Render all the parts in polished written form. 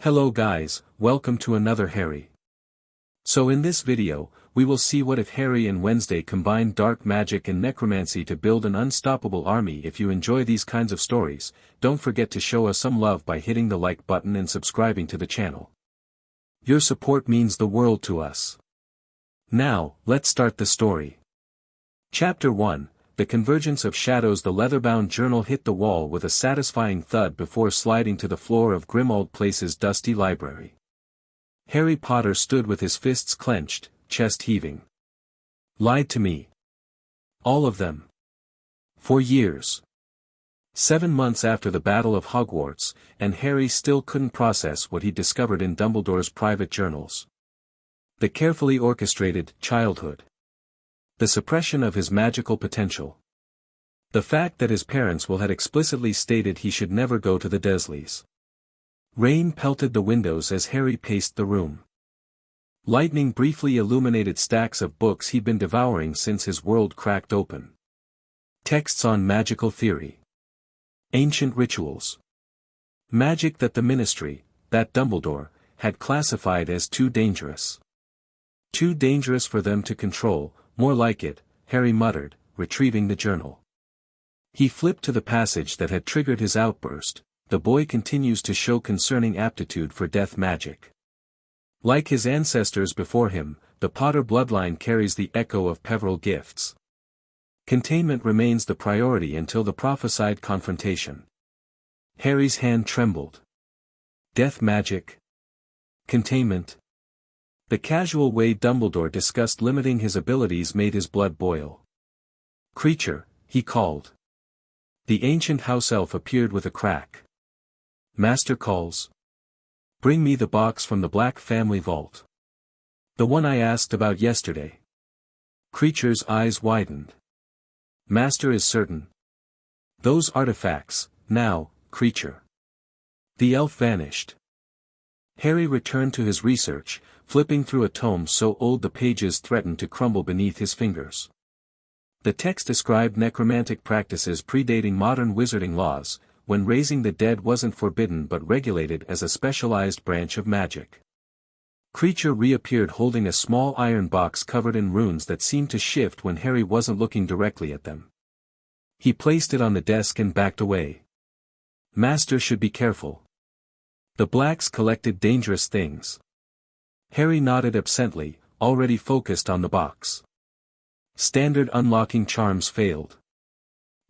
Hello guys, welcome to another Harry. So in this video, we will see what if Harry and Wednesday combined dark magic and necromancy to build an unstoppable army. If you enjoy these kinds of stories, don't forget to show us some love by hitting the like button and subscribing to the channel. Your support means the world to us. Now, let's start the story. Chapter 1, The Convergence of Shadows. The leather-bound journal hit the wall with a satisfying thud before sliding to the floor of Grimmauld Place's dusty library. Harry Potter stood with his fists clenched, chest heaving. Lied to me. All of them. For years. 7 months after the Battle of Hogwarts, and Harry still couldn't process what he'd discovered in Dumbledore's private journals. The carefully orchestrated childhood. The suppression of his magical potential. The fact that his parents had explicitly stated he should never go to the Dursleys. Rain pelted the windows as Harry paced the room. Lightning briefly illuminated stacks of books he'd been devouring since his world cracked open. Texts on magical theory. Ancient rituals. Magic that the Ministry, that Dumbledore, had classified as too dangerous. Too dangerous for them to control. More like it, Harry muttered, retrieving the journal. He flipped to the passage that had triggered his outburst. The boy continues to show concerning aptitude for death magic. Like his ancestors before him, the Potter bloodline carries the echo of Peveril gifts. Containment remains the priority until the prophesied confrontation. Harry's hand trembled. Death magic? Containment? The casual way Dumbledore discussed limiting his abilities made his blood boil. Creature, he called. The ancient house elf appeared with a crack. Master calls. Bring me the box from the Black family vault. The one I asked about yesterday. Creature's eyes widened. Master is certain. Those artifacts, now, creature. The elf vanished. Harry returned to his research, flipping through a tome so old the pages threatened to crumble beneath his fingers. The text described necromantic practices predating modern wizarding laws, when raising the dead wasn't forbidden but regulated as a specialized branch of magic. Creature reappeared holding a small iron box covered in runes that seemed to shift when Harry wasn't looking directly at them. He placed it on the desk and backed away. Master should be careful. The Blacks collected dangerous things. Harry nodded absently, already focused on the box. Standard unlocking charms failed.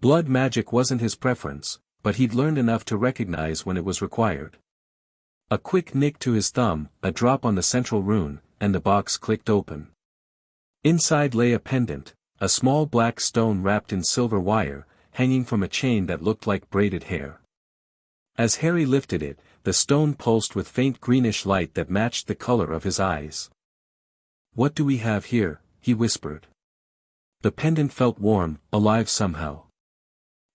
Blood magic wasn't his preference, but he'd learned enough to recognize when it was required. A quick nick to his thumb, a drop on the central rune, and the box clicked open. Inside lay a pendant, a small black stone wrapped in silver wire, hanging from a chain that looked like braided hair. As Harry lifted it, the stone pulsed with faint greenish light that matched the color of his eyes. What do we have here? He whispered. The pendant felt warm, alive somehow.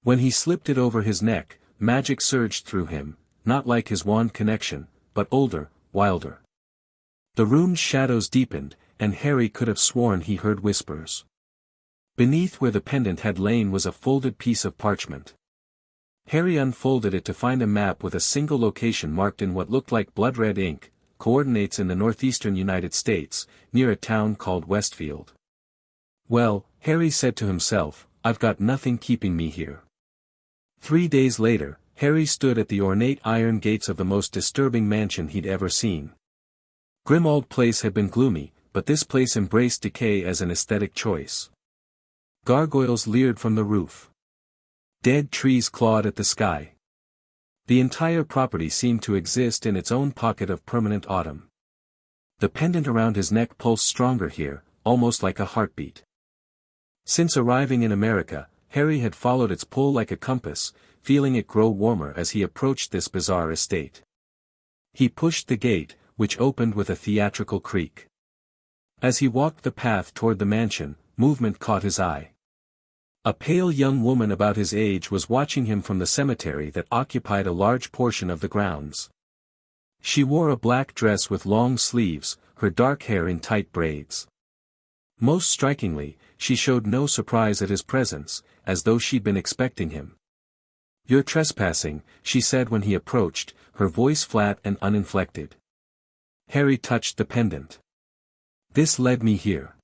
When he slipped it over his neck, magic surged through him, not like his wand connection, but older, wilder. The room's shadows deepened, and Harry could have sworn he heard whispers. Beneath where the pendant had lain was a folded piece of parchment. Harry unfolded it to find a map with a single location marked in what looked like blood-red ink, coordinates in the northeastern United States, near a town called Westfield. Well, Harry said to himself, I've got nothing keeping me here. 3 days later, Harry stood at the ornate iron gates of the most disturbing mansion he'd ever seen. Grimmauld Place had been gloomy, but this place embraced decay as an aesthetic choice. Gargoyles leered from the roof. Dead trees clawed at the sky. The entire property seemed to exist in its own pocket of permanent autumn. The pendant around his neck pulsed stronger here, almost like a heartbeat. Since arriving in America, Harry had followed its pull like a compass, feeling it grow warmer as he approached this bizarre estate. He pushed the gate, which opened with a theatrical creak. As he walked the path toward the mansion, movement caught his eye. A pale young woman about his age was watching him from the cemetery that occupied a large portion of the grounds. She wore a black dress with long sleeves, her dark hair in tight braids. Most strikingly, she showed no surprise at his presence, as though she'd been expecting him. "You're trespassing," she said when he approached, her voice flat and uninflected. Harry touched the pendant. "This led me here."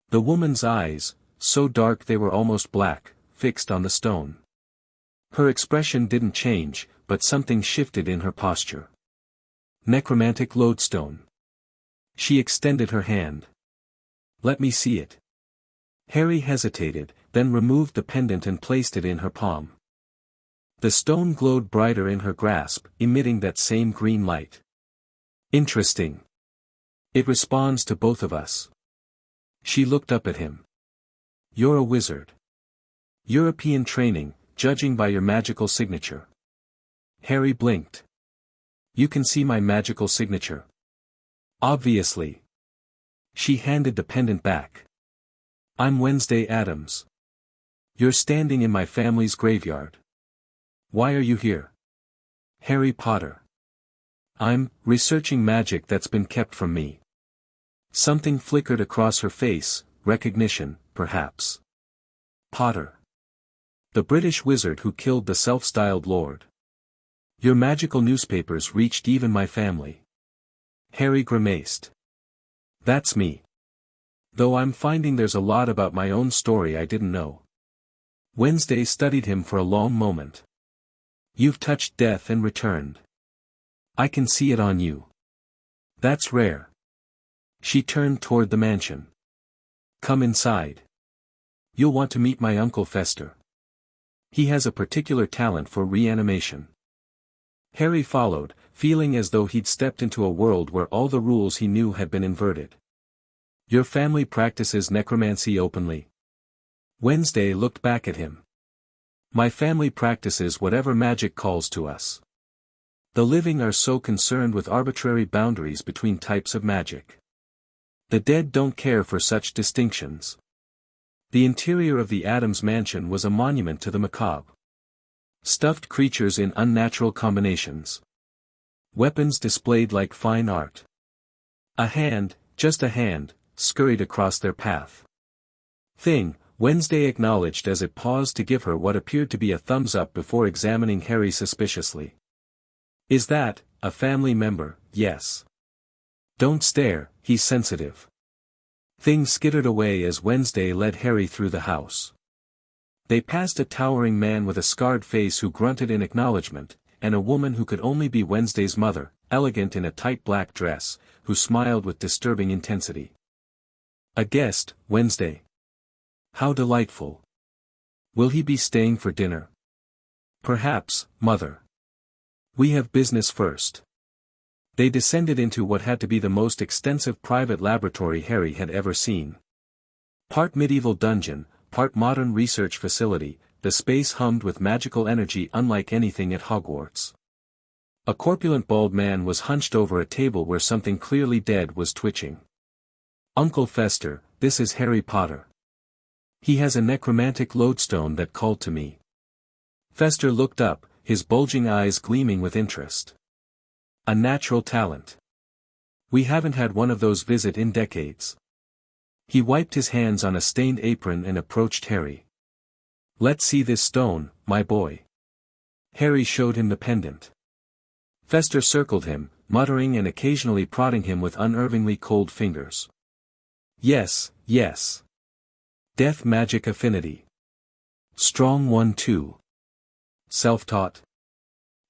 The woman's eyes, so dark they were almost black, fixed on the stone. Her expression didn't change, but something shifted in her posture. "Necromantic lodestone." She extended her hand. "Let me see it." Harry hesitated, then removed the pendant and placed it in her palm. The stone glowed brighter in her grasp, emitting that same green light. "Interesting. It responds to both of us." She looked up at him. "You're a wizard. European training, judging by your magical signature." Harry blinked. "You can see my magical signature?" "Obviously." She handed the pendant back. "I'm Wednesday Addams. You're standing in my family's graveyard. Why are you here?" "Harry Potter. I'm researching magic that's been kept from me." Something flickered across her face, recognition, perhaps. "Potter. The British wizard who killed the self-styled lord. Your magical newspapers reached even my family." Harry grimaced. "That's me. Though I'm finding there's a lot about my own story I didn't know." Wednesday studied him for a long moment. "You've touched death and returned. I can see it on you. That's rare." She turned toward the mansion. "Come inside. You'll want to meet my Uncle Fester. He has a particular talent for reanimation." Harry followed, feeling as though he'd stepped into a world where all the rules he knew had been inverted. "Your family practices necromancy openly?" Wednesday looked back at him. "My family practices whatever magic calls to us. The living are so concerned with arbitrary boundaries between types of magic. The dead don't care for such distinctions." The interior of the Addams mansion was a monument to the macabre. Stuffed creatures in unnatural combinations. Weapons displayed like fine art. A hand, just a hand, scurried across their path. "Thing," Wednesday acknowledged as it paused to give her what appeared to be a thumbs up before examining Harry suspiciously. "Is that, a family member?" "Yes." "Don't stare, he's sensitive." Thing skittered away as Wednesday led Harry through the house. They passed a towering man with a scarred face who grunted in acknowledgement, and a woman who could only be Wednesday's mother, elegant in a tight black dress, who smiled with disturbing intensity. "A guest, Wednesday. How delightful. Will he be staying for dinner?" "Perhaps, mother. We have business first." They descended into what had to be the most extensive private laboratory Harry had ever seen. Part medieval dungeon, part modern research facility, the space hummed with magical energy unlike anything at Hogwarts. A corpulent bald man was hunched over a table where something clearly dead was twitching. "Uncle Fester, this is Harry Potter. He has a necromantic lodestone that called to me." Fester looked up, his bulging eyes gleaming with interest. "A natural talent. We haven't had one of those visit in decades." He wiped his hands on a stained apron and approached Harry. "Let's see this stone, my boy." Harry showed him the pendant. Fester circled him, muttering and occasionally prodding him with unervingly cold fingers. "Yes, yes. Death magic affinity. Strong one too." "Self-taught?"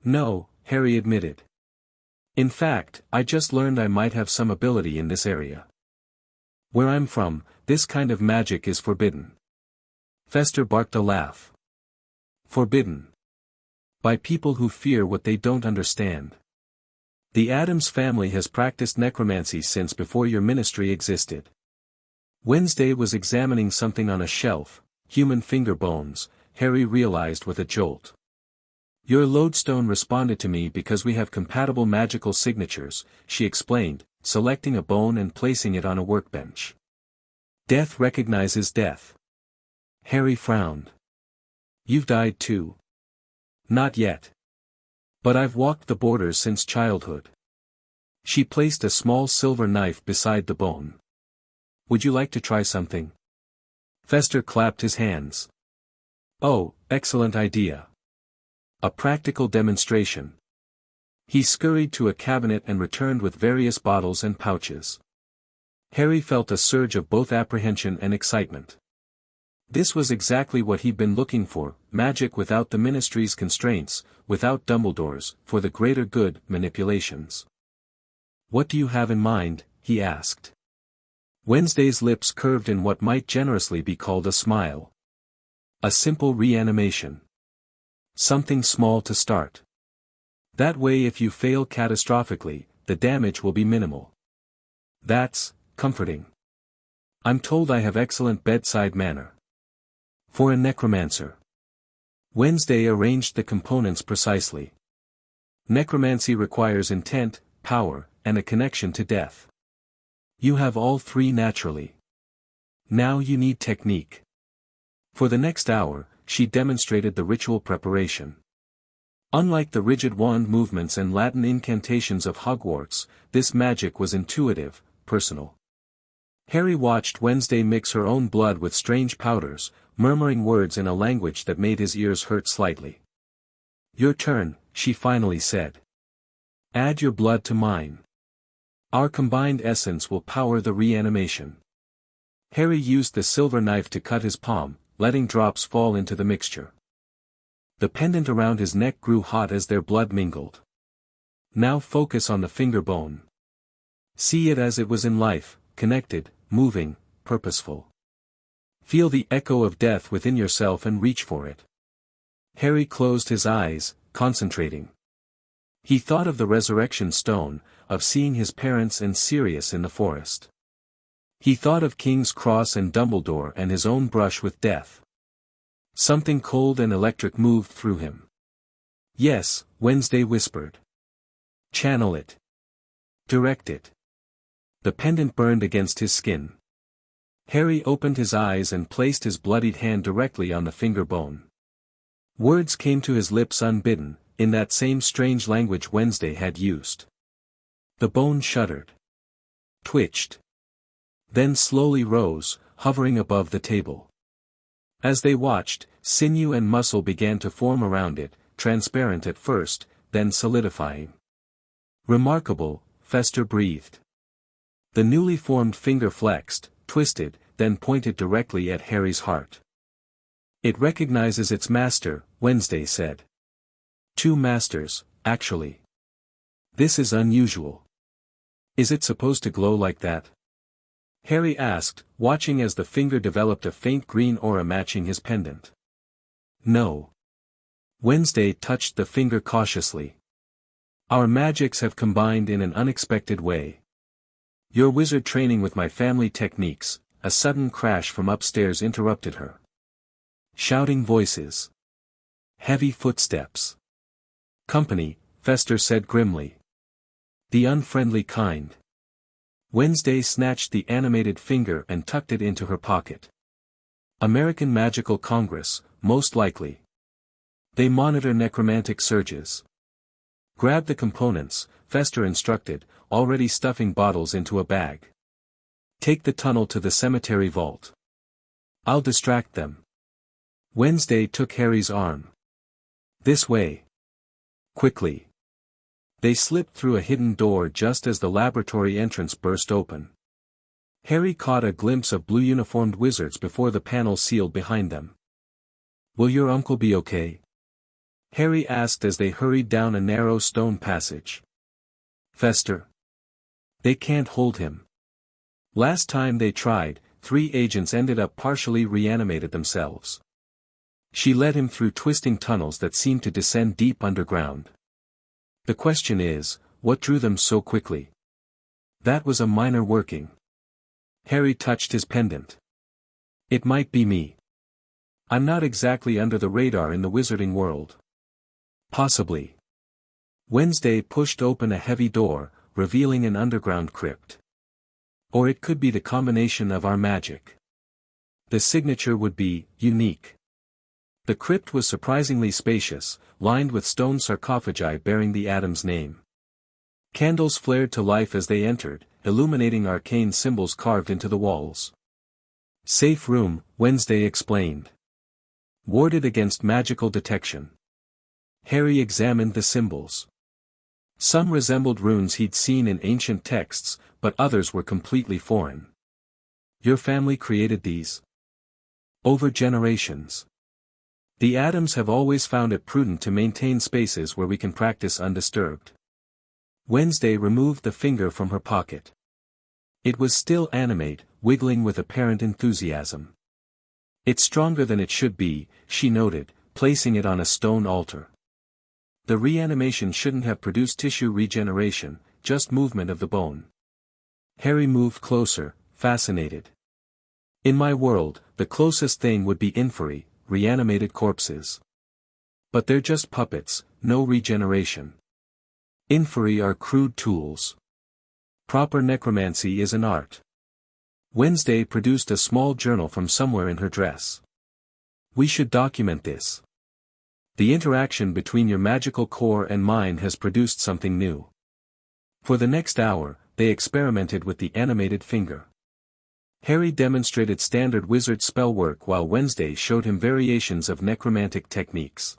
"No," Harry admitted. "In fact, I just learned I might have some ability in this area. Where I'm from, this kind of magic is forbidden." Fester barked a laugh. "Forbidden. By people who fear what they don't understand. The Addams family has practiced necromancy since before your ministry existed." Wednesday was examining something on a shelf, human finger bones, Harry realized with a jolt. "Your lodestone responded to me because we have compatible magical signatures," she explained, selecting a bone and placing it on a workbench. "Death recognizes death." Harry frowned. "You've died too?" "Not yet. But I've walked the borders since childhood." She placed a small silver knife beside the bone. "Would you like to try something?" Fester clapped his hands. "Oh, excellent idea. A practical demonstration. He scurried to a cabinet and returned with various bottles and pouches. Harry felt a surge of both apprehension and excitement. This was exactly what he'd been looking for, magic without the Ministry's constraints, without Dumbledore's, for the greater good, manipulations. "What do you have in mind?" he asked. Wednesday's lips curved in what might generously be called a smile. "A simple reanimation. Something small to start. That way if you fail catastrophically, the damage will be minimal." "That's comforting. I'm told I have excellent bedside manner. For a necromancer." Wednesday arranged the components precisely. Necromancy requires intent, power, and a connection to death. You have all three naturally. Now you need technique. For the next hour, she demonstrated the ritual preparation. Unlike the rigid wand movements and Latin incantations of Hogwarts, this magic was intuitive, personal. Harry watched Wednesday mix her own blood with strange powders, murmuring words in a language that made his ears hurt slightly. "Your turn," she finally said. "Add your blood to mine. Our combined essence will power the reanimation." Harry used the silver knife to cut his palm, letting drops fall into the mixture. The pendant around his neck grew hot as their blood mingled. "Now focus on the finger bone. See it as it was in life, connected, moving, purposeful. Feel the echo of death within yourself and reach for it." Harry closed his eyes, concentrating. He thought of the resurrection stone, of seeing his parents and Sirius in the forest. He thought of King's Cross and Dumbledore and his own brush with death. Something cold and electric moved through him. "Yes," Wednesday whispered. "Channel it. Direct it." The pendant burned against his skin. Harry opened his eyes and placed his bloodied hand directly on the finger bone. Words came to his lips unbidden, in that same strange language Wednesday had used. The bone shuddered. Twitched. Then slowly rose, hovering above the table. As they watched, sinew and muscle began to form around it, transparent at first, then solidifying. "Remarkable," Fester breathed. The newly formed finger flexed, twisted, then pointed directly at Harry's heart. "It recognizes its master," Wednesday said. "Two masters, actually. This is unusual. Is it supposed to glow like that?" Harry asked, watching as the finger developed a faint green aura matching his pendant. "No." Wednesday touched the finger cautiously. "Our magics have combined in an unexpected way. Your wizard training with my family techniques." A sudden crash from upstairs interrupted her. Shouting voices. Heavy footsteps. "Company," Fester said grimly. "The unfriendly kind." Wednesday snatched the animated finger and tucked it into her pocket. "American Magical Congress, most likely. They monitor necromantic surges." "Grab the components," Fester instructed, already stuffing bottles into a bag. "Take the tunnel to the cemetery vault. I'll distract them." Wednesday took Harry's arm. "This way. Quickly." They slipped through a hidden door just as the laboratory entrance burst open. Harry caught a glimpse of blue-uniformed wizards before the panel sealed behind them. "Will your uncle be okay?" Harry asked as they hurried down a narrow stone passage. "Fester. They can't hold him. Last time they tried, 3 agents ended up partially reanimated themselves." She led him through twisting tunnels that seemed to descend deep underground. "The question is, what drew them so quickly?" "That was a minor working." Harry touched his pendant. "It might be me. I'm not exactly under the radar in the wizarding world." "Possibly." Wednesday pushed open a heavy door, revealing an underground crypt. "Or it could be the combination of our magic. The signature would be unique." The crypt was surprisingly spacious, lined with stone sarcophagi bearing the Adam's name. Candles flared to life as they entered, illuminating arcane symbols carved into the walls. "Safe room," Wednesday explained. "Warded against magical detection." Harry examined the symbols. Some resembled runes he'd seen in ancient texts, but others were completely foreign. Your family created these? Over generations. The Adams have always found it prudent to maintain spaces where we can practice undisturbed. Wednesday removed the finger from her pocket. It was still animate, wiggling with apparent enthusiasm. It's stronger than it should be, she noted, placing it on a stone altar. The reanimation shouldn't have produced tissue regeneration, just movement of the bone. Harry moved closer, fascinated. In my world, the closest thing would be inferi, reanimated corpses. But they're just puppets, no regeneration. Inferi are crude tools. Proper necromancy is an art. Wednesday produced a small journal from somewhere in her dress. We should document this. The interaction between your magical core and mine has produced something new. For the next hour, they experimented with the animated finger. Harry demonstrated standard wizard spell work while Wednesday showed him variations of necromantic techniques.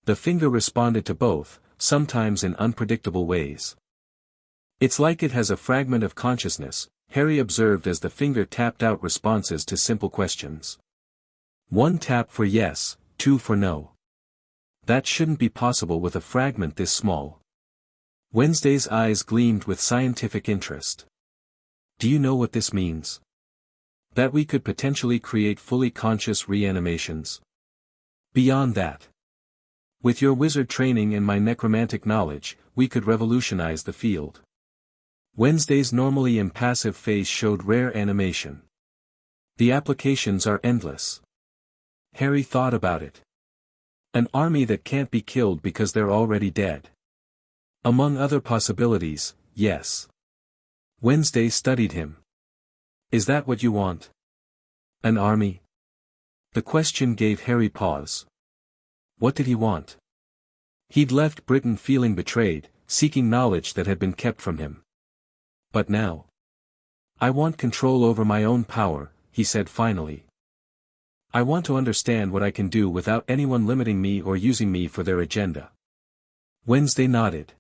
The finger responded to both, sometimes in unpredictable ways. It's like it has a fragment of consciousness, Harry observed as the finger tapped out responses to simple questions. 1 tap for yes, 2 for no. That shouldn't be possible with a fragment this small. Wednesday's eyes gleamed with scientific interest. Do you know what this means? That we could potentially create fully conscious reanimations. Beyond that. With your wizard training and my necromantic knowledge, we could revolutionize the field. Wednesday's normally impassive face showed rare animation. The applications are endless. Harry thought about it. An army that can't be killed because they're already dead. Among other possibilities, yes. Wednesday studied him. Is that what you want? An army? The question gave Harry pause. What did he want? He'd left Britain feeling betrayed, seeking knowledge that had been kept from him. But now? I want control over my own power, he said finally. I want to understand what I can do without anyone limiting me or using me for their agenda. Wednesday nodded.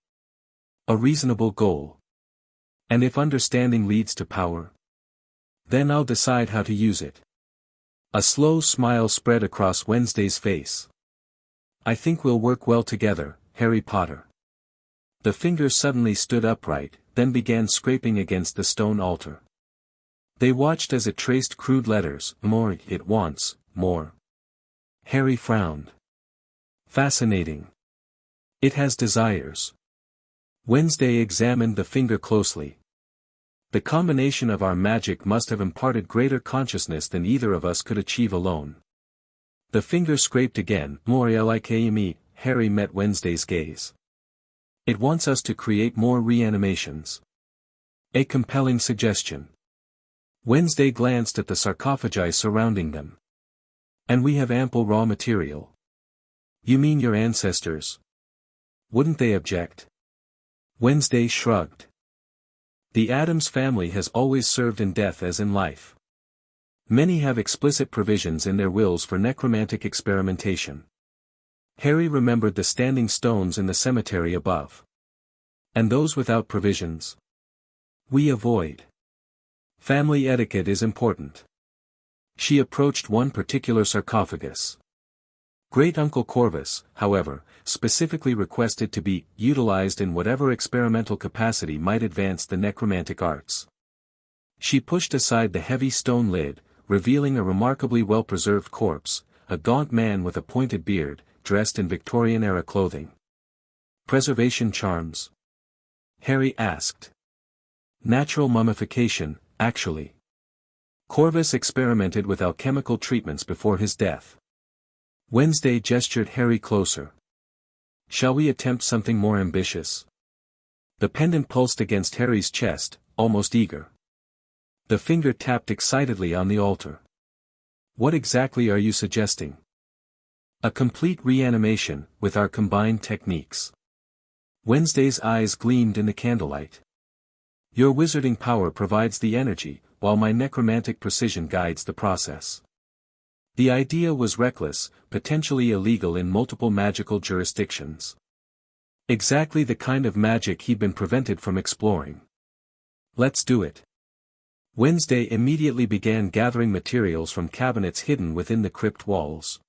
A reasonable goal. And if understanding leads to power? Then I'll decide how to use it. A slow smile spread across Wednesday's face. I think we'll work well together, Harry Potter. The finger suddenly stood upright, then began scraping against the stone altar. They watched as it traced crude letters, more, it wants, more. Harry frowned. Fascinating. It has desires. Wednesday examined the finger closely. The combination of our magic must have imparted greater consciousness than either of us could achieve alone. The finger scraped again, more like Harry met Wednesday's gaze. It wants us to create more reanimations. A compelling suggestion. Wednesday glanced at the sarcophagi surrounding them. And we have ample raw material. You mean your ancestors? Wouldn't they object? Wednesday shrugged. The Adams family has always served in death as in life. Many have explicit provisions in their wills for necromantic experimentation. Harry remembered the standing stones in the cemetery above. And those without provisions? We avoid. Family etiquette is important. She approached one particular sarcophagus. Great-uncle Corvus, however, specifically requested to be utilized in whatever experimental capacity might advance the necromantic arts. She pushed aside the heavy stone lid, revealing a remarkably well-preserved corpse, a gaunt man with a pointed beard, dressed in Victorian-era clothing. Preservation charms? Harry asked. Natural mummification, actually. Corvus experimented with alchemical treatments before his death. Wednesday gestured Harry closer. Shall we attempt something more ambitious? The pendant pulsed against Harry's chest, almost eager. The finger tapped excitedly on the altar. What exactly are you suggesting? A complete reanimation, with our combined techniques. Wednesday's eyes gleamed in the candlelight. Your wizarding power provides the energy, while my necromantic precision guides the process. The idea was reckless, potentially illegal in multiple magical jurisdictions. Exactly the kind of magic he'd been prevented from exploring. Let's do it. Wednesday immediately began gathering materials from cabinets hidden within the crypt walls.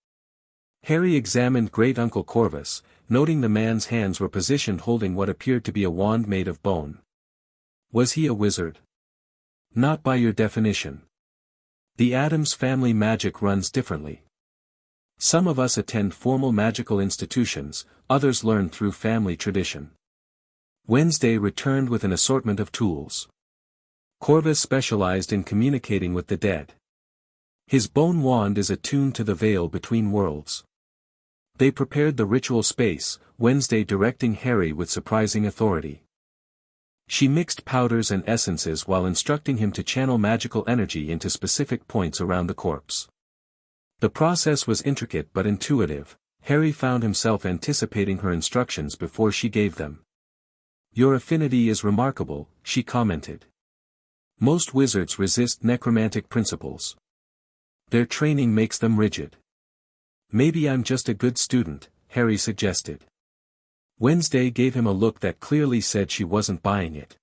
Harry examined Great-Uncle Corvus, noting the man's hands were positioned holding what appeared to be a wand made of bone. Was he a wizard? Not by your definition. The Addams family magic runs differently. Some of us attend formal magical institutions, others learn through family tradition. Wednesday returned with an assortment of tools. Corvus specialized in communicating with the dead. His bone wand is attuned to the veil between worlds. They prepared the ritual space, Wednesday directing Harry with surprising authority. She mixed powders and essences while instructing him to channel magical energy into specific points around the corpse. The process was intricate but intuitive. Harry found himself anticipating her instructions before she gave them. "Your affinity is remarkable," she commented. "Most wizards resist necromantic principles. Their training makes them rigid." "Maybe I'm just a good student," Harry suggested. Wednesday gave him a look that clearly said she wasn't buying it.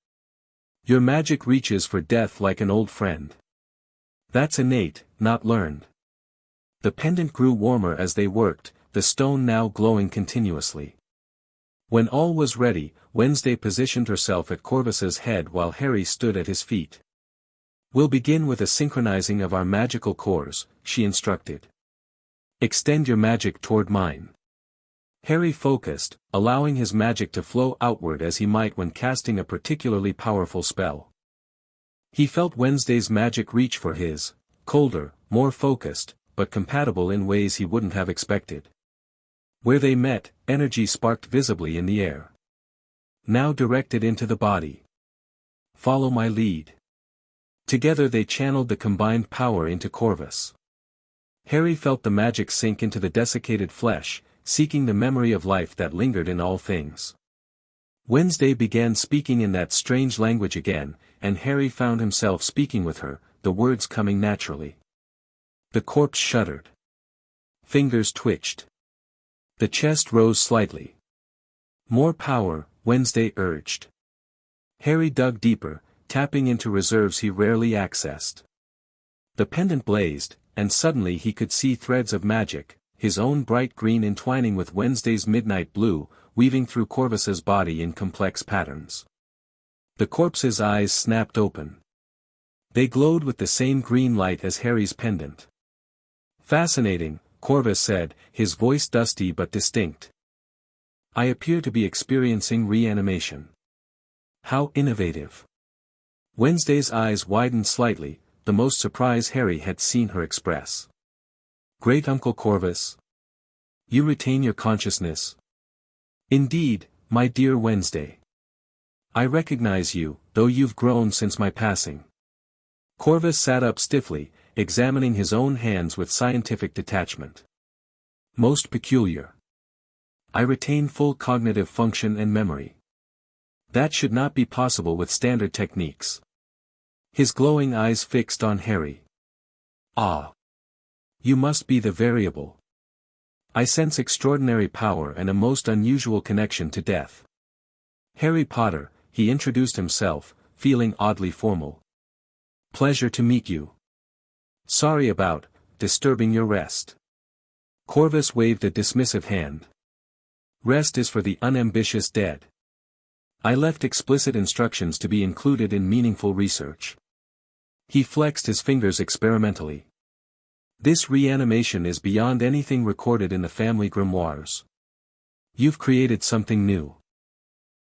"Your magic reaches for death like an old friend. That's innate, not learned." The pendant grew warmer as they worked, the stone now glowing continuously. When all was ready, Wednesday positioned herself at Corvus's head while Harry stood at his feet. "We'll begin with a synchronizing of our magical cores," she instructed. "Extend your magic toward mine." Harry focused, allowing his magic to flow outward as he might when casting a particularly powerful spell. He felt Wednesday's magic reach for his, colder, more focused, but compatible in ways he wouldn't have expected. Where they met, energy sparked visibly in the air. Now directed into the body. "Follow my lead." Together they channeled the combined power into Corvus. Harry felt the magic sink into the desiccated flesh, seeking the memory of life that lingered in all things. Wednesday began speaking in that strange language again, and Harry found himself speaking with her, the words coming naturally. The corpse shuddered. Fingers twitched. The chest rose slightly. "More power," Wednesday urged. Harry dug deeper, tapping into reserves he rarely accessed. The pendant blazed, and suddenly he could see threads of magic, his own bright green entwining with Wednesday's midnight blue, weaving through Corvus's body in complex patterns. The corpse's eyes snapped open. They glowed with the same green light as Harry's pendant. "Fascinating," Corvus said, his voice dusty but distinct. "I appear to be experiencing reanimation." "How innovative." Wednesday's eyes widened slightly, the most surprise Harry had seen her express. "Great-Uncle Corvus? You retain your consciousness?" "Indeed, my dear Wednesday. I recognize you, though you've grown since my passing." Corvus sat up stiffly, examining his own hands with scientific detachment. "Most peculiar. I retain full cognitive function and memory. That should not be possible with standard techniques." His glowing eyes fixed on Harry. "Ah. You must be the variable. I sense extraordinary power and a most unusual connection to death." "Harry Potter," he introduced himself, feeling oddly formal. "Pleasure to meet you. Sorry about disturbing your rest." Corvus waved a dismissive hand. "Rest is for the unambitious dead. I left explicit instructions to be included in meaningful research." He flexed his fingers experimentally. "This reanimation is beyond anything recorded in the family grimoires. You've created something new."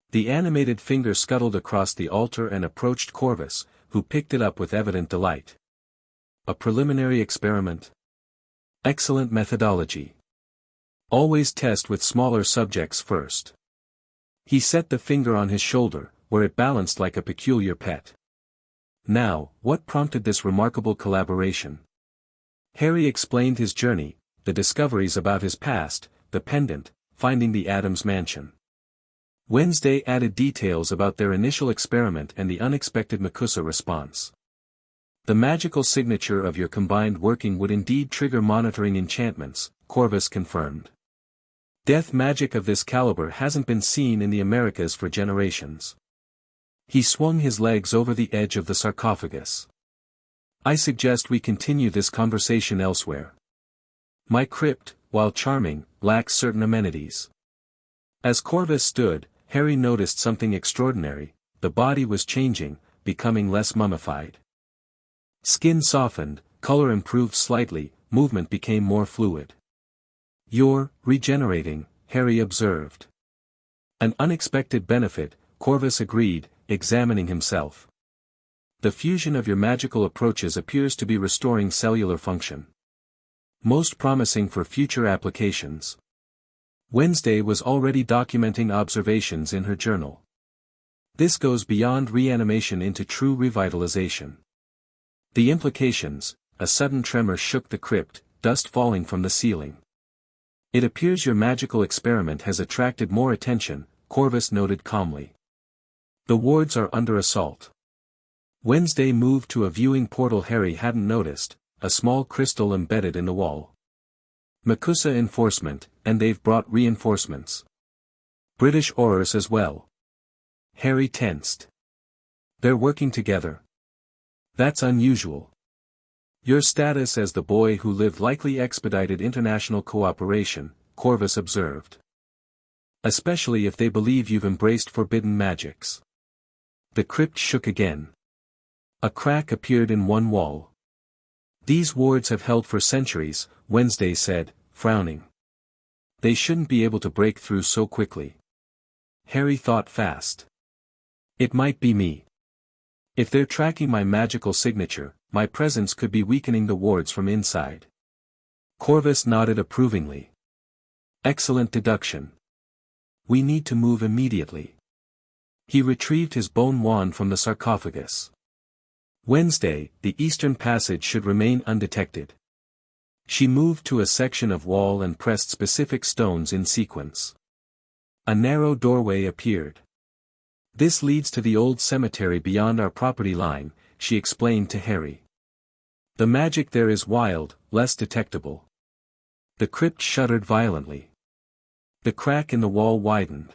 The animated finger scuttled across the altar and approached Corvus, who picked it up with evident delight. "A preliminary experiment? Excellent methodology. Always test with smaller subjects first." He set the finger on his shoulder, where it balanced like a peculiar pet. "Now, what prompted this remarkable collaboration?" Harry explained his journey, the discoveries about his past, the pendant, finding the Addams mansion. Wednesday added details about their initial experiment and the unexpected Makusa response. The magical signature of your combined working would indeed trigger monitoring enchantments, Corvus confirmed. Death magic of this caliber hasn't been seen in the Americas for generations. He swung his legs over the edge of the sarcophagus. I suggest we continue this conversation elsewhere. My crypt, while charming, lacks certain amenities. As Corvus stood, Harry noticed something extraordinary. The body was changing, becoming less mummified. Skin softened, color improved slightly, movement became more fluid. You're regenerating, Harry observed. An unexpected benefit, Corvus agreed, examining himself. The fusion of your magical approaches appears to be restoring cellular function. Most promising for future applications. Wednesday was already documenting observations in her journal. This goes beyond reanimation into true revitalization. The implications: a sudden tremor shook the crypt, dust falling from the ceiling. It appears your magical experiment has attracted more attention, Corvus noted calmly. The wards are under assault. Wednesday moved to a viewing portal Harry hadn't noticed, a small crystal embedded in the wall. Makusa enforcement, and they've brought reinforcements. British Aurors as well. Harry tensed. They're working together. That's unusual. Your status as the boy who lived likely expedited international cooperation, Corvus observed. Especially if they believe you've embraced forbidden magics. The crypt shook again. A crack appeared in one wall. These wards have held for centuries, Wednesday said, frowning. They shouldn't be able to break through so quickly. Harry thought fast. It might be me. If they're tracking my magical signature, my presence could be weakening the wards from inside. Corvus nodded approvingly. Excellent deduction. We need to move immediately. He retrieved his bone wand from the sarcophagus. Wednesday, the eastern passage should remain undetected. She moved to a section of wall and pressed specific stones in sequence. A narrow doorway appeared. This leads to the old cemetery beyond our property line, she explained to Harry. The magic there is wild, less detectable. The crypt shuddered violently. The crack in the wall widened.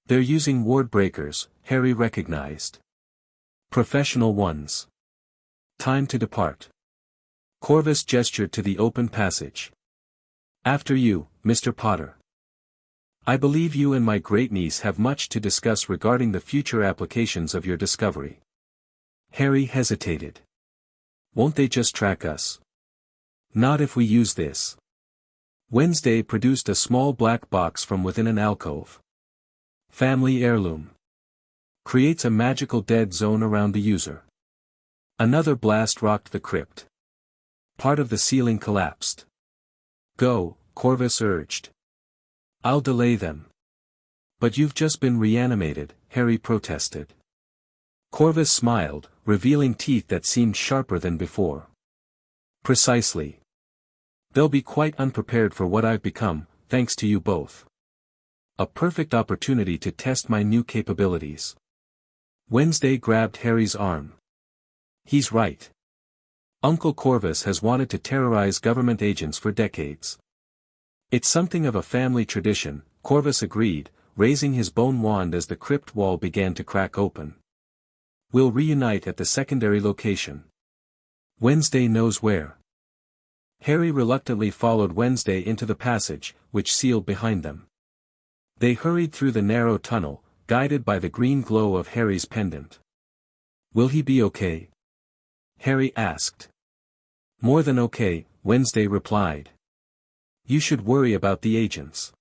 They're using ward breakers, Harry recognized. Professional ones. Time to depart. Corvus gestured to the open passage. After you, Mr. Potter. I believe you and my great-niece have much to discuss regarding the future applications of your discovery. Harry hesitated. Won't they just track us? Not if we use this. Wednesday produced a small black box from within an alcove. Family heirloom. Creates a magical dead zone around the user. Another blast rocked the crypt. Part of the ceiling collapsed. Go, Corvus urged. I'll delay them. But you've just been reanimated, Harry protested. Corvus smiled, revealing teeth that seemed sharper than before. Precisely. They'll be quite unprepared for what I've become, thanks to you both. A perfect opportunity to test my new capabilities. Wednesday grabbed Harry's arm. He's right. Uncle Corvus has wanted to terrorize government agents for decades. It's something of a family tradition, Corvus agreed, raising his bone wand as the crypt wall began to crack open. We'll reunite at the secondary location. Wednesday knows where. Harry reluctantly followed Wednesday into the passage, which sealed behind them. They hurried through the narrow tunnel, guided by the green glow of Harry's pendant. Will he be okay? Harry asked. More than okay, Wednesday replied. You should worry about the agents.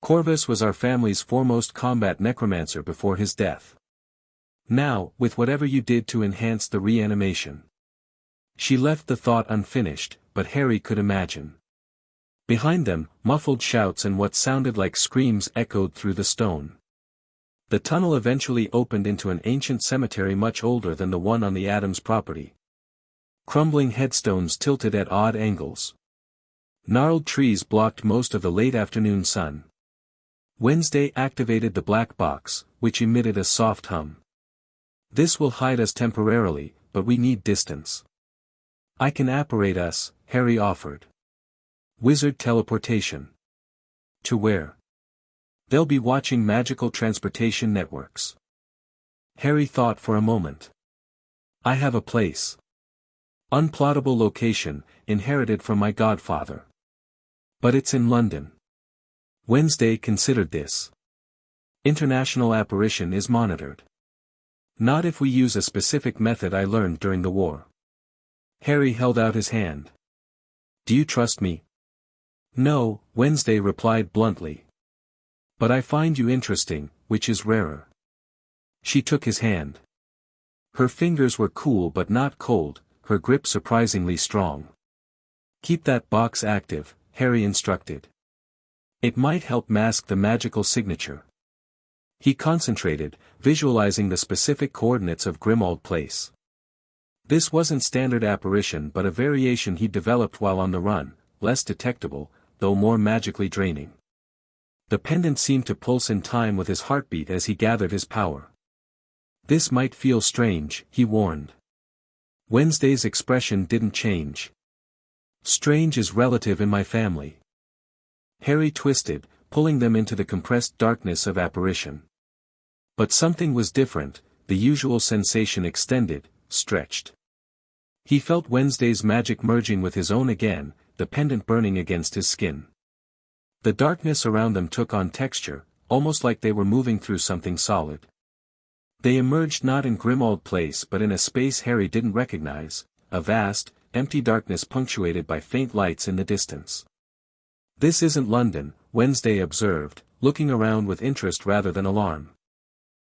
Corvus was our family's foremost combat necromancer before his death. Now, with whatever you did to enhance the reanimation. She left the thought unfinished, but Harry could imagine. Behind them, muffled shouts and what sounded like screams echoed through the stone. The tunnel eventually opened into an ancient cemetery much older than the one on the Adams property. Crumbling headstones tilted at odd angles. Gnarled trees blocked most of the late afternoon sun. Wednesday activated the black box, which emitted a soft hum. This will hide us temporarily, but we need distance. I can apparate us, Harry offered. Wizard teleportation. To where? They'll be watching magical transportation networks. Harry thought for a moment. I have a place. Unplottable location, inherited from my godfather. But it's in London. Wednesday considered this. International apparition is monitored. Not if we use a specific method I learned during the war. Harry held out his hand. Do you trust me? No, Wednesday replied bluntly. But I find you interesting, which is rarer. She took his hand. Her fingers were cool but not cold, her grip surprisingly strong. Keep that box active, Harry instructed. It might help mask the magical signature. He concentrated, visualizing the specific coordinates of Grimmauld Place. This wasn't standard apparition but a variation he developed while on the run, less detectable, though more magically draining. The pendant seemed to pulse in time with his heartbeat as he gathered his power. This might feel strange, he warned. Wednesday's expression didn't change. Strange is relative in my family. Harry twisted, pulling them into the compressed darkness of apparition. But something was different, the usual sensation extended, stretched. He felt Wednesday's magic merging with his own again, the pendant burning against his skin. The darkness around them took on texture, almost like they were moving through something solid. They emerged not in Grimmauld Place but in a space Harry didn't recognize, a vast, empty darkness punctuated by faint lights in the distance. This isn't London, Wednesday observed, looking around with interest rather than alarm.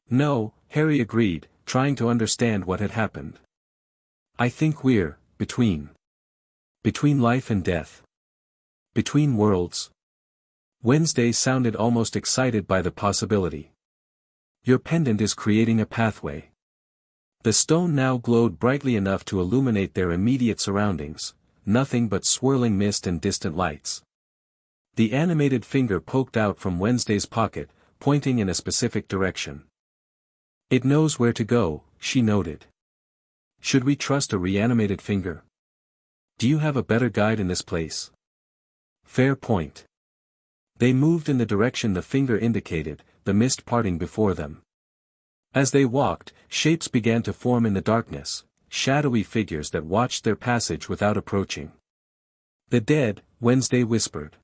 No, Harry agreed, trying to understand what had happened. I think we're, between life and death. Between worlds. Wednesday sounded almost excited by the possibility. Your pendant is creating a pathway. The stone now glowed brightly enough to illuminate their immediate surroundings, nothing but swirling mist and distant lights. The animated finger poked out from Wednesday's pocket, pointing in a specific direction. It knows where to go, she noted. Should we trust a reanimated finger? Do you have a better guide in this place? Fair point. They moved in the direction the finger indicated, the mist parting before them. As they walked, shapes began to form in the darkness, shadowy figures that watched their passage without approaching. The dead, Wednesday whispered.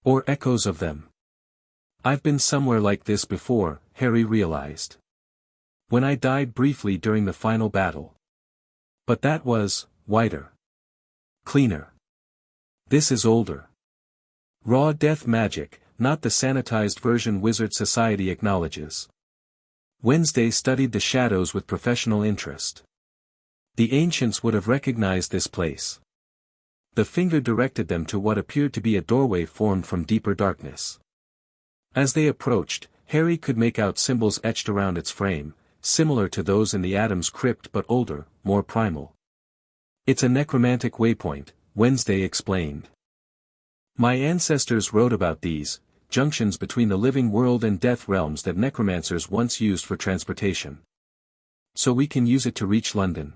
Or echoes of them. I've been somewhere like this before, Harry realized. When I died briefly during the final battle. But that was, whiter. Cleaner. This is older. Raw death magic, not the sanitized version Wizard Society acknowledges. Wednesday studied the shadows with professional interest. The ancients would have recognized this place. The finger directed them to what appeared to be a doorway formed from deeper darkness. As they approached, Harry could make out symbols etched around its frame, similar to those in the Adam's crypt but older, more primal. It's a necromantic waypoint, Wednesday explained. My ancestors wrote about these, junctions between the living world and death realms that necromancers once used for transportation. So we can use it to reach London.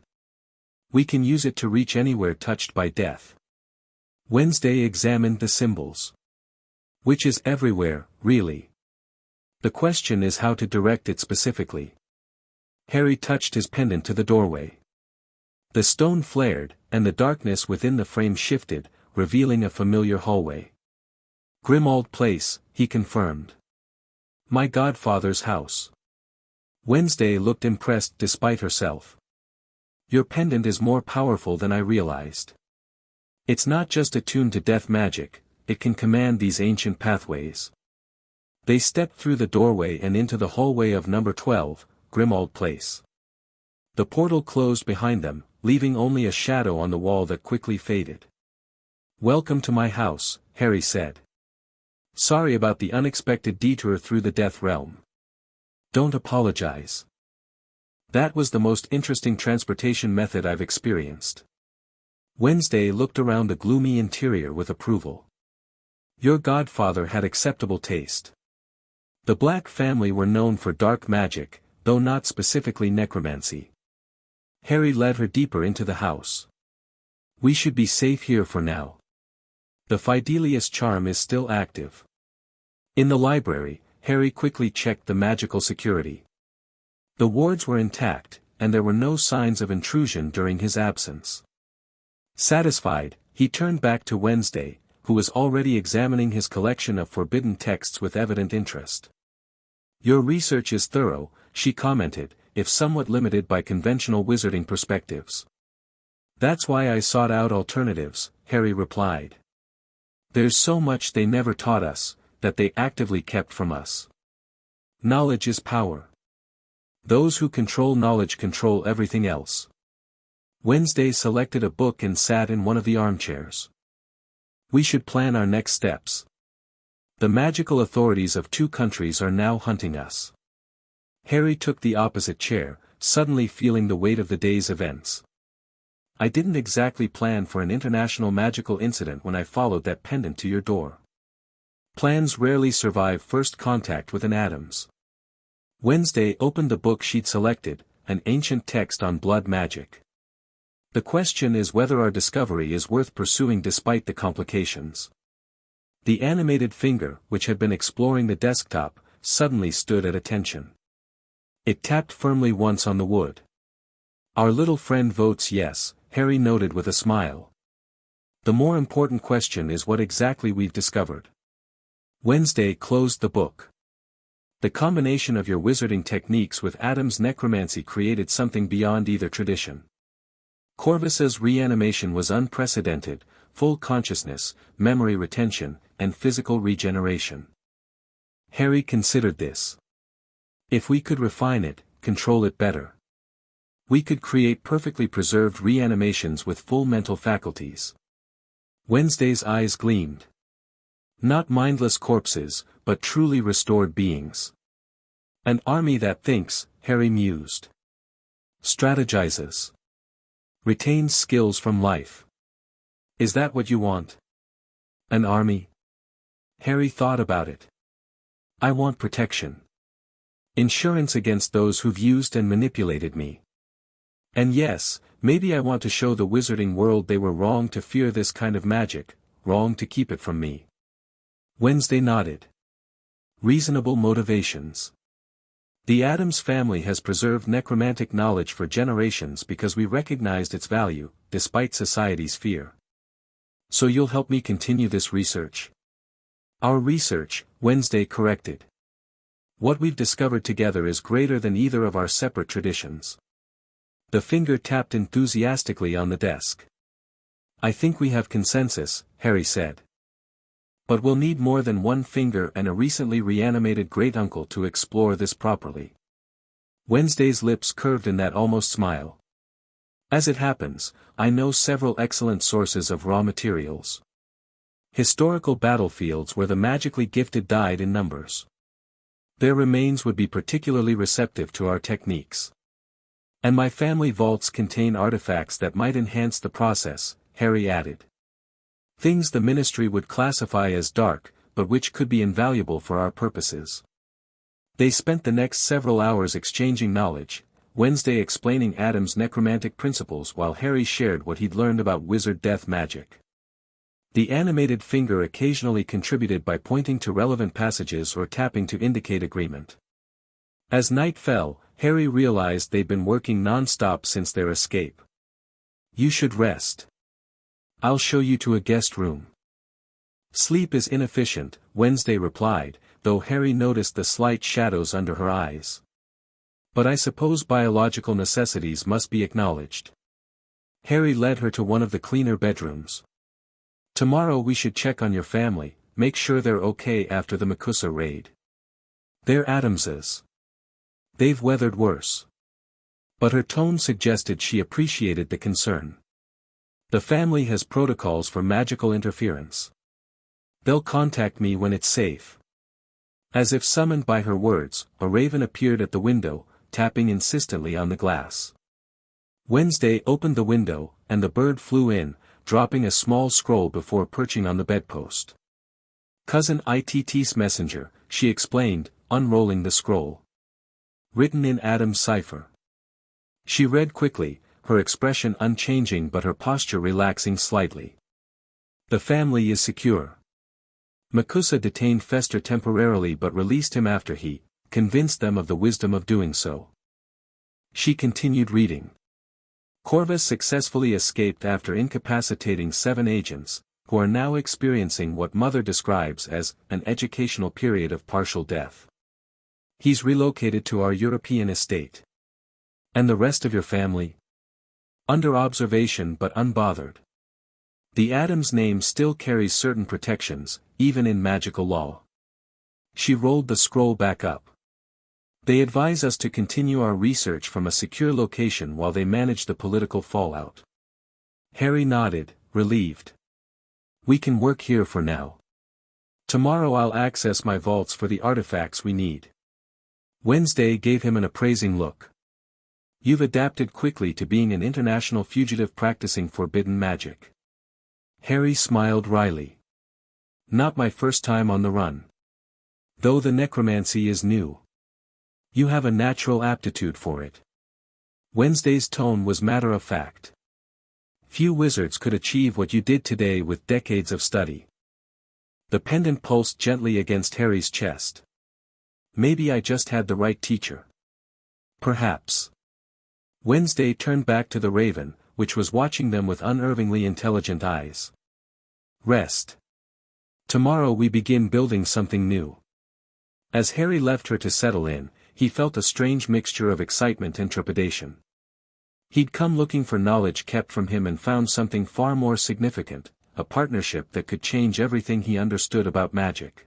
We can use it to reach anywhere touched by death. Wednesday examined the symbols. Which is everywhere, really. The question is how to direct it specifically. Harry touched his pendant to the doorway. The stone flared, and the darkness within the frame shifted, revealing a familiar hallway. Grimmauld Place, he confirmed. My godfather's house. Wednesday looked impressed despite herself. Your pendant is more powerful than I realized. It's not just attuned to death magic, it can command these ancient pathways. They stepped through the doorway and into the hallway of number 12, Grimmauld Place. The portal closed behind them, leaving only a shadow on the wall that quickly faded. Welcome to my house, Harry said. Sorry about the unexpected detour through the death realm. Don't apologize. That was the most interesting transportation method I've experienced. Wednesday looked around the gloomy interior with approval. Your godfather had acceptable taste. The Black family were known for dark magic, though not specifically necromancy. Harry led her deeper into the house. We should be safe here for now. The Fidelius charm is still active. In the library, Harry quickly checked the magical security. The wards were intact, and there were no signs of intrusion during his absence. Satisfied, he turned back to Wednesday, who was already examining his collection of forbidden texts with evident interest. Your research is thorough, she commented, if somewhat limited by conventional wizarding perspectives. That's why I sought out alternatives, Harry replied. There's so much they never taught us, that they actively kept from us. Knowledge is power. Those who control knowledge control everything else. Wednesday selected a book and sat in one of the armchairs. We should plan our next steps. The magical authorities of 2 countries are now hunting us. Harry took the opposite chair, suddenly feeling the weight of the day's events. I didn't exactly plan for an international magical incident when I followed that pendant to your door. Plans rarely survive first contact with an Adams. Wednesday opened the book she'd selected, an ancient text on blood magic. The question is whether our discovery is worth pursuing despite the complications. The animated finger, which had been exploring the desktop, suddenly stood at attention. It tapped firmly once on the wood. Our little friend votes yes, Harry noted with a smile. The more important question is what exactly we've discovered. Wednesday closed the book. The combination of your wizarding techniques with Adam's necromancy created something beyond either tradition. Corvus's reanimation was unprecedented, full consciousness, memory retention, and physical regeneration. Harry considered this. If we could refine it, control it better. We could create perfectly preserved reanimations with full mental faculties. Wednesday's eyes gleamed. Not mindless corpses, but truly restored beings. An army that thinks, Harry mused. Strategizes. Retains skills from life. Is that what you want? An army? Harry thought about it. I want protection. Insurance against those who've used and manipulated me. And yes, maybe I want to show the wizarding world they were wrong to fear this kind of magic, wrong to keep it from me. Wednesday nodded. Reasonable motivations. The Addams family has preserved necromantic knowledge for generations because we recognized its value, despite society's fear. So you'll help me continue this research? Our research, Wednesday corrected. What we've discovered together is greater than either of our separate traditions. The finger tapped enthusiastically on the desk. I think we have consensus, Harry said. But we'll need more than one finger and a recently reanimated great-uncle to explore this properly. Wednesday's lips curved in that almost smile. As it happens, I know several excellent sources of raw materials. Historical battlefields where the magically gifted died in numbers. Their remains would be particularly receptive to our techniques. And my family vaults contain artifacts that might enhance the process, Harry added. Things the ministry would classify as dark, but which could be invaluable for our purposes. They spent the next several hours exchanging knowledge, Wednesday explaining Adam's necromantic principles while Harry shared what he'd learned about wizard death magic. The animated finger occasionally contributed by pointing to relevant passages or tapping to indicate agreement. As night fell, Harry realized they'd been working non-stop since their escape. You should rest. I'll show you to a guest room. Sleep is inefficient, Wednesday replied, though Harry noticed the slight shadows under her eyes. But I suppose biological necessities must be acknowledged. Harry led her to one of the cleaner bedrooms. Tomorrow we should check on your family, make sure they're okay after the Makusa raid. They're Adamses. They've weathered worse. But her tone suggested she appreciated the concern. The family has protocols for magical interference. They'll contact me when it's safe. As if summoned by her words, a raven appeared at the window, tapping insistently on the glass. Wednesday opened the window, and the bird flew in, dropping a small scroll before perching on the bedpost. Cousin Itt's messenger, she explained, unrolling the scroll. Written in Adam's cipher. She read quickly, her expression unchanging but her posture relaxing slightly. The family is secure. Makusa detained Fester temporarily but released him after he convinced them of the wisdom of doing so. She continued reading. Corvus successfully escaped after incapacitating 7 agents, who are now experiencing what Mother describes as an educational period of partial death. He's relocated to our European estate. And the rest of your family? Under observation but unbothered. The Adams name still carries certain protections, even in magical law. She rolled the scroll back up. They advise us to continue our research from a secure location while they manage the political fallout. Harry nodded, relieved. We can work here for now. Tomorrow I'll access my vaults for the artifacts we need. Wednesday gave him an appraising look. You've adapted quickly to being an international fugitive practicing forbidden magic. Harry smiled wryly. Not my first time on the run. Though the necromancy is new. You have a natural aptitude for it. Wednesday's tone was matter-of-fact. Few wizards could achieve what you did today with decades of study. The pendant pulsed gently against Harry's chest. Maybe I just had the right teacher. Perhaps. Wednesday turned back to the raven, which was watching them with unervingly intelligent eyes. Rest. Tomorrow we begin building something new. As Harry left her to settle in, he felt a strange mixture of excitement and trepidation. He'd come looking for knowledge kept from him and found something far more significant, a partnership that could change everything he understood about magic.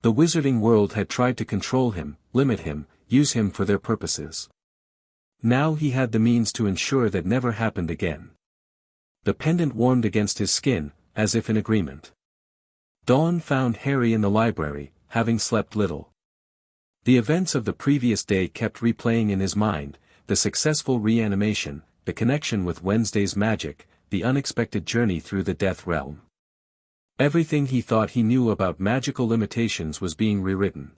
The wizarding world had tried to control him, limit him, use him for their purposes. Now he had the means to ensure that never happened again. The pendant warmed against his skin, as if in agreement. Dawn found Harry in the library, having slept little. The events of the previous day kept replaying in his mind, the successful reanimation, the connection with Wednesday's magic, the unexpected journey through the death realm. Everything he thought he knew about magical limitations was being rewritten.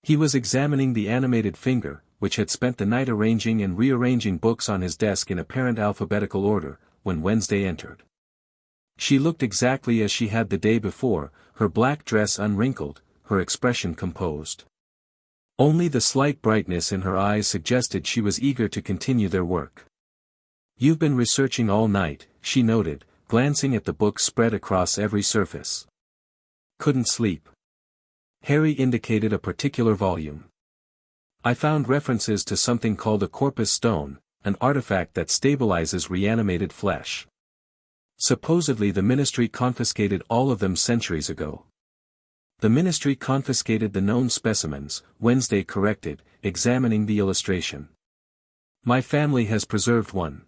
He was examining the animated finger, which had spent the night arranging and rearranging books on his desk in apparent alphabetical order, when Wednesday entered. She looked exactly as she had the day before, her black dress unwrinkled, her expression composed. Only the slight brightness in her eyes suggested she was eager to continue their work. You've been researching all night, she noted, glancing at the books spread across every surface. Couldn't sleep. Harry indicated a particular volume. I found references to something called a corpus stone, an artifact that stabilizes reanimated flesh. Supposedly the Ministry confiscated all of them centuries ago. The Ministry confiscated the known specimens, Wednesday corrected, examining the illustration. My family has preserved one.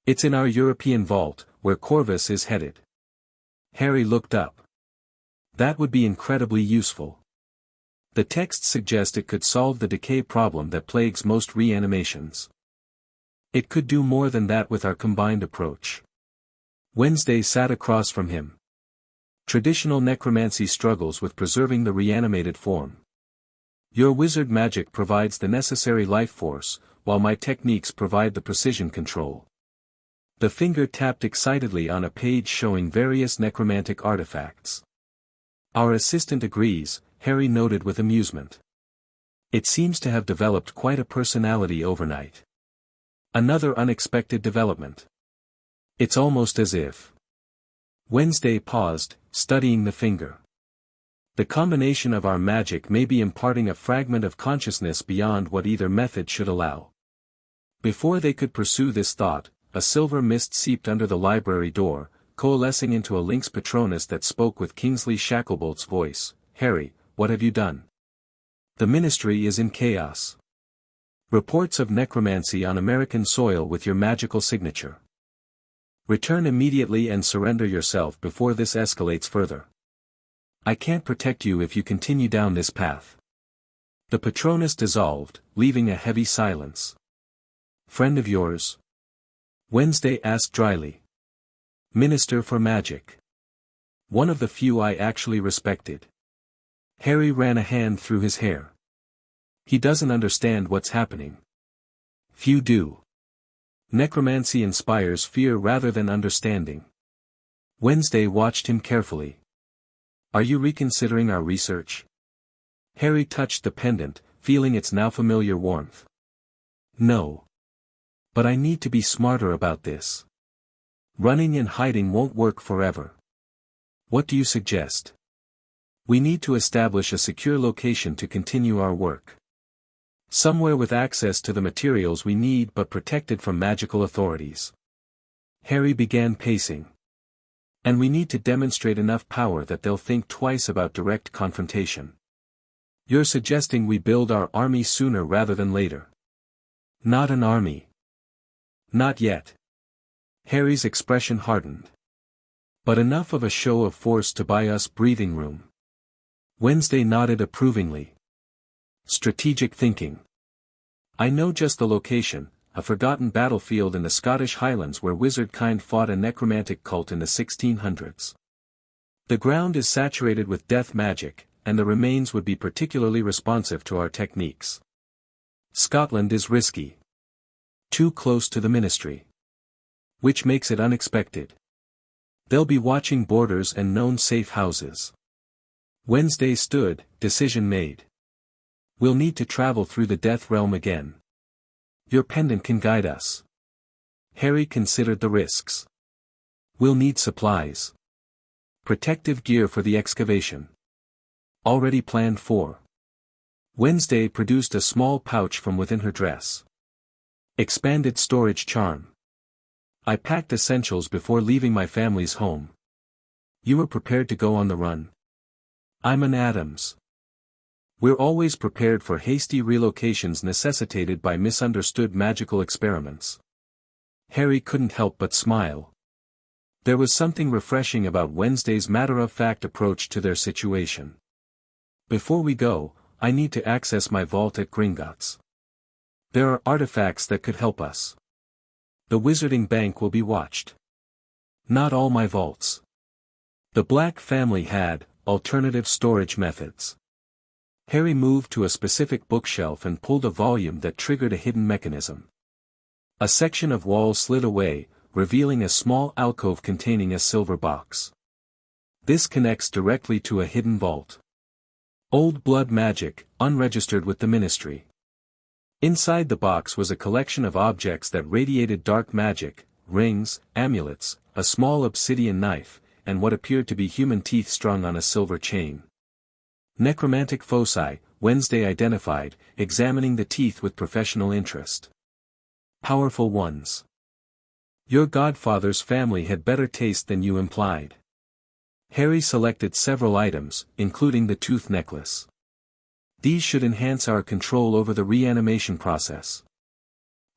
It's in our European vault, where Corvus is headed. Harry looked up. That would be incredibly useful. The texts suggest it could solve the decay problem that plagues most reanimations. It could do more than that with our combined approach. Wednesday sat across from him. Traditional necromancy struggles with preserving the reanimated form. Your wizard magic provides the necessary life force, while my techniques provide the precision control. The finger tapped excitedly on a page showing various necromantic artifacts. Our assistant agrees, Harry noted with amusement. It seems to have developed quite a personality overnight. Another unexpected development. It's almost as if. Wednesday paused, studying the finger. The combination of our magic may be imparting a fragment of consciousness beyond what either method should allow. Before they could pursue this thought, a silver mist seeped under the library door, coalescing into a lynx patronus that spoke with Kingsley Shacklebolt's voice. Harry, what have you done? The Ministry is in chaos. Reports of necromancy on American soil with your magical signature. Return immediately and surrender yourself before this escalates further. I can't protect you if you continue down this path. The Patronus dissolved, leaving a heavy silence. Friend of yours? Wednesday asked dryly. Minister for Magic. One of the few I actually respected. Harry ran a hand through his hair. He doesn't understand what's happening. Few do. Necromancy inspires fear rather than understanding. Wednesday watched him carefully. Are you reconsidering our research? Harry touched the pendant, feeling its now familiar warmth. No. But I need to be smarter about this. Running and hiding won't work forever. What do you suggest? We need to establish a secure location to continue our work. Somewhere with access to the materials we need but protected from magical authorities. Harry began pacing. And we need to demonstrate enough power that they'll think twice about direct confrontation. You're suggesting we build our army sooner rather than later. Not an army. Not yet. Harry's expression hardened. But enough of a show of force to buy us breathing room. Wednesday nodded approvingly. Strategic thinking. I know just the location, a forgotten battlefield in the Scottish Highlands where wizard-kind fought a necromantic cult in the 1600s. The ground is saturated with death magic, and the remains would be particularly responsive to our techniques. Scotland is risky. Too close to the ministry. Which makes it unexpected. They'll be watching borders and known safe houses. Wednesday stood, decision made. We'll need to travel through the death realm again. Your pendant can guide us. Harry considered the risks. We'll need supplies. Protective gear for the excavation. Already planned for. Wednesday produced a small pouch from within her dress. Expanded storage charm. I packed essentials before leaving my family's home. You were prepared to go on the run. I'm an Adams. We're always prepared for hasty relocations necessitated by misunderstood magical experiments. Harry couldn't help but smile. There was something refreshing about Wednesday's matter-of-fact approach to their situation. Before we go, I need to access my vault at Gringotts. There are artifacts that could help us. The Wizarding Bank will be watched. Not all my vaults. The Black family had alternative storage methods. Harry moved to a specific bookshelf and pulled a volume that triggered a hidden mechanism. A section of wall slid away, revealing a small alcove containing a silver box. This connects directly to a hidden vault. Old blood magic, unregistered with the ministry. Inside the box was a collection of objects that radiated dark magic, rings, amulets, a small obsidian knife, and what appeared to be human teeth strung on a silver chain. Necromantic foci, Wednesday identified, examining the teeth with professional interest. Powerful ones. Your godfather's family had better taste than you implied. Harry selected several items, including the tooth necklace. These should enhance our control over the reanimation process.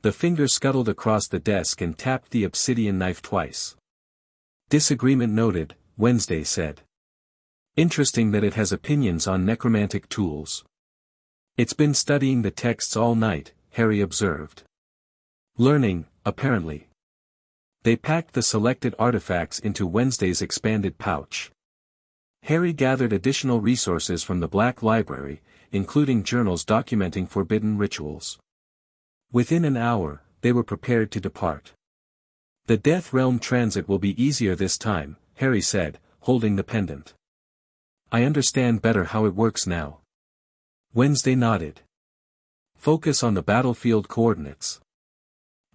The finger scuttled across the desk and tapped the obsidian knife twice. Disagreement noted, Wednesday said. Interesting that it has opinions on necromantic tools. It's been studying the texts all night, Harry observed. Learning, apparently. They packed the selected artifacts into Wednesday's expanded pouch. Harry gathered additional resources from the Black Library, including journals documenting forbidden rituals. Within an hour, they were prepared to depart. The Death Realm transit will be easier this time, Harry said, holding the pendant. I understand better how it works now. Wednesday nodded. Focus on the battlefield coordinates.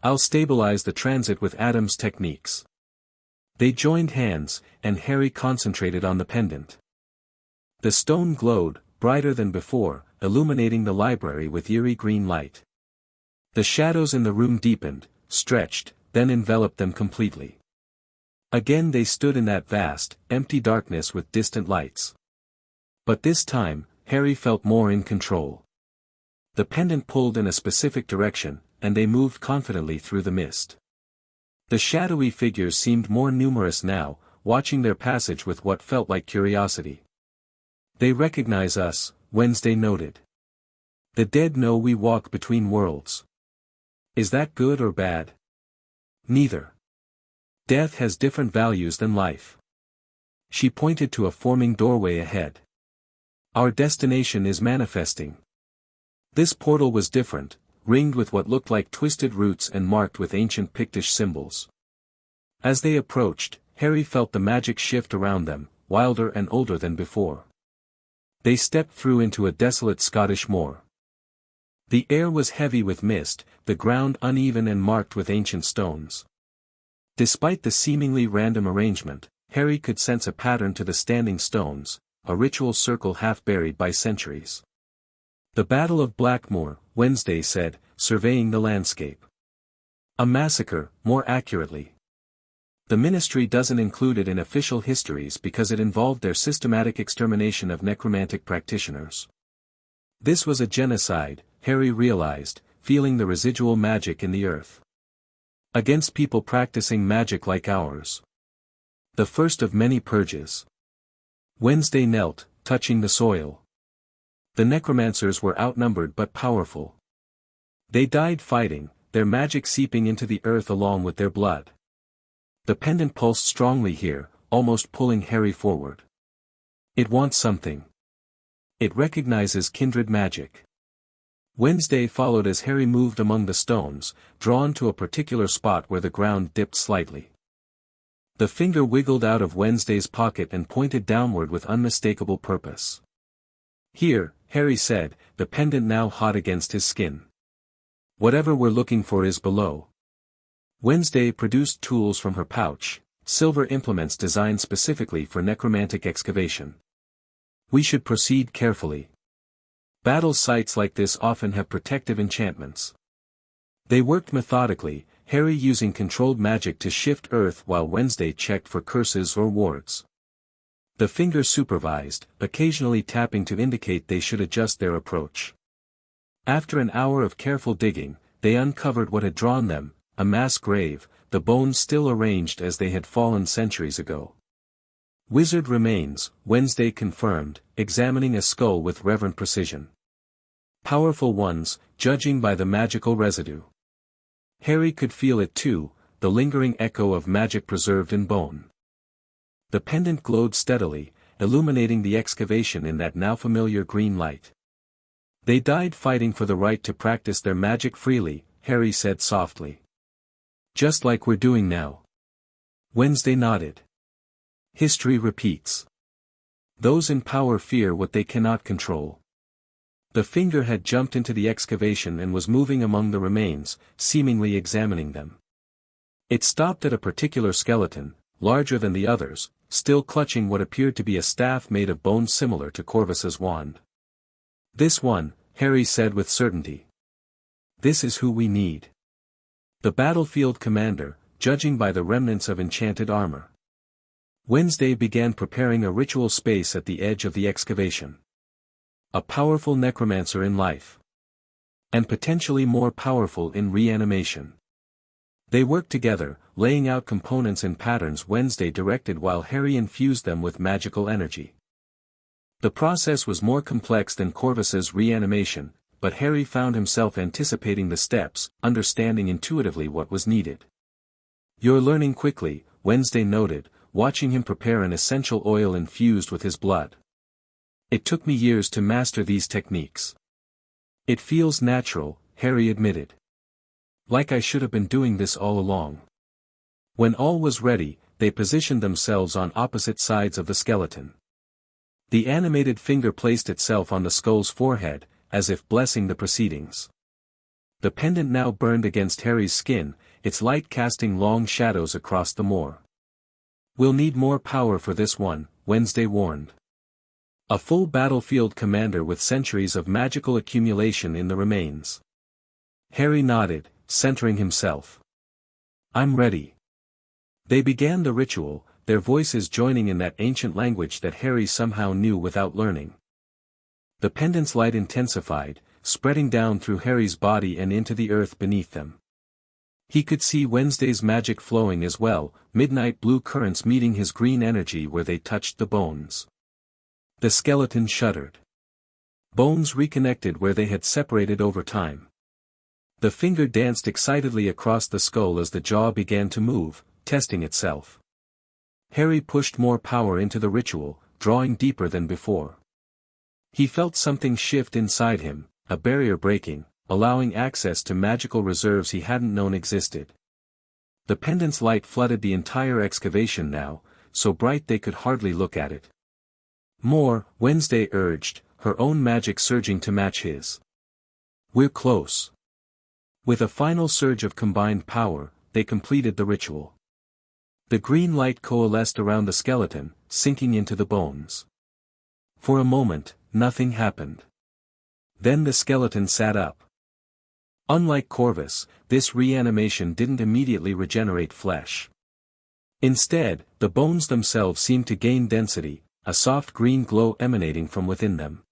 I'll stabilize the transit with Adam's techniques. They joined hands, and Harry concentrated on the pendant. The stone glowed, brighter than before, illuminating the library with eerie green light. The shadows in the room deepened, stretched, then enveloped them completely. Again they stood in that vast, empty darkness with distant lights. But this time, Harry felt more in control. The pendant pulled in a specific direction, and they moved confidently through the mist. The shadowy figures seemed more numerous now, watching their passage with what felt like curiosity. They recognize us, Wednesday noted. The dead know we walk between worlds. Is that good or bad? Neither. Death has different values than life. She pointed to a forming doorway ahead. Our destination is manifesting. This portal was different, ringed with what looked like twisted roots and marked with ancient Pictish symbols. As they approached, Harry felt the magic shift around them, wilder and older than before. They stepped through into a desolate Scottish moor. The air was heavy with mist, the ground uneven and marked with ancient stones. Despite the seemingly random arrangement, Harry could sense a pattern to the standing stones, a ritual circle half buried by centuries. The Battle of Blackmoor, Wednesday said, surveying the landscape. A massacre, more accurately. The Ministry doesn't include it in official histories because it involved their systematic extermination of necromantic practitioners. This was a genocide, Harry realized, feeling the residual magic in the earth. Against people practicing magic like ours. The first of many purges. Wednesday knelt, touching the soil. The necromancers were outnumbered but powerful. They died fighting, their magic seeping into the earth along with their blood. The pendant pulsed strongly here, almost pulling Harry forward. It wants something. It recognizes kindred magic. Wednesday followed as Harry moved among the stones, drawn to a particular spot where the ground dipped slightly. The finger wiggled out of Wednesday's pocket and pointed downward with unmistakable purpose. Here, Harry said, the pendant now hot against his skin. Whatever we're looking for is below. Wednesday produced tools from her pouch, silver implements designed specifically for necromantic excavation. We should proceed carefully. Battle sites like this often have protective enchantments. They worked methodically, Harry using controlled magic to shift earth while Wednesday checked for curses or wards. The finger supervised, occasionally tapping to indicate they should adjust their approach. After an hour of careful digging, they uncovered what had drawn them, a mass grave, the bones still arranged as they had fallen centuries ago. Wizard remains, Wednesday confirmed, examining a skull with reverent precision. Powerful ones, judging by the magical residue. Harry could feel it too, the lingering echo of magic preserved in bone. The pendant glowed steadily, illuminating the excavation in that now familiar green light. They died fighting for the right to practice their magic freely, Harry said softly. Just like we're doing now. Wednesday nodded. History repeats. Those in power fear what they cannot control. The finger had jumped into the excavation and was moving among the remains, seemingly examining them. It stopped at a particular skeleton, larger than the others, still clutching what appeared to be a staff made of bone similar to Corvus's wand. This one, Harry said with certainty. This is who we need. The battlefield commander, judging by the remnants of enchanted armor. Wednesday began preparing a ritual space at the edge of the excavation. A powerful necromancer in life. And potentially more powerful in reanimation. They worked together, laying out components and patterns Wednesday directed while Harry infused them with magical energy. The process was more complex than Corvus's reanimation, but Harry found himself anticipating the steps, understanding intuitively what was needed. You're learning quickly, Wednesday noted, watching him prepare an essential oil infused with his blood. It took me years to master these techniques. It feels natural, Harry admitted. Like I should have been doing this all along. When all was ready, they positioned themselves on opposite sides of the skeleton. The animated finger placed itself on the skull's forehead, as if blessing the proceedings. The pendant now burned against Harry's skin, its light casting long shadows across the moor. We'll need more power for this one, Wednesday warned. A full battlefield commander with centuries of magical accumulation in the remains. Harry nodded, centering himself. I'm ready. They began the ritual, their voices joining in that ancient language that Harry somehow knew without learning. The pendant's light intensified, spreading down through Harry's body and into the earth beneath them. He could see Wednesday's magic flowing as well, midnight blue currents meeting his green energy where they touched the bones. The skeleton shuddered. Bones reconnected where they had separated over time. The finger danced excitedly across the skull as the jaw began to move, testing itself. Harry pushed more power into the ritual, drawing deeper than before. He felt something shift inside him, a barrier breaking, allowing access to magical reserves he hadn't known existed. The pendant's light flooded the entire excavation now, so bright they could hardly look at it. More, Wednesday urged, her own magic surging to match his. We're close. With a final surge of combined power, they completed the ritual. The green light coalesced around the skeleton, sinking into the bones. For a moment, nothing happened. Then the skeleton sat up. Unlike Corvus, this reanimation didn't immediately regenerate flesh. Instead, the bones themselves seemed to gain density, a soft green glow emanating from within them.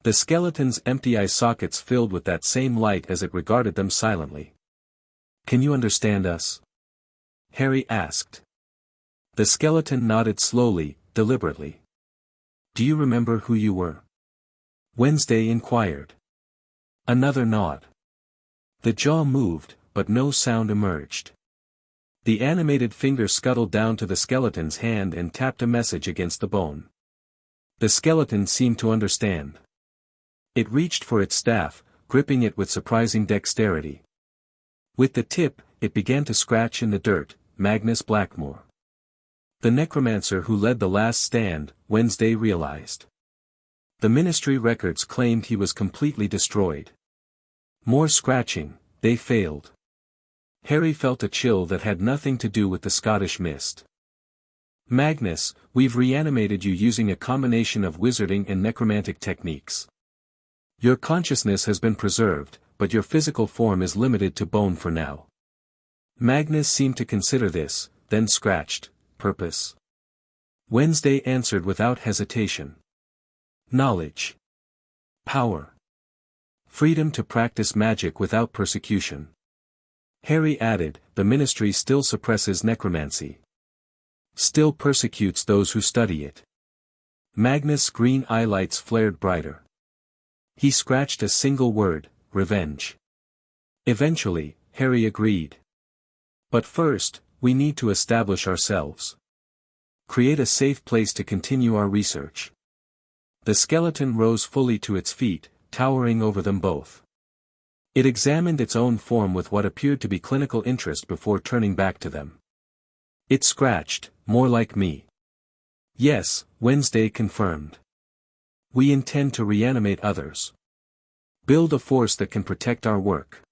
The skeleton's empty eye sockets filled with that same light as it regarded them silently. "Can you understand us?" Harry asked. The skeleton nodded slowly, deliberately. "Do you remember who you were?" Wednesday inquired. Another nod. The jaw moved, but no sound emerged. The animated finger scuttled down to the skeleton's hand and tapped a message against the bone. The skeleton seemed to understand. It reached for its staff, gripping it with surprising dexterity. With the tip, it began to scratch in the dirt, Magnus Blackmore. The necromancer who led the last stand, Wednesday realized. The ministry records claimed he was completely destroyed. More scratching, they failed. Harry felt a chill that had nothing to do with the Scottish mist. "Magnus, we've reanimated you using a combination of wizarding and necromantic techniques. Your consciousness has been preserved, but your physical form is limited to bone for now." Magnus seemed to consider this, then scratched, "Purpose?" Wednesday answered without hesitation. "Knowledge. Power. Freedom to practice magic without persecution." Harry added, "The ministry still suppresses necromancy. Still persecutes those who study it." Magnus' green eyelights flared brighter. He scratched a single word, "Revenge." "Eventually," Harry agreed. "But first, we need to establish ourselves. Create a safe place to continue our research." The skeleton rose fully to its feet, towering over them both. It examined its own form with what appeared to be clinical interest before turning back to them. It scratched, "More like me." "Yes," Wednesday confirmed. "We intend to reanimate others. Build a force that can protect our work."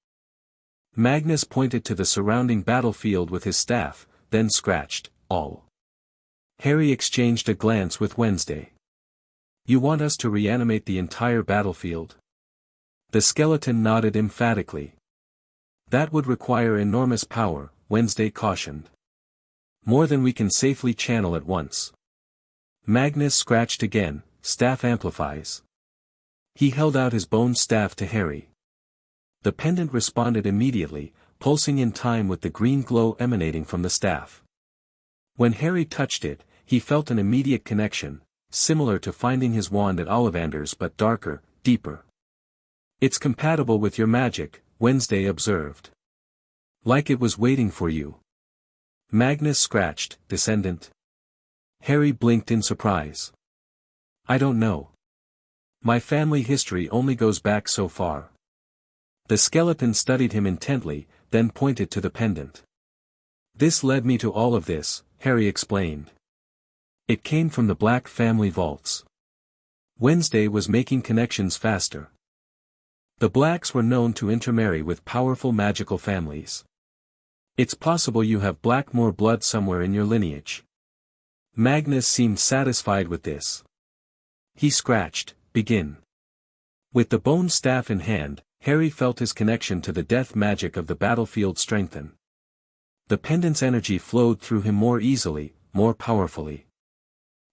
Magnus pointed to the surrounding battlefield with his staff, then scratched, "All." Harry exchanged a glance with Wednesday. "You want us to reanimate the entire battlefield?" The skeleton nodded emphatically. "That would require enormous power," Wednesday cautioned. "More than we can safely channel at once." Magnus scratched again, "Staff amplifies." He held out his bone staff to Harry. The pendant responded immediately, pulsing in time with the green glow emanating from the staff. When Harry touched it, he felt an immediate connection, similar to finding his wand at Ollivander's but darker, deeper. "It's compatible with your magic," Wednesday observed. "Like it was waiting for you." Magnus scratched, "Descendant?" Harry blinked in surprise. "I don't know. My family history only goes back so far." The skeleton studied him intently, then pointed to the pendant. "This led me to all of this," Harry explained. "It came from the Black family vaults." Wednesday was making connections faster. The Blacks were known to intermarry with powerful magical families. "It's possible you have Blackmore blood somewhere in your lineage." Magnus seemed satisfied with this. He scratched, "Begin." With the bone staff in hand, Harry felt his connection to the death magic of the battlefield strengthen. The pendant's energy flowed through him more easily, more powerfully.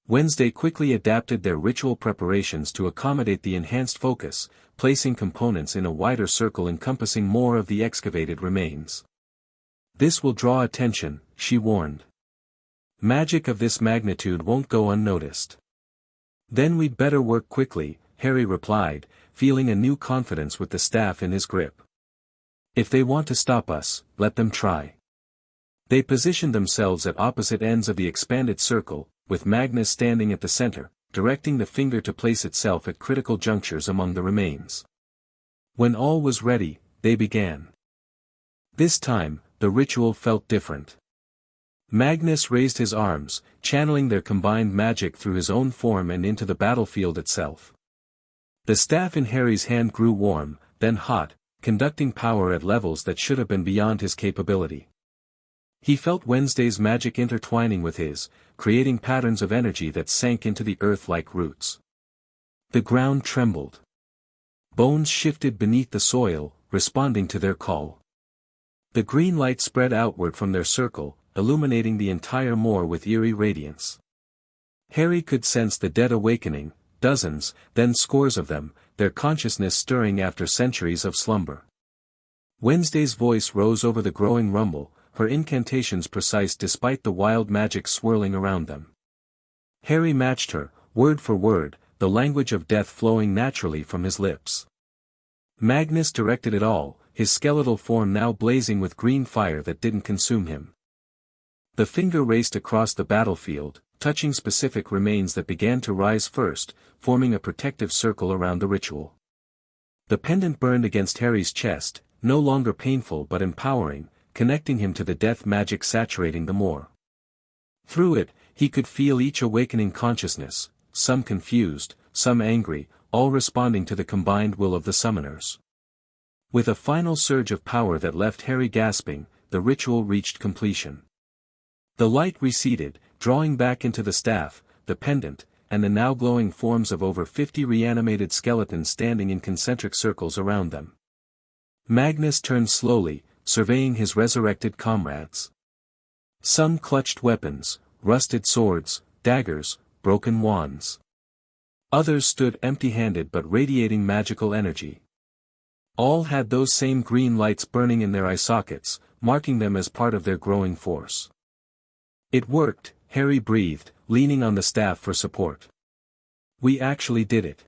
Wednesday quickly adapted their ritual preparations to accommodate the enhanced focus, placing components in a wider circle encompassing more of the excavated remains. "This will draw attention," she warned. "Magic of this magnitude won't go unnoticed." "Then we'd better work quickly," Harry replied, feeling a new confidence with the staff in his grip. "If they want to stop us, let them try." They positioned themselves at opposite ends of the expanded circle, with Magnus standing at the center, directing the finger to place itself at critical junctures among the remains. When all was ready, they began. This time, the ritual felt different. Magnus raised his arms, channeling their combined magic through his own form and into the battlefield itself. The staff in Harry's hand grew warm, then hot, conducting power at levels that should have been beyond his capability. He felt Wednesday's magic intertwining with his, creating patterns of energy that sank into the earth like roots. The ground trembled. Bones shifted beneath the soil, responding to their call. The green light spread outward from their circle, illuminating the entire moor with eerie radiance. Harry could sense the dead awakening, dozens, then scores of them, their consciousness stirring after centuries of slumber. Wednesday's voice rose over the growing rumble, her incantations precise despite the wild magic swirling around them. Harry matched her, word for word, the language of death flowing naturally from his lips. Magnus directed it all, his skeletal form now blazing with green fire that didn't consume him. The finger raced across the battlefield, touching specific remains that began to rise first, forming a protective circle around the ritual. The pendant burned against Harry's chest, no longer painful but empowering, connecting him to the death magic saturating the moor. Through it, he could feel each awakening consciousness, some confused, some angry, all responding to the combined will of the summoners. With a final surge of power that left Harry gasping, the ritual reached completion. The light receded, drawing back into the staff, the pendant, and the now glowing forms of over 50 reanimated skeletons standing in concentric circles around them. Magnus turned slowly, surveying his resurrected comrades. Some clutched weapons, rusted swords, daggers, broken wands. Others stood empty-handed but radiating magical energy. All had those same green lights burning in their eye sockets, marking them as part of their growing force. It worked, Harry breathed, leaning on the staff for support. We actually did it.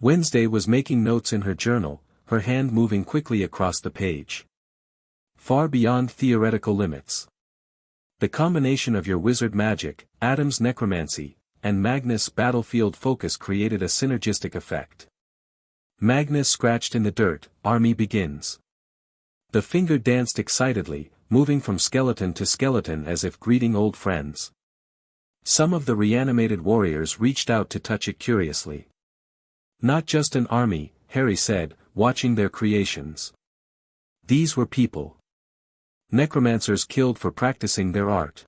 Wednesday was making notes in her journal, her hand moving quickly across the page. Far beyond theoretical limits. The combination of your wizard magic, Adam's necromancy, and Magnus' battlefield focus created a synergistic effect. Magnus scratched in the dirt, army begins. The finger danced excitedly, moving from skeleton to skeleton as if greeting old friends. Some of the reanimated warriors reached out to touch it curiously. Not just an army, Harry said, watching their creations. These were people. Necromancers killed for practicing their art.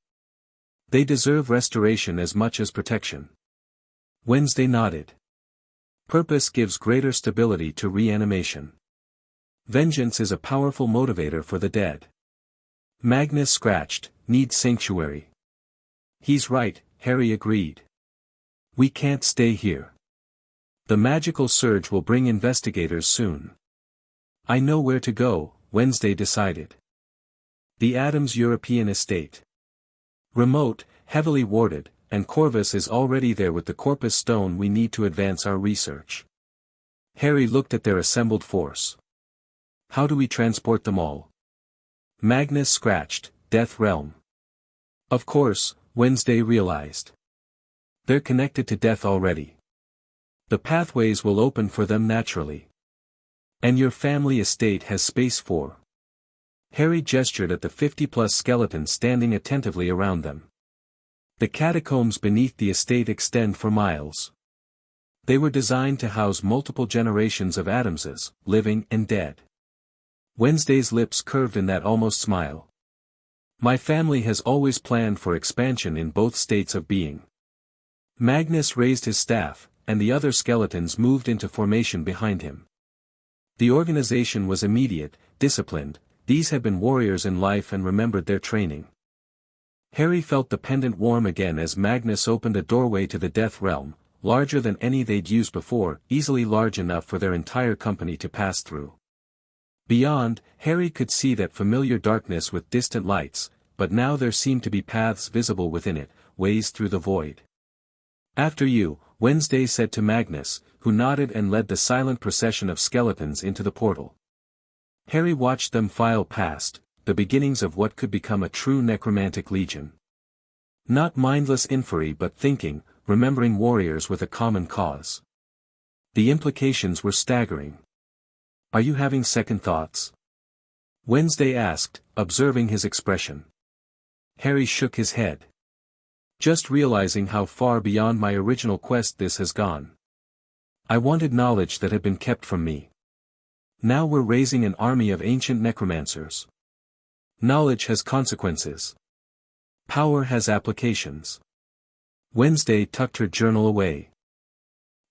They deserve restoration as much as protection. Wednesday nodded. Purpose gives greater stability to reanimation. Vengeance is a powerful motivator for the dead. Magnus scratched, need sanctuary. He's right, Harry agreed. We can't stay here. The magical surge will bring investigators soon. I know where to go, Wednesday decided. The Adams European estate. Remote, heavily warded, and Corvus is already there with the corpus stone we need to advance our research. Harry looked at their assembled force. How do we transport them all? Magnus scratched, Death Realm. Of course, Wednesday realized. They're connected to death already. The pathways will open for them naturally. And your family estate has space for. Harry gestured at the 50-plus skeletons standing attentively around them. The catacombs beneath the estate extend for miles. They were designed to house multiple generations of Adamses, living and dead. Wednesday's lips curved in that almost smile. My family has always planned for expansion in both states of being. Magnus raised his staff, and the other skeletons moved into formation behind him. The organization was immediate, disciplined, these had been warriors in life and remembered their training. Harry felt the pendant warm again as Magnus opened a doorway to the Death Realm, larger than any they'd used before, easily large enough for their entire company to pass through. Beyond, Harry could see that familiar darkness with distant lights, but now there seemed to be paths visible within it, ways through the void. After you, Wednesday said to Magnus, who nodded and led the silent procession of skeletons into the portal. Harry watched them file past, the beginnings of what could become a true necromantic legion. Not mindless inquiry but thinking, remembering warriors with a common cause. The implications were staggering. Are you having second thoughts? Wednesday asked, observing his expression. Harry shook his head. Just realizing how far beyond my original quest this has gone. I wanted knowledge that had been kept from me. Now we're raising an army of ancient necromancers. Knowledge has consequences. Power has applications. Wednesday tucked her journal away.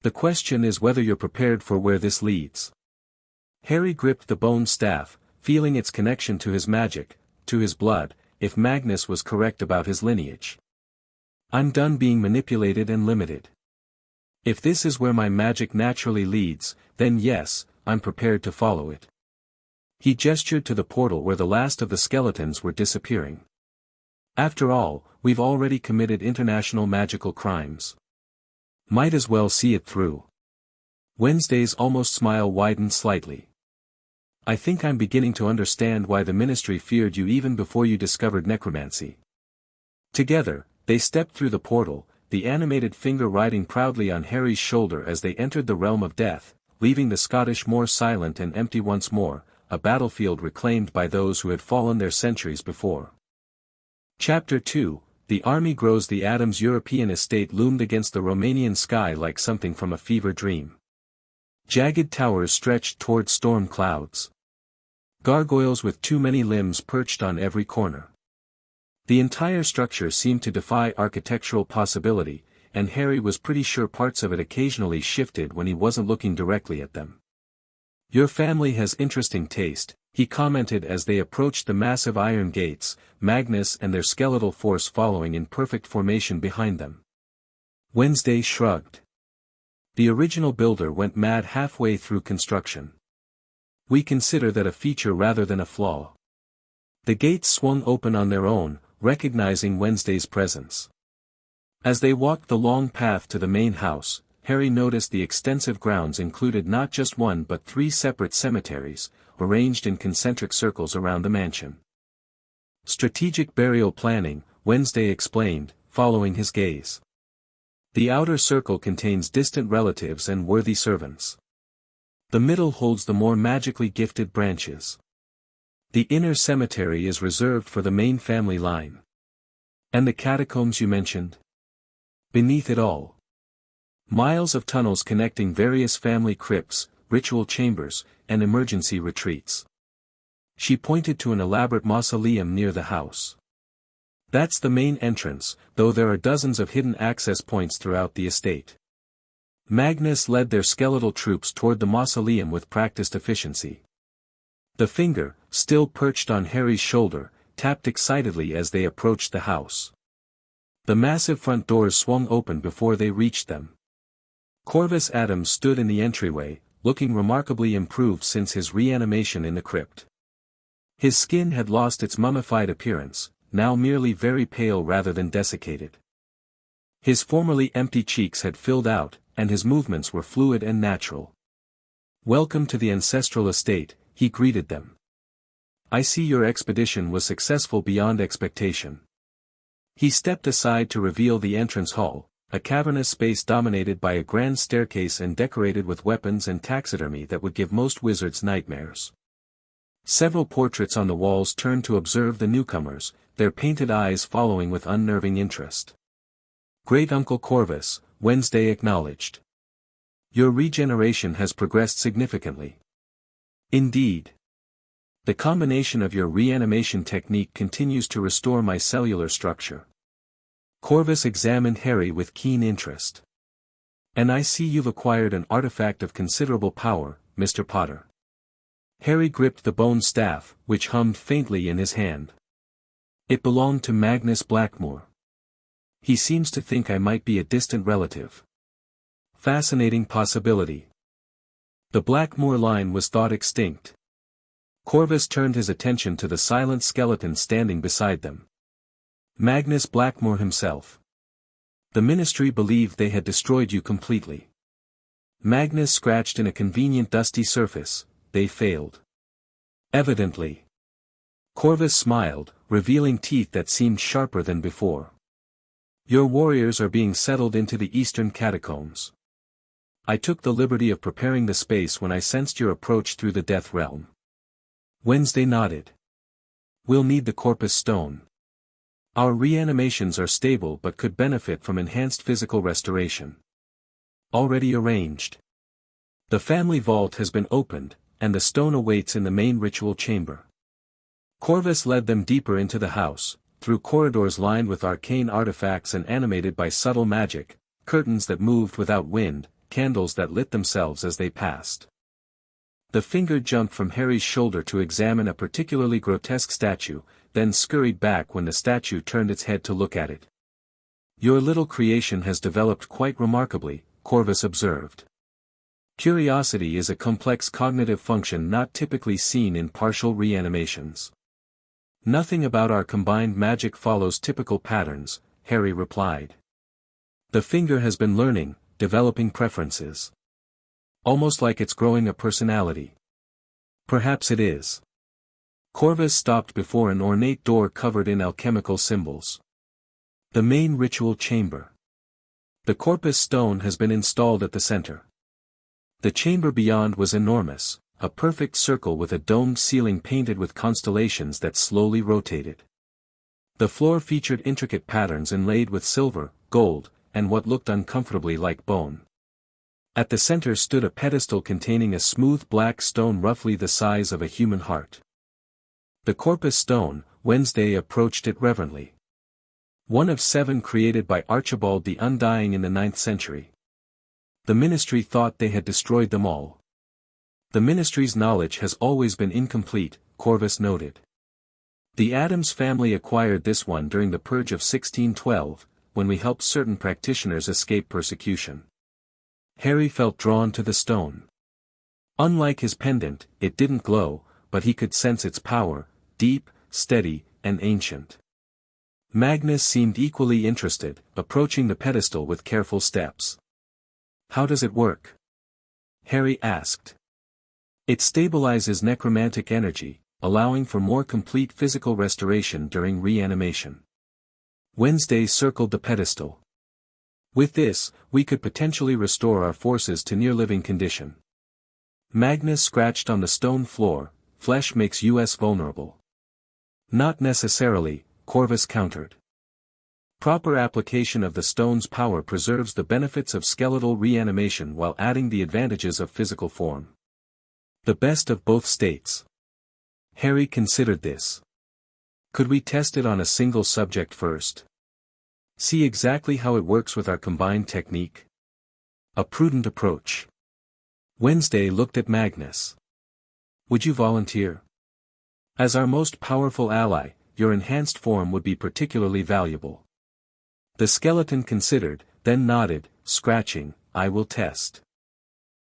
The question is whether you're prepared for where this leads. Harry gripped the bone staff, feeling its connection to his magic, to his blood, if Magnus was correct about his lineage. I'm done being manipulated and limited. If this is where my magic naturally leads, then yes, I'm prepared to follow it. He gestured to the portal where the last of the skeletons were disappearing. After all, we've already committed international magical crimes. Might as well see it through. Wednesday's almost smile widened slightly. I think I'm beginning to understand why the Ministry feared you even before you discovered necromancy. Together, they stepped through the portal, the animated finger riding proudly on Harry's shoulder as they entered the realm of death, leaving the Scottish moor silent and empty once more, a battlefield reclaimed by those who had fallen there centuries before. Chapter 2, The Army Grows. The Adams European estate loomed against the Romanian sky like something from a fever dream. Jagged towers stretched toward storm clouds. Gargoyles with too many limbs perched on every corner. The entire structure seemed to defy architectural possibility, and Harry was pretty sure parts of it occasionally shifted when he wasn't looking directly at them. Your family has interesting taste, he commented as they approached the massive iron gates, Magnus and their skeletal force following in perfect formation behind them. Wednesday shrugged. The original builder went mad halfway through construction. We consider that a feature rather than a flaw. The gates swung open on their own, recognizing Wednesday's presence. As they walked the long path to the main house, Harry noticed the extensive grounds included not just one but 3 separate cemeteries, arranged in concentric circles around the mansion. Strategic burial planning, Wednesday explained, following his gaze. The outer circle contains distant relatives and worthy servants. The middle holds the more magically gifted branches. The inner cemetery is reserved for the main family line. And the catacombs you mentioned? Beneath it all. Miles of tunnels connecting various family crypts, ritual chambers, and emergency retreats. She pointed to an elaborate mausoleum near the house. That's the main entrance, though there are dozens of hidden access points throughout the estate. Magnus led their skeletal troops toward the mausoleum with practiced efficiency. The finger, still perched on Harry's shoulder, tapped excitedly as they approached the house. The massive front doors swung open before they reached them. Corvus Adams stood in the entryway, looking remarkably improved since his reanimation in the crypt. His skin had lost its mummified appearance, now merely very pale rather than desiccated. His formerly empty cheeks had filled out, and his movements were fluid and natural. Welcome to the ancestral estate, he greeted them. I see your expedition was successful beyond expectation. He stepped aside to reveal the entrance hall, a cavernous space dominated by a grand staircase and decorated with weapons and taxidermy that would give most wizards nightmares. Several portraits on the walls turned to observe the newcomers, their painted eyes following with unnerving interest. Great-Uncle Corvus, Wednesday acknowledged. Your regeneration has progressed significantly. Indeed. The combination of your reanimation technique continues to restore my cellular structure. Corvus examined Harry with keen interest. And I see you've acquired an artifact of considerable power, Mr. Potter. Harry gripped the bone staff, which hummed faintly in his hand. It belonged to Magnus Blackmore. He seems to think I might be a distant relative. Fascinating possibility. The Blackmore line was thought extinct. Corvus turned his attention to the silent skeleton standing beside them. Magnus Blackmore himself. The Ministry believed they had destroyed you completely. Magnus scratched in a convenient dusty surface. They failed. Evidently. Corvus smiled, revealing teeth that seemed sharper than before. Your warriors are being settled into the eastern catacombs. I took the liberty of preparing the space when I sensed your approach through the death realm. Wednesday nodded. We'll need the Corpus Stone. Our reanimations are stable but could benefit from enhanced physical restoration. Already arranged. The family vault has been opened, and the stone awaits in the main ritual chamber. Corvus led them deeper into the house, through corridors lined with arcane artifacts and animated by subtle magic, curtains that moved without wind, candles that lit themselves as they passed. The finger jumped from Harry's shoulder to examine a particularly grotesque statue, then scurried back when the statue turned its head to look at it. Your little creation has developed quite remarkably, Corvus observed. Curiosity is a complex cognitive function not typically seen in partial reanimations. Nothing about our combined magic follows typical patterns, Harry replied. The finger has been learning, developing preferences. Almost like it's growing a personality. Perhaps it is. Corvus stopped before an ornate door covered in alchemical symbols. The main ritual chamber. The Corpus Stone has been installed at the center. The chamber beyond was enormous, a perfect circle with a domed ceiling painted with constellations that slowly rotated. The floor featured intricate patterns inlaid with silver, gold, and what looked uncomfortably like bone. At the center stood a pedestal containing a smooth black stone roughly the size of a human heart. The Corpus Stone, Wednesday approached it reverently. One of 7 created by Archibald the Undying in the 9th century. The Ministry thought they had destroyed them all. The Ministry's knowledge has always been incomplete, Corvus noted. The Adams family acquired this one during the Purge of 1612, when we helped certain practitioners escape persecution. Harry felt drawn to the stone. Unlike his pendant, it didn't glow, but he could sense its power, deep, steady, and ancient. Magnus seemed equally interested, approaching the pedestal with careful steps. How does it work? Harry asked. It stabilizes necromantic energy, allowing for more complete physical restoration during reanimation. Wednesday circled the pedestal. With this, we could potentially restore our forces to near-living condition. Magnus scratched on the stone floor, flesh makes us vulnerable. Not necessarily, Corvus countered. Proper application of the stone's power preserves the benefits of skeletal reanimation while adding the advantages of physical form. The best of both states. Harry considered this. Could we test it on a single subject first? See exactly how it works with our combined technique? A prudent approach. Wednesday looked at Magnus. Would you volunteer? As our most powerful ally, your enhanced form would be particularly valuable. The skeleton considered, then nodded, scratching, I will test.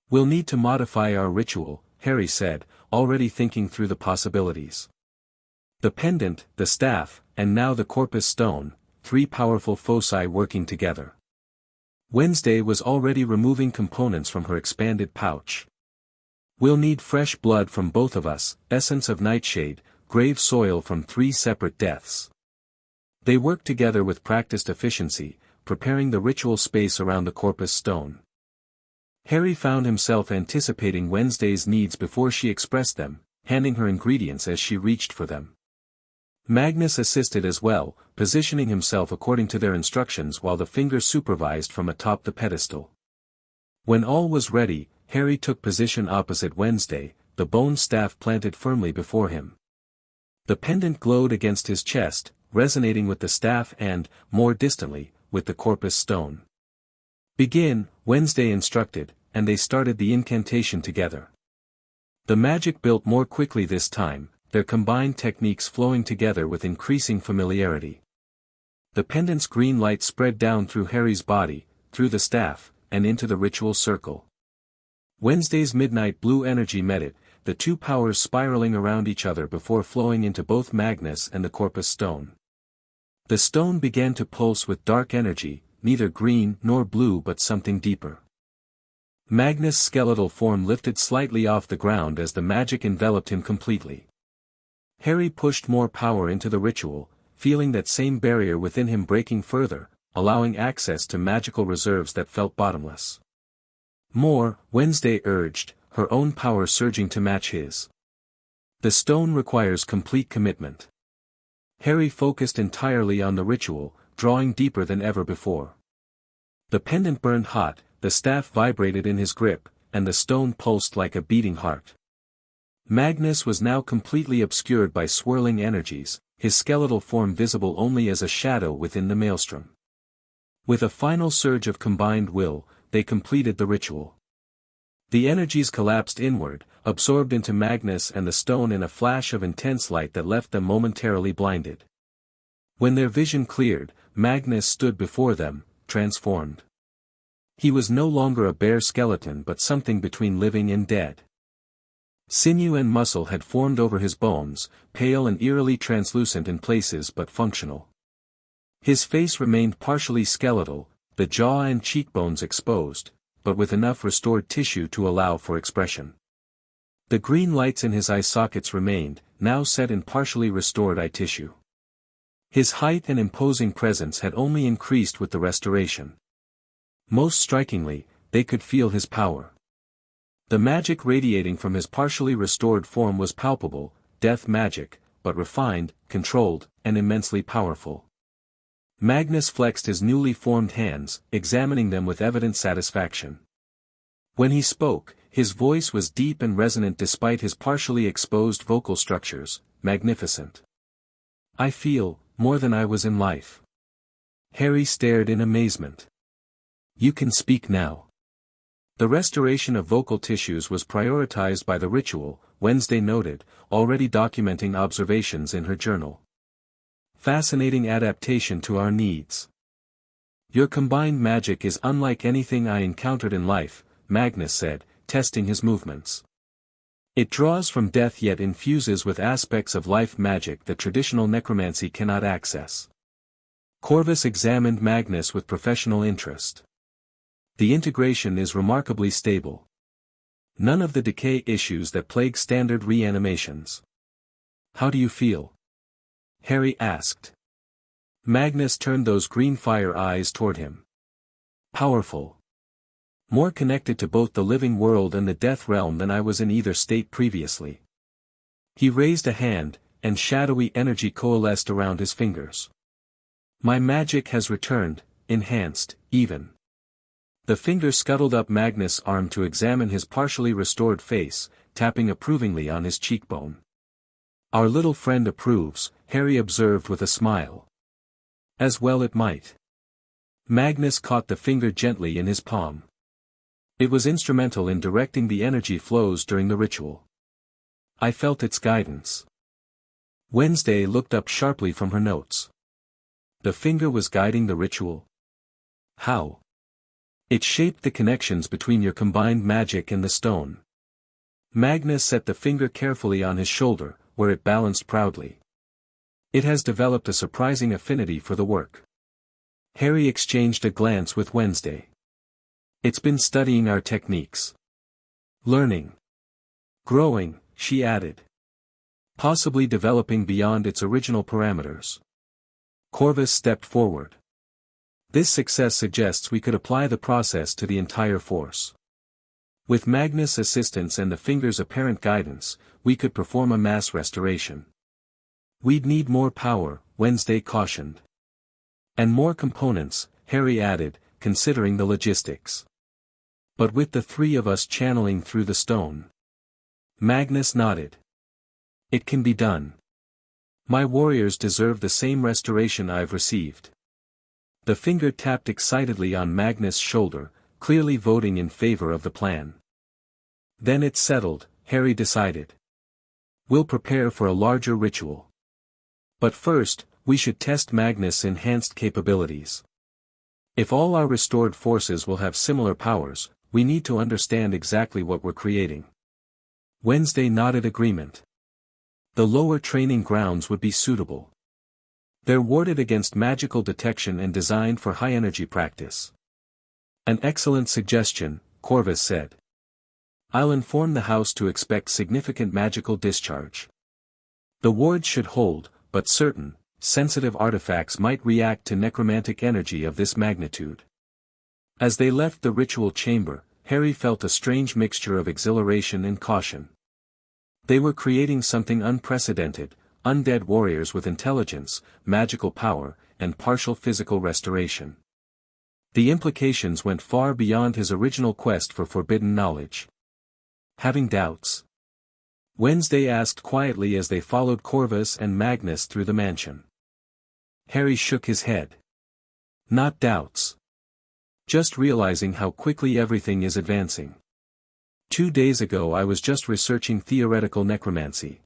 We'll need to modify our ritual, Harry said, already thinking through the possibilities. The pendant, the staff, and now the Corpus Stone, 3 powerful foci working together. Wednesday was already removing components from her expanded pouch. We'll need fresh blood from both of us, essence of nightshade, grave soil from 3 separate deaths. They worked together with practiced efficiency, preparing the ritual space around the Corpus Stone. Harry found himself anticipating Wednesday's needs before she expressed them, handing her ingredients as she reached for them. Magnus assisted as well, positioning himself according to their instructions while the finger supervised from atop the pedestal. When all was ready, Harry took position opposite Wednesday, the bone staff planted firmly before him. The pendant glowed against his chest, resonating with the staff and, more distantly, with the Corpus Stone. Begin, Wednesday instructed, and they started the incantation together. The magic built more quickly this time, their combined techniques flowing together with increasing familiarity. The pendant's green light spread down through Harry's body, through the staff, and into the ritual circle. Wednesday's midnight blue energy met it, the 2 powers spiraling around each other before flowing into both Magnus and the Corpus Stone. The stone began to pulse with dark energy, neither green nor blue but something deeper. Magnus' skeletal form lifted slightly off the ground as the magic enveloped him completely. Harry pushed more power into the ritual, feeling that same barrier within him breaking further, allowing access to magical reserves that felt bottomless. More, Wednesday urged, her own power surging to match his. The stone requires complete commitment. Harry focused entirely on the ritual, drawing deeper than ever before. The pendant burned hot, the staff vibrated in his grip, and the stone pulsed like a beating heart. Magnus was now completely obscured by swirling energies, his skeletal form visible only as a shadow within the maelstrom. With a final surge of combined will, they completed the ritual. The energies collapsed inward, absorbed into Magnus and the stone in a flash of intense light that left them momentarily blinded. When their vision cleared, Magnus stood before them, transformed. He was no longer a bare skeleton but something between living and dead. Sinew and muscle had formed over his bones, pale and eerily translucent in places but functional. His face remained partially skeletal, the jaw and cheekbones exposed, but with enough restored tissue to allow for expression. The green lights in his eye sockets remained, now set in partially restored eye tissue. His height and imposing presence had only increased with the restoration. Most strikingly, they could feel his power. The magic radiating from his partially restored form was palpable, death magic, but refined, controlled, and immensely powerful. Magnus flexed his newly formed hands, examining them with evident satisfaction. When he spoke, his voice was deep and resonant despite his partially exposed vocal structures, magnificent. I feel, more than I was in life. Harry stared in amazement. You can speak now. The restoration of vocal tissues was prioritized by the ritual, Wednesday noted, already documenting observations in her journal. Fascinating adaptation to our needs. Your combined magic is unlike anything I encountered in life, Magnus said, testing his movements. It draws from death yet infuses with aspects of life magic that traditional necromancy cannot access. Corvus examined Magnus with professional interest. The integration is remarkably stable. None of the decay issues that plague standard reanimations. How do you feel? Harry asked. Magnus turned those green fire eyes toward him. Powerful. More connected to both the living world and the death realm than I was in either state previously. He raised a hand, and shadowy energy coalesced around his fingers. My magic has returned, enhanced, even. The finger scuttled up Magnus' arm to examine his partially restored face, tapping approvingly on his cheekbone. Our little friend approves, Harry observed with a smile. As well it might. Magnus caught the finger gently in his palm. It was instrumental in directing the energy flows during the ritual. I felt its guidance. Wednesday looked up sharply from her notes. The finger was guiding the ritual? How? It shaped the connections between your combined magic and the stone. Magnus set the finger carefully on his shoulder, where it balanced proudly. It has developed a surprising affinity for the work. Harry exchanged a glance with Wednesday. It's been studying our techniques. Learning. Growing, she added. Possibly developing beyond its original parameters. Corvus stepped forward. This success suggests we could apply the process to the entire force. With Magnus' assistance and the finger's apparent guidance, we could perform a mass restoration. We'd need more power, Wednesday cautioned. And more components, Harry added, considering the logistics. But with the three of us channeling through the stone. Magnus nodded. It can be done. My warriors deserve the same restoration I've received. The finger tapped excitedly on Magnus' shoulder, clearly voting in favor of the plan. Then it's settled, Harry decided. We'll prepare for a larger ritual. But first, we should test Magnus' enhanced capabilities. If all our restored forces will have similar powers, we need to understand exactly what we're creating. Wednesday nodded agreement. The lower training grounds would be suitable. They're warded against magical detection and designed for high-energy practice. An excellent suggestion, Corvus said. I'll inform the house to expect significant magical discharge. The wards should hold, but certain, sensitive artifacts might react to necromantic energy of this magnitude. As they left the ritual chamber, Harry felt a strange mixture of exhilaration and caution. They were creating something unprecedented, undead warriors with intelligence, magical power, and partial physical restoration. The implications went far beyond his original quest for forbidden knowledge. Having doubts? Wednesday asked quietly as they followed Corvus and Magnus through the mansion. Harry shook his head. Not doubts. Just realizing how quickly everything is advancing. 2 days ago I was just researching theoretical necromancy.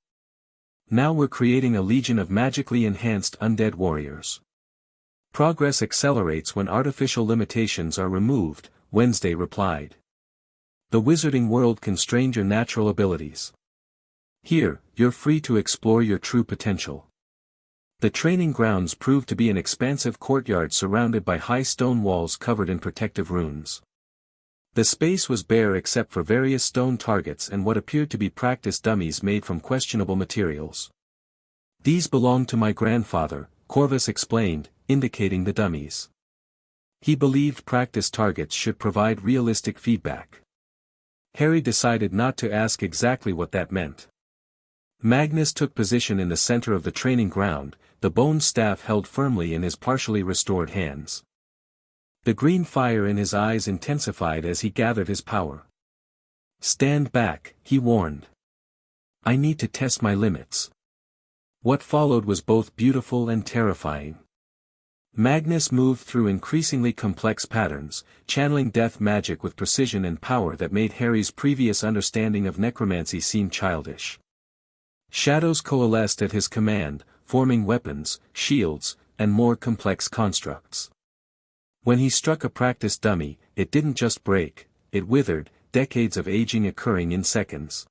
Now we're creating a legion of magically enhanced undead warriors. Progress accelerates when artificial limitations are removed, Wednesday replied. The wizarding world constrained your natural abilities. Here, you're free to explore your true potential. The training grounds proved to be an expansive courtyard surrounded by high stone walls covered in protective runes. The space was bare except for various stone targets and what appeared to be practice dummies made from questionable materials. These belonged to my grandfather, Corvus explained, indicating the dummies. He believed practice targets should provide realistic feedback. Harry decided not to ask exactly what that meant. Magnus took position in the center of the training ground, the bone staff held firmly in his partially restored hands. The green fire in his eyes intensified as he gathered his power. Stand back, he warned. I need to test my limits. What followed was both beautiful and terrifying. Magnus moved through increasingly complex patterns, channeling death magic with precision and power that made Harry's previous understanding of necromancy seem childish. Shadows coalesced at his command, forming weapons, shields, and more complex constructs. When he struck a practice dummy, it didn't just break, it withered, decades of aging occurring in seconds.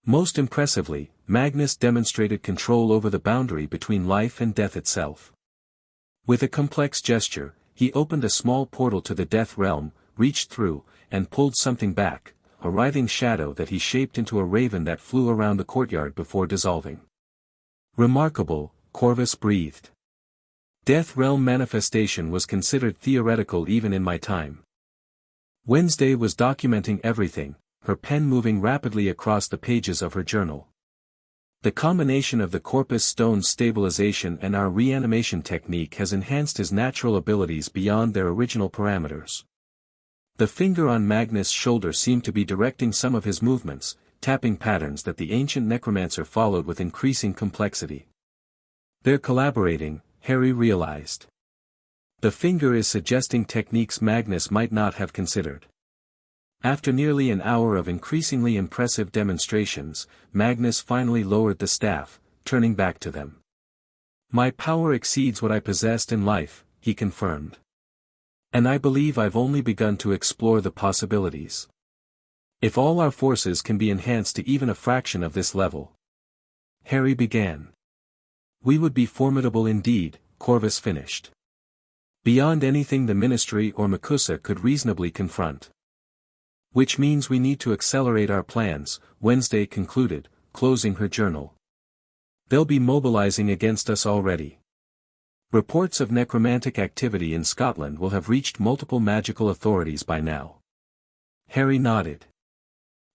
Most impressively, Magnus demonstrated control over the boundary between life and death itself. With a complex gesture, he opened a small portal to the death realm, reached through, and pulled something back, a writhing shadow that he shaped into a raven that flew around the courtyard before dissolving. Remarkable, Corvus breathed. Death realm manifestation was considered theoretical even in my time. Wednesday was documenting everything, her pen moving rapidly across the pages of her journal. The combination of the corpus stone's stabilization and our reanimation technique has enhanced his natural abilities beyond their original parameters. The finger on Magnus' shoulder seemed to be directing some of his movements, tapping patterns that the ancient necromancer followed with increasing complexity. They're collaborating, Harry realized. The finger is suggesting techniques Magnus might not have considered. After nearly an hour of increasingly impressive demonstrations, Magnus finally lowered the staff, turning back to them. My power exceeds what I possessed in life, he confirmed. And I believe I've only begun to explore the possibilities. If all our forces can be enhanced to even a fraction of this level. Harry began. We would be formidable indeed, Corvus finished. Beyond anything the Ministry or Makusa could reasonably confront. Which means we need to accelerate our plans, Wednesday concluded, closing her journal. They'll be mobilizing against us already. Reports of necromantic activity in Scotland will have reached multiple magical authorities by now. Harry nodded.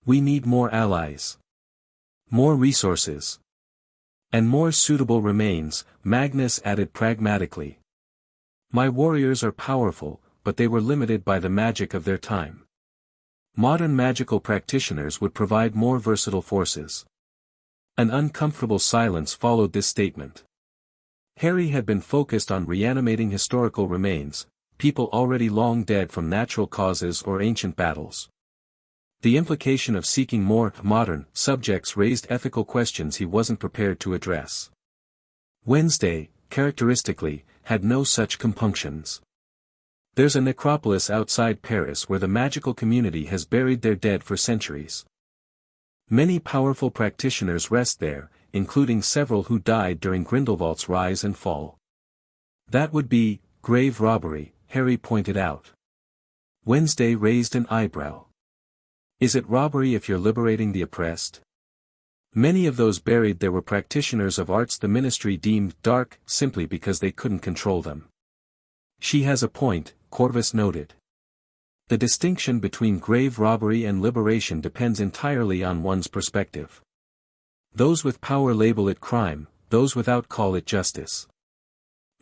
We need more allies. More resources. And more suitable remains, Magnus added pragmatically. My warriors are powerful, but they were limited by the magic of their time. Modern magical practitioners would provide more versatile forces. An uncomfortable silence followed this statement. Harry had been focused on reanimating historical remains, people already long dead from natural causes or ancient battles. The implication of seeking more modern subjects raised ethical questions he wasn't prepared to address. Wednesday, characteristically, had no such compunctions. There's a necropolis outside Paris where the magical community has buried their dead for centuries. Many powerful practitioners rest there, including several who died during Grindelwald's rise and fall. That would be grave robbery, Harry pointed out. Wednesday raised an eyebrow. Is it robbery if you're liberating the oppressed? Many of those buried there were practitioners of arts the Ministry deemed dark simply because they couldn't control them. She has a point, Corvus noted. The distinction between grave robbery and liberation depends entirely on one's perspective. Those with power label it crime, those without call it justice.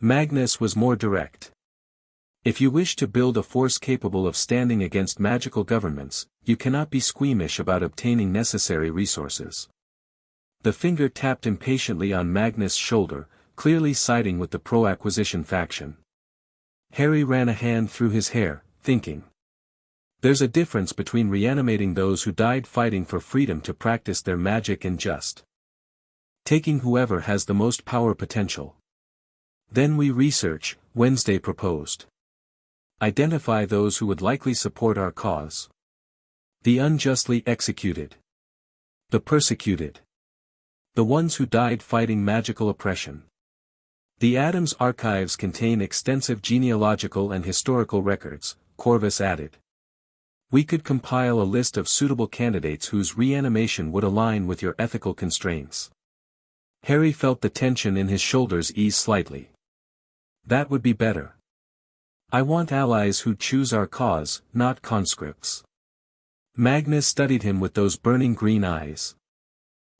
Magnus was more direct. If you wish to build a force capable of standing against magical governments, you cannot be squeamish about obtaining necessary resources. The finger tapped impatiently on Magnus' shoulder, clearly siding with the pro-acquisition faction. Harry ran a hand through his hair, thinking. There's a difference between reanimating those who died fighting for freedom to practice their magic and just taking whoever has the most power potential. Then we research, Wednesday proposed. Identify those who would likely support our cause. The unjustly executed. The persecuted. The ones who died fighting magical oppression. The Adams archives contain extensive genealogical and historical records, Corvus added. We could compile a list of suitable candidates whose reanimation would align with your ethical constraints. Harry felt the tension in his shoulders ease slightly. That would be better. I want allies who choose our cause, not conscripts. Magnus studied him with those burning green eyes.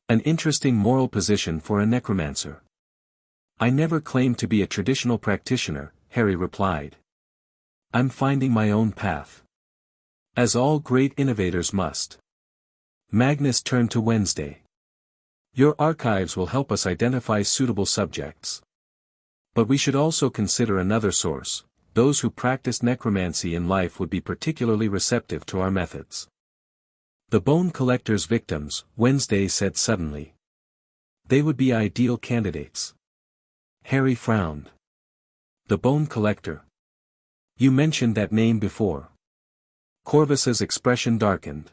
An interesting moral position for a necromancer. I never claimed to be a traditional practitioner, Harry replied. I'm finding my own path. As all great innovators must. Magnus turned to Wednesday. Your archives will help us identify suitable subjects. But we should also consider another source. Those who practice necromancy in life would be particularly receptive to our methods. The bone collector's victims, Wednesday said suddenly. They would be ideal candidates. Harry frowned. The bone collector. You mentioned that name before. Corvus's expression darkened.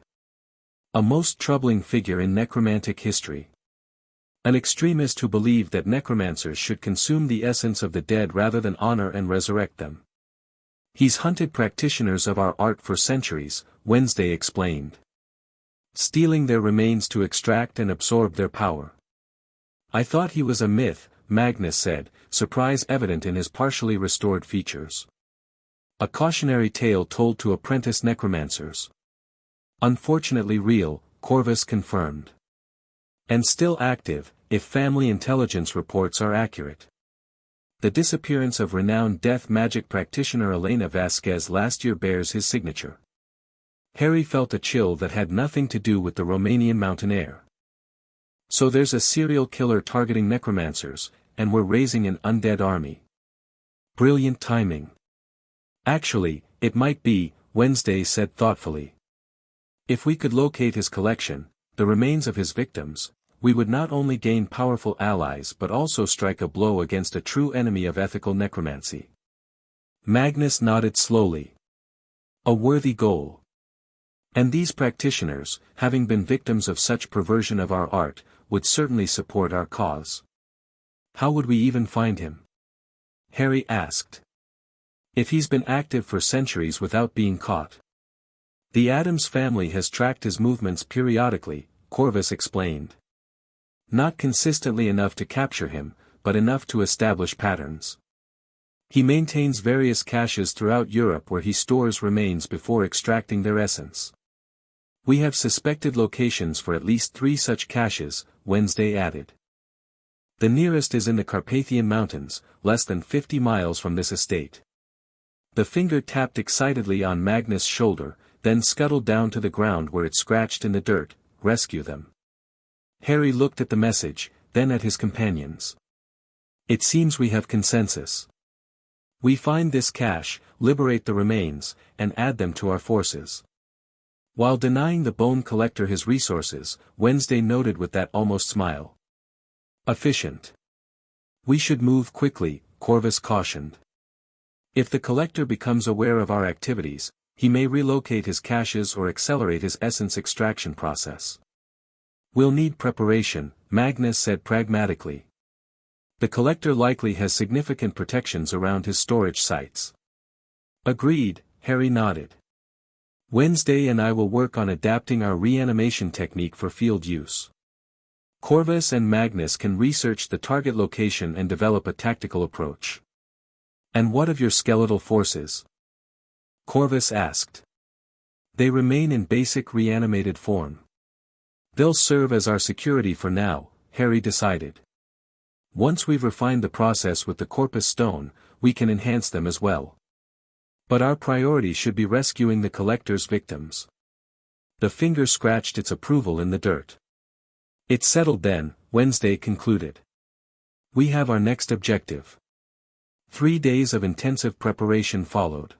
A most troubling figure in necromantic history. An extremist who believed that necromancers should consume the essence of the dead rather than honor and resurrect them. He's hunted practitioners of our art for centuries, Wednesday explained. Stealing their remains to extract and absorb their power. I thought he was a myth, Magnus said, surprise evident in his partially restored features. A cautionary tale told to apprentice necromancers. Unfortunately real, Corvus confirmed. And still active, if family intelligence reports are accurate. The disappearance of renowned death magic practitioner Elena Vasquez last year bears his signature. Harry felt a chill that had nothing to do with the Romanian mountaineer. So there's a serial killer targeting necromancers, and we're raising an undead army. Brilliant timing. Actually, it might be, Wednesday said thoughtfully. If we could locate his collection, the remains of his victims, we would not only gain powerful allies but also strike a blow against a true enemy of ethical necromancy. Magnus nodded slowly. A worthy goal. And these practitioners, having been victims of such perversion of our art, would certainly support our cause. How would we even find him? Harry asked. If he's been active for centuries without being caught. The Adams family has tracked his movements periodically, Corvus explained. Not consistently enough to capture him, but enough to establish patterns. He maintains various caches throughout Europe where he stores remains before extracting their essence. We have suspected locations for at least 3 such caches, Wednesday added. The nearest is in the Carpathian Mountains, less than 50 miles from this estate. The finger tapped excitedly on Magnus' shoulder, then scuttled down to the ground where it scratched in the dirt. Rescue them. Harry looked at the message, then at his companions. It seems we have consensus. We find this cache, liberate the remains, and add them to our forces. While denying the bone collector his resources, Wednesday noted with that almost smile. Efficient. We should move quickly, Corvus cautioned. If the collector becomes aware of our activities, he may relocate his caches or accelerate his essence extraction process. We'll need preparation, Magnus said pragmatically. The collector likely has significant protections around his storage sites. Agreed, Harry nodded. Wednesday and I will work on adapting our reanimation technique for field use. Corvus and Magnus can research the target location and develop a tactical approach. And what of your skeletal forces? Corvus asked. They remain in basic reanimated form. They'll serve as our security for now, Harry decided. Once we've refined the process with the Corpus Stone, we can enhance them as well. But our priority should be rescuing the Collector's victims. The finger scratched its approval in the dirt. It settled then, Wednesday concluded. We have our next objective. 3 days of intensive preparation followed.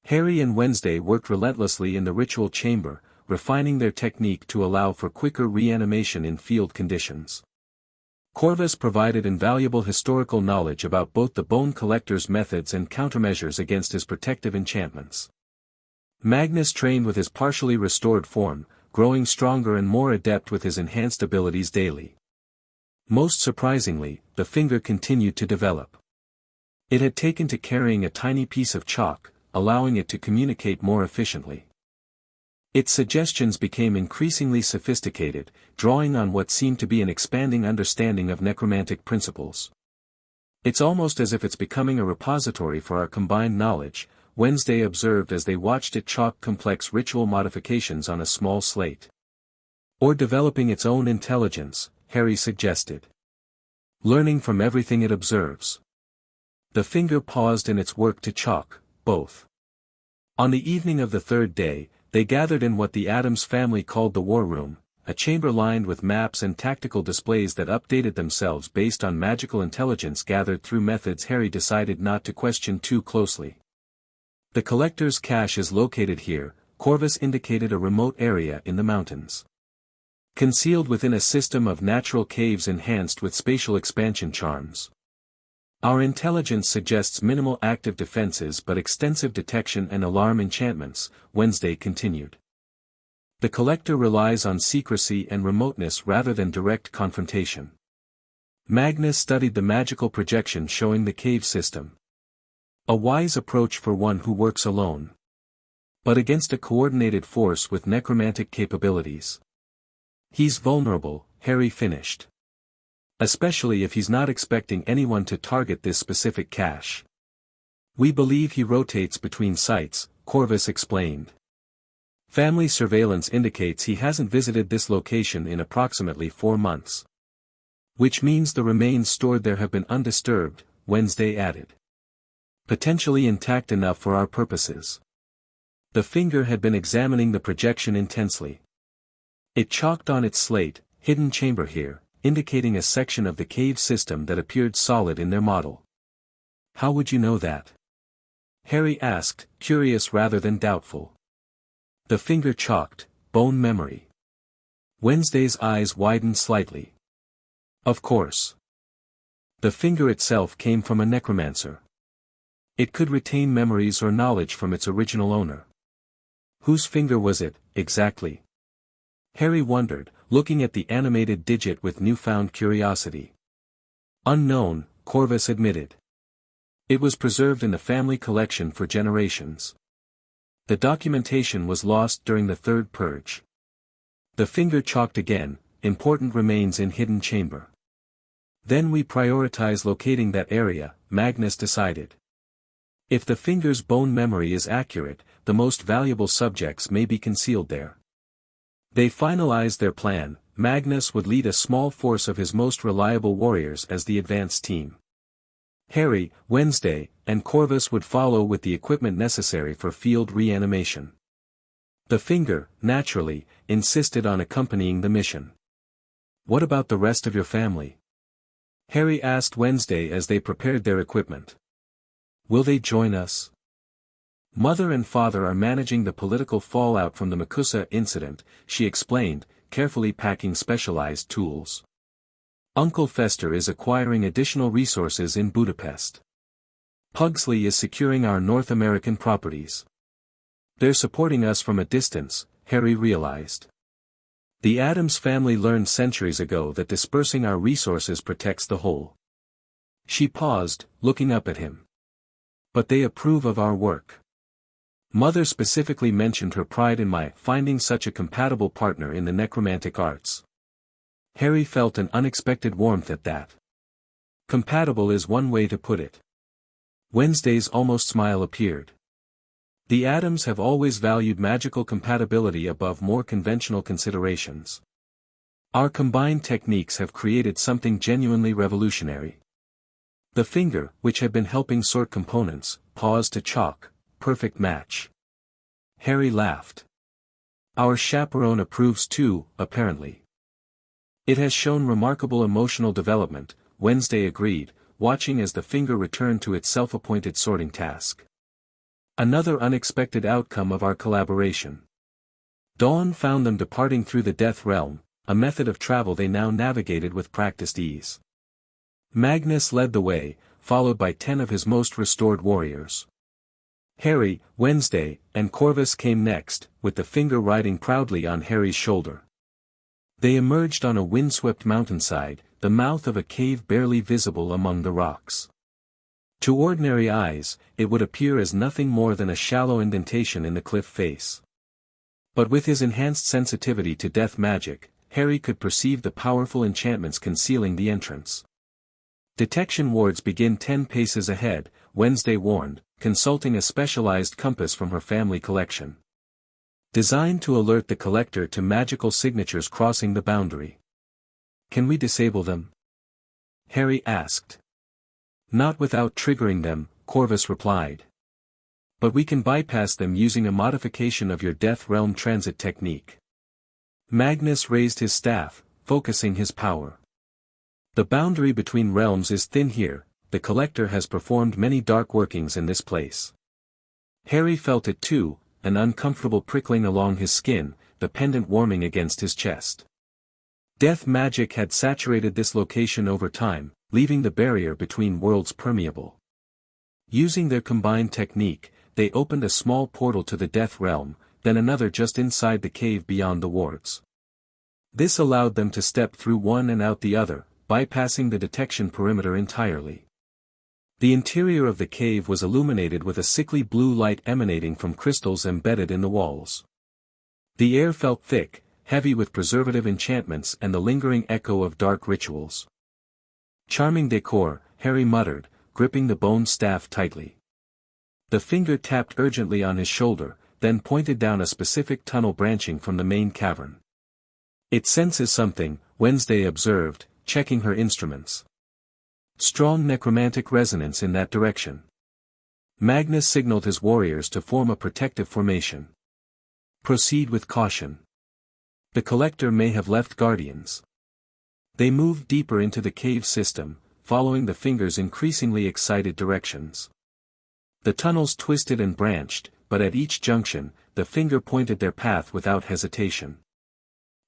Harry and Wednesday worked relentlessly in the ritual chamber, refining their technique to allow for quicker reanimation in field conditions. Corvus provided invaluable historical knowledge about both the Bone Collector's methods and countermeasures against his protective enchantments. Magnus trained with his partially restored form, growing stronger and more adept with his enhanced abilities daily. Most surprisingly, the finger continued to develop. It had taken to carrying a tiny piece of chalk, allowing it to communicate more efficiently. Its suggestions became increasingly sophisticated, drawing on what seemed to be an expanding understanding of necromantic principles. It's almost as if it's becoming a repository for our combined knowledge, Wednesday observed as they watched it chalk complex ritual modifications on a small slate. Or developing its own intelligence, Harry suggested. Learning from everything it observes. The finger paused in its work to chalk, both. On the evening of the third day, they gathered in what the Addams family called the War Room, a chamber lined with maps and tactical displays that updated themselves based on magical intelligence gathered through methods Harry decided not to question too closely. The Collector's cache is located here, Corvus indicated a remote area in the mountains. Concealed within a system of natural caves enhanced with spatial expansion charms. Our intelligence suggests minimal active defenses but extensive detection and alarm enchantments, Wednesday continued. The Collector relies on secrecy and remoteness rather than direct confrontation. Magnus studied the magical projection showing the cave system. A wise approach for one who works alone. But against a coordinated force with necromantic capabilities. He's vulnerable, Harry finished. Especially if he's not expecting anyone to target this specific cache. We believe he rotates between sites, Corvus explained. Family surveillance indicates he hasn't visited this location in approximately 4 months. Which means the remains stored there have been undisturbed, Wednesday added. Potentially intact enough for our purposes. The finger had been examining the projection intensely. It chalked on its slate, hidden chamber here, indicating a section of the cave system that appeared solid in their model. How would you know that? Harry asked, curious rather than doubtful. The finger chalked, bone memory. Wednesday's eyes widened slightly. Of course. The finger itself came from a necromancer. It could retain memories or knowledge from its original owner. Whose finger was it, exactly? Harry wondered, looking at the animated digit with newfound curiosity. Unknown, Corvus admitted. It was preserved in the family collection for generations. The documentation was lost during the Third Purge. The finger chalked again, important remains in hidden chamber. Then we prioritize locating that area, Magnus decided. If the finger's bone memory is accurate, the most valuable subjects may be concealed there. They finalized their plan. Magnus would lead a small force of his most reliable warriors as the advance team. Harry, Wednesday, and Corvus would follow with the equipment necessary for field reanimation. The finger, naturally, insisted on accompanying the mission. What about the rest of your family? Harry asked Wednesday as they prepared their equipment. Will they join us? Mother and father are managing the political fallout from the Makusa incident, she explained, carefully packing specialized tools. Uncle Fester is acquiring additional resources in Budapest. Pugsley is securing our North American properties. They're supporting us from a distance, Harry realized. The Addams family learned centuries ago that dispersing our resources protects the whole. She paused, looking up at him. But they approve of our work. Mother specifically mentioned her pride in my finding such a compatible partner in the necromantic arts. Harry felt an unexpected warmth at that. Compatible is one way to put it. Wednesday's almost smile appeared. The Adams have always valued magical compatibility above more conventional considerations. Our combined techniques have created something genuinely revolutionary. The finger, which had been helping sort components, paused to chalk, perfect match. Harry laughed. Our chaperone approves too, apparently. It has shown remarkable emotional development, Wednesday agreed, watching as the finger returned to its self-appointed sorting task. Another unexpected outcome of our collaboration. Dawn found them departing through the Death Realm, a method of travel they now navigated with practiced ease. Magnus led the way, followed by 10 of his most restored warriors. Harry, Wednesday, and Corvus came next, with the finger riding proudly on Harry's shoulder. They emerged on a windswept mountainside, the mouth of a cave barely visible among the rocks. To ordinary eyes, it would appear as nothing more than a shallow indentation in the cliff face. But with his enhanced sensitivity to death magic, Harry could perceive the powerful enchantments concealing the entrance. Detection wards begin 10 paces ahead, Wednesday warned, consulting a specialized compass from her family collection. Designed to alert the collector to magical signatures crossing the boundary. Can we disable them? Harry asked. Not without triggering them, Corvus replied. But we can bypass them using a modification of your Death Realm transit technique. Magnus raised his staff, focusing his power. The boundary between realms is thin here, the collector has performed many dark workings in this place. Harry felt it too, an uncomfortable prickling along his skin, the pendant warming against his chest. Death magic had saturated this location over time, leaving the barrier between worlds permeable. Using their combined technique, they opened a small portal to the Death Realm, then another just inside the cave beyond the wards. This allowed them to step through one and out the other, bypassing the detection perimeter entirely. The interior of the cave was illuminated with a sickly blue light emanating from crystals embedded in the walls. The air felt thick, heavy with preservative enchantments and the lingering echo of dark rituals. Charming decor, Harry muttered, gripping the bone staff tightly. The finger tapped urgently on his shoulder, then pointed down a specific tunnel branching from the main cavern. It senses something, Wednesday observed, checking her instruments. Strong necromantic resonance in that direction. Magnus signaled his warriors to form a protective formation. Proceed with caution. The collector may have left guardians. They moved deeper into the cave system, following the finger's increasingly excited directions. The tunnels twisted and branched, but at each junction, the finger pointed their path without hesitation.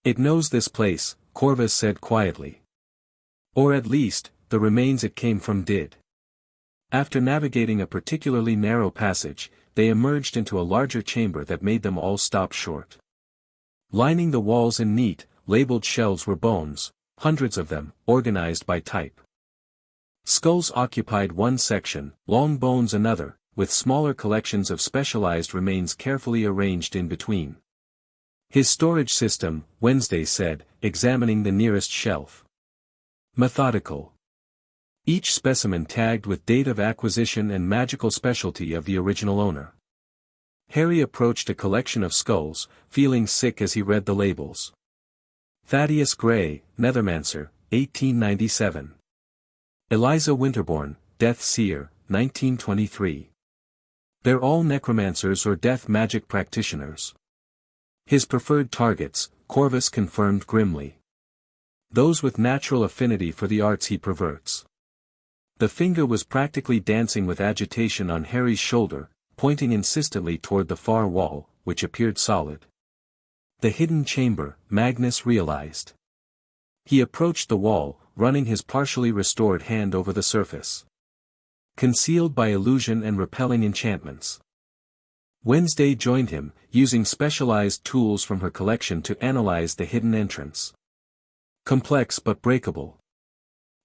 It knows this place, Corvus said quietly. Or at least, the remains it came from did. After navigating a particularly narrow passage, they emerged into a larger chamber that made them all stop short. Lining the walls in neat, labeled shelves were bones, hundreds of them, organized by type. Skulls occupied one section, long bones another, with smaller collections of specialized remains carefully arranged in between. His storage system, Wednesday said, examining the nearest shelf. Methodical. Each specimen tagged with date of acquisition and magical specialty of the original owner. Harry approached a collection of skulls, feeling sick as he read the labels. Thaddeus Gray, Nethermancer, 1897. Eliza Winterbourne, Death Seer, 1923. They're all necromancers or death magic practitioners. His preferred targets, Corvus confirmed grimly. Those with natural affinity for the arts he perverts. The finger was practically dancing with agitation on Harry's shoulder, pointing insistently toward the far wall, which appeared solid. The hidden chamber, Magnus realized. He approached the wall, running his partially restored hand over the surface. Concealed by illusion and repelling enchantments. Wednesday joined him, using specialized tools from her collection to analyze the hidden entrance. Complex but breakable.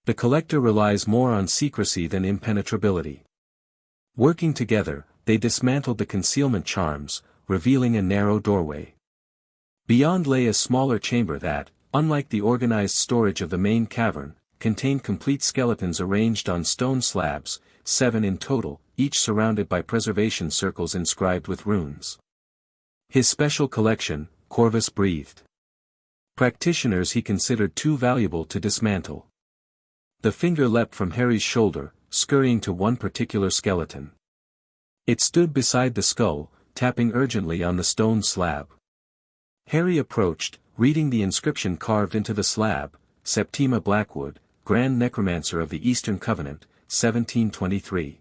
The collector relies more on secrecy than impenetrability. Working together, they dismantled the concealment charms, revealing a narrow doorway. Beyond lay a smaller chamber that, unlike the organized storage of the main cavern, contained complete skeletons arranged on stone slabs, 7 in total, each surrounded by preservation circles inscribed with runes. His special collection, Corvus breathed. Practitioners he considered too valuable to dismantle. The finger leapt from Harry's shoulder, scurrying to one particular skeleton. It stood beside the skull, tapping urgently on the stone slab. Harry approached, reading the inscription carved into the slab, Septima Blackwood, Grand Necromancer of the Eastern Covenant, 1723.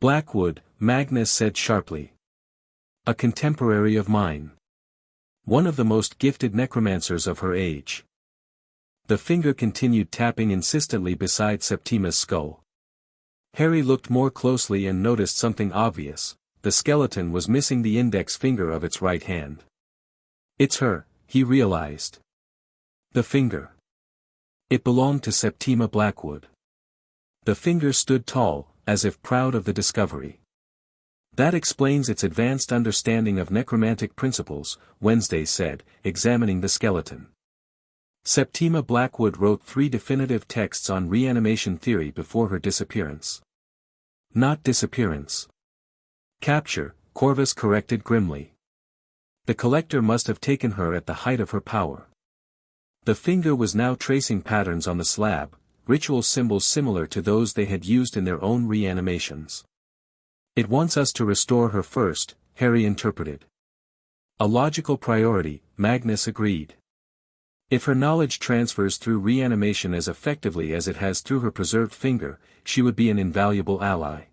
Blackwood, Magnus said sharply. A contemporary of mine. One of the most gifted necromancers of her age. The finger continued tapping insistently beside Septima's skull. Harry looked more closely and noticed something obvious: the skeleton was missing the index finger of its right hand. It's her, he realized. The finger. It belonged to Septima Blackwood. The finger stood tall, as if proud of the discovery. That explains its advanced understanding of necromantic principles, Wednesday said, examining the skeleton. Septima Blackwood wrote 3 definitive texts on reanimation theory before her disappearance. Not disappearance. Capture, Corvus corrected grimly. The collector must have taken her at the height of her power. The finger was now tracing patterns on the slab, ritual symbols similar to those they had used in their own reanimations. It wants us to restore her first, Harry interpreted. A logical priority, Magnus agreed. If her knowledge transfers through reanimation as effectively as it has through her preserved finger, she would be an invaluable ally.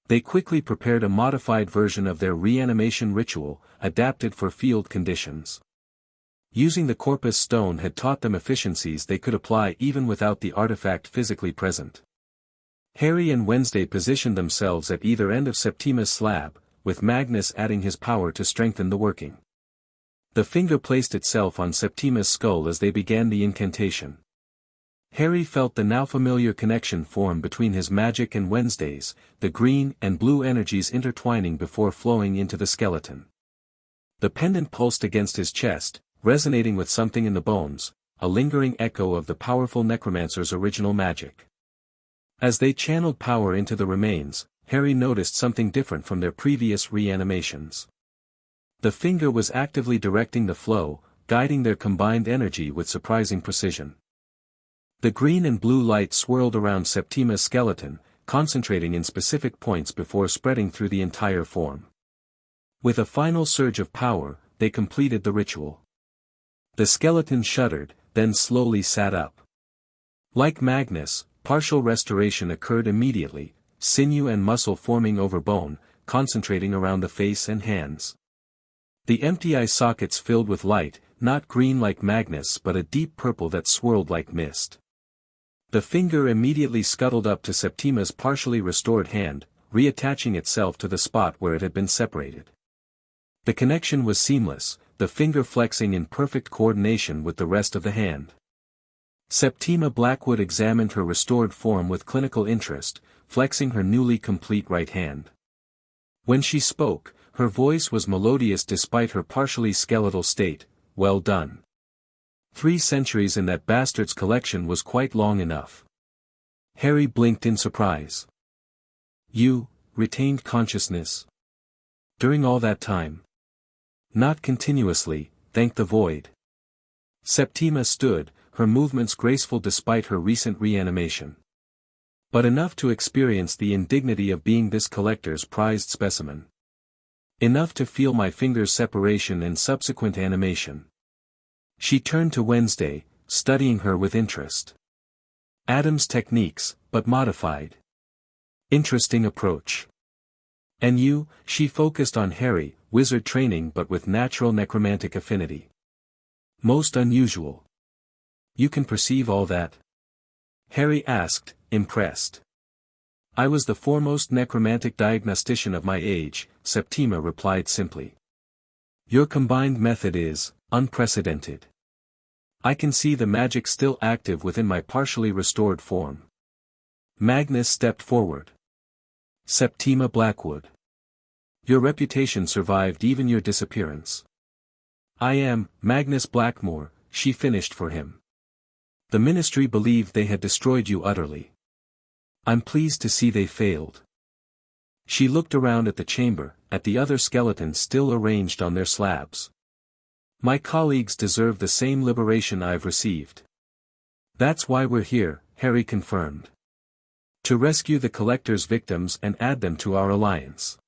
They quickly prepared a modified version of their reanimation ritual, adapted for field conditions. Using the corpus stone had taught them efficiencies they could apply even without the artifact physically present. Harry and Wednesday positioned themselves at either end of Septima's slab, with Magnus adding his power to strengthen the working. The finger placed itself on Septima's skull as they began the incantation. Harry felt the now familiar connection form between his magic and Wednesday's, the green and blue energies intertwining before flowing into the skeleton. The pendant pulsed against his chest, resonating with something in the bones, a lingering echo of the powerful necromancer's original magic. As they channeled power into the remains, Harry noticed something different from their previous reanimations. The finger was actively directing the flow, guiding their combined energy with surprising precision. The green and blue light swirled around Septima's skeleton, concentrating in specific points before spreading through the entire form. With a final surge of power, they completed the ritual. The skeleton shuddered, then slowly sat up. Like Magnus, partial restoration occurred immediately, sinew and muscle forming over bone, concentrating around the face and hands. The empty eye sockets filled with light, not green like Magnus but a deep purple that swirled like mist. The finger immediately scuttled up to Septima's partially restored hand, reattaching itself to the spot where it had been separated. The connection was seamless, the finger flexing in perfect coordination with the rest of the hand. Septima Blackwood examined her restored form with clinical interest, flexing her newly complete right hand. When she spoke, her voice was melodious despite her partially skeletal state. Well done. 3 centuries in that bastard's collection was quite long enough. Harry blinked in surprise. You retained consciousness during all that time? Not continuously, thank the void. Septima stood, her movements graceful despite her recent reanimation. But enough to experience the indignity of being this collector's prized specimen. Enough to feel my finger's separation and subsequent animation. She turned to Wednesday, studying her with interest. Adam's techniques, but modified. Interesting approach. And you, she focused on Harry, wizard training but with natural necromantic affinity. Most unusual. You can perceive all that? Harry asked, impressed. I was the foremost necromantic diagnostician of my age, Septima replied simply. Your combined method is unprecedented. I can see the magic still active within my partially restored form. Magnus stepped forward. Septima Blackwood. Your reputation survived even your disappearance. I am Magnus Blackmore, she finished for him. The Ministry believed they had destroyed you utterly. I'm pleased to see they failed. She looked around at the chamber, at the other skeletons still arranged on their slabs. My colleagues deserve the same liberation I've received. That's why we're here, Harry confirmed. To rescue the Collector's victims and add them to our alliance.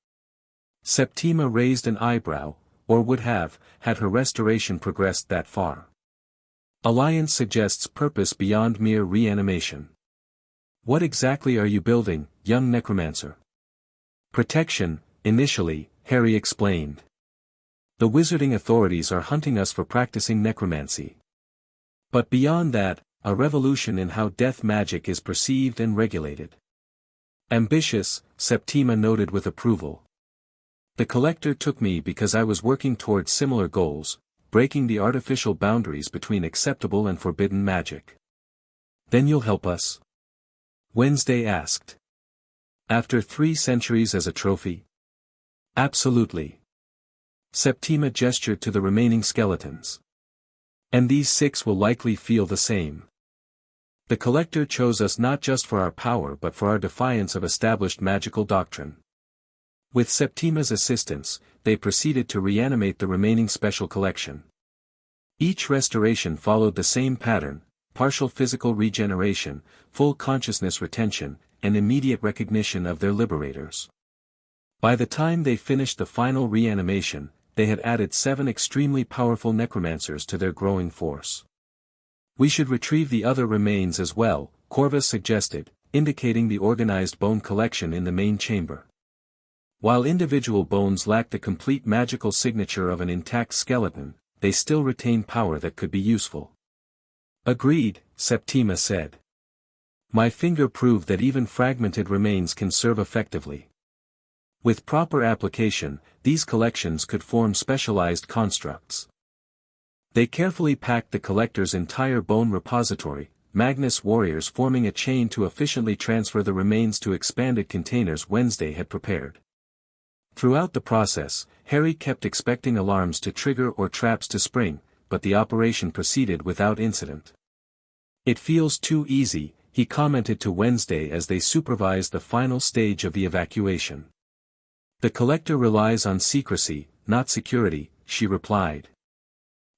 Septima raised an eyebrow, or would have, had her restoration progressed that far. Alliance suggests purpose beyond mere reanimation. What exactly are you building, young necromancer? Protection, initially, Harry explained. The wizarding authorities are hunting us for practicing necromancy. But beyond that, a revolution in how death magic is perceived and regulated. Ambitious, Septima noted with approval. The Collector took me because I was working towards similar goals, breaking the artificial boundaries between acceptable and forbidden magic. Then you'll help us? Wednesday asked. After 3 centuries as a trophy? Absolutely. Septima gestured to the remaining skeletons. And these 6 will likely feel the same. The Collector chose us not just for our power but for our defiance of established magical doctrine. With Septima's assistance, they proceeded to reanimate the remaining special collection. Each restoration followed the same pattern: partial physical regeneration, full consciousness retention, and immediate recognition of their liberators. By the time they finished the final reanimation, they had added 7 extremely powerful necromancers to their growing force. We should retrieve the other remains as well, Corvus suggested, indicating the organized bone collection in the main chamber. While individual bones lack the complete magical signature of an intact skeleton, they still retain power that could be useful. Agreed, Septima said. My finger proved that even fragmented remains can serve effectively. With proper application, these collections could form specialized constructs. They carefully packed the Collector's entire bone repository, Magnus warriors forming a chain to efficiently transfer the remains to expanded containers Wednesday had prepared. Throughout the process, Harry kept expecting alarms to trigger or traps to spring, but the operation proceeded without incident. It feels too easy, he commented to Wednesday as they supervised the final stage of the evacuation. The Collector relies on secrecy, not security, she replied.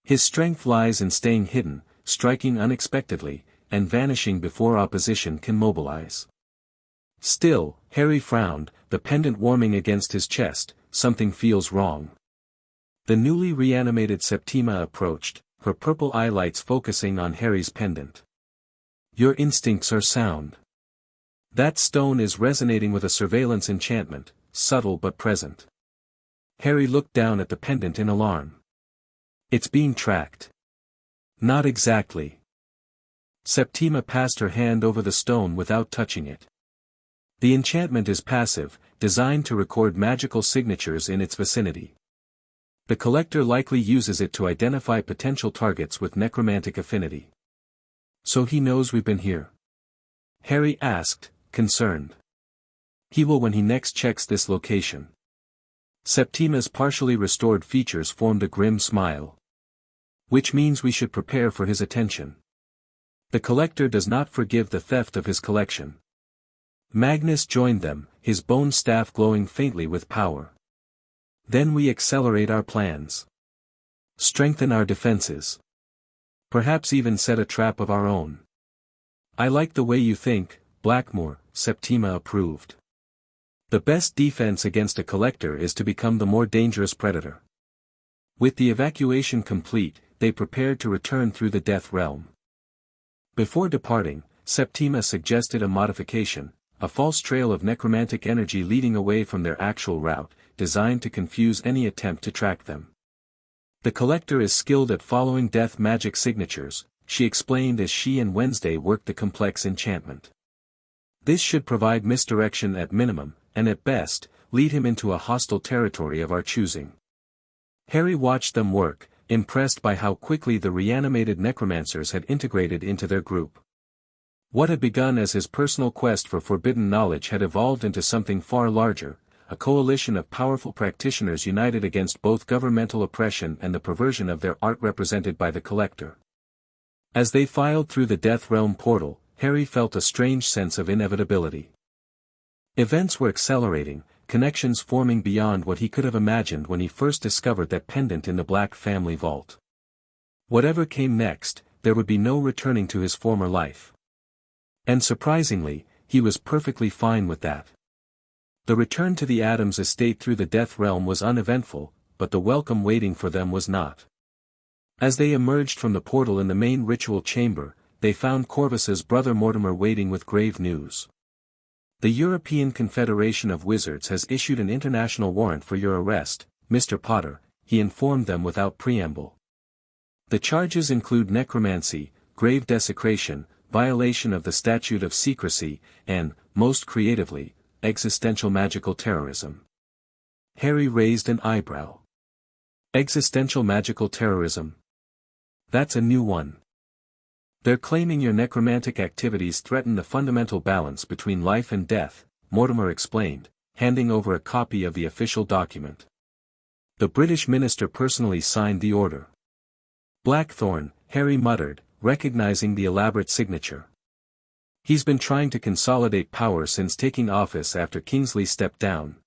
His strength lies in staying hidden, striking unexpectedly, and vanishing before opposition can mobilize. Still, Harry frowned, the pendant warming against his chest. Something feels wrong. The newly reanimated Septima approached, her purple eyelights focusing on Harry's pendant. Your instincts are sound. That stone is resonating with a surveillance enchantment, subtle but present. Harry looked down at the pendant in alarm. It's being tracked. Not exactly. Septima passed her hand over the stone without touching it. The enchantment is passive, designed to record magical signatures in its vicinity. The Collector likely uses it to identify potential targets with necromantic affinity. So he knows we've been here? Harry asked, concerned. He will when he next checks this location. Septima's partially restored features formed a grim smile. Which means we should prepare for his attention. The Collector does not forgive the theft of his collection. Magnus joined them, his bone staff glowing faintly with power. Then we accelerate our plans. Strengthen our defenses. Perhaps even set a trap of our own. I like the way you think, Blackmore, Septima approved. The best defense against a Collector is to become the more dangerous predator. With the evacuation complete, they prepared to return through the Death Realm. Before departing, Septima suggested a modification, a false trail of necromantic energy leading away from their actual route, designed to confuse any attempt to track them. The Collector is skilled at following death magic signatures, she explained as she and Wednesday worked the complex enchantment. This should provide misdirection at minimum, and at best, lead him into a hostile territory of our choosing. Harry watched them work, impressed by how quickly the reanimated necromancers had integrated into their group. What had begun as his personal quest for forbidden knowledge had evolved into something far larger, a coalition of powerful practitioners united against both governmental oppression and the perversion of their art represented by the Collector. As they filed through the Death Realm portal, Harry felt a strange sense of inevitability. Events were accelerating, connections forming beyond what he could have imagined when he first discovered that pendant in the Black family vault. Whatever came next, there would be no returning to his former life. And surprisingly, he was perfectly fine with that. The return to the Adams estate through the Death Realm was uneventful, but the welcome waiting for them was not. As they emerged from the portal in the main ritual chamber, they found Corvus's brother Mortimer waiting with grave news. The European Confederation of Wizards has issued an international warrant for your arrest, Mr. Potter, he informed them without preamble. The charges include necromancy, grave desecration, violation of the Statute of Secrecy, and, most creatively, existential magical terrorism. Harry raised an eyebrow. Existential magical terrorism? That's a new one. They're claiming your necromantic activities threaten the fundamental balance between life and death, Mortimer explained, handing over a copy of the official document. The British minister personally signed the order. Blackthorn, Harry muttered, recognizing the elaborate signature. He's been trying to consolidate power since taking office after Kingsley stepped down.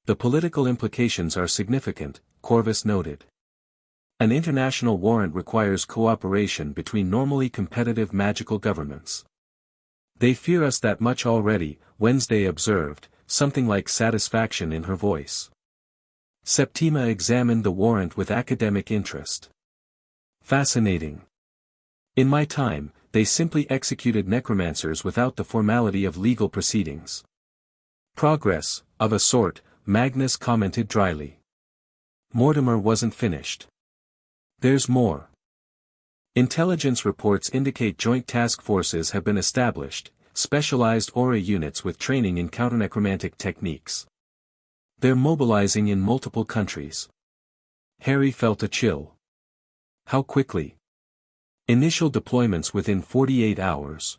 The political implications are significant, Corvus noted. An international warrant requires cooperation between normally competitive magical governments. They fear us that much already, Wednesday observed, something like satisfaction in her voice. Septima examined the warrant with academic interest. Fascinating. In my time, they simply executed necromancers without the formality of legal proceedings. Progress, of a sort, Magnus commented dryly. Mortimer wasn't finished. There's more. Intelligence reports indicate joint task forces have been established, specialized aura units with training in counternecromantic techniques. They're mobilizing in multiple countries. Harry felt a chill. How quickly? Initial deployments within 48 hours.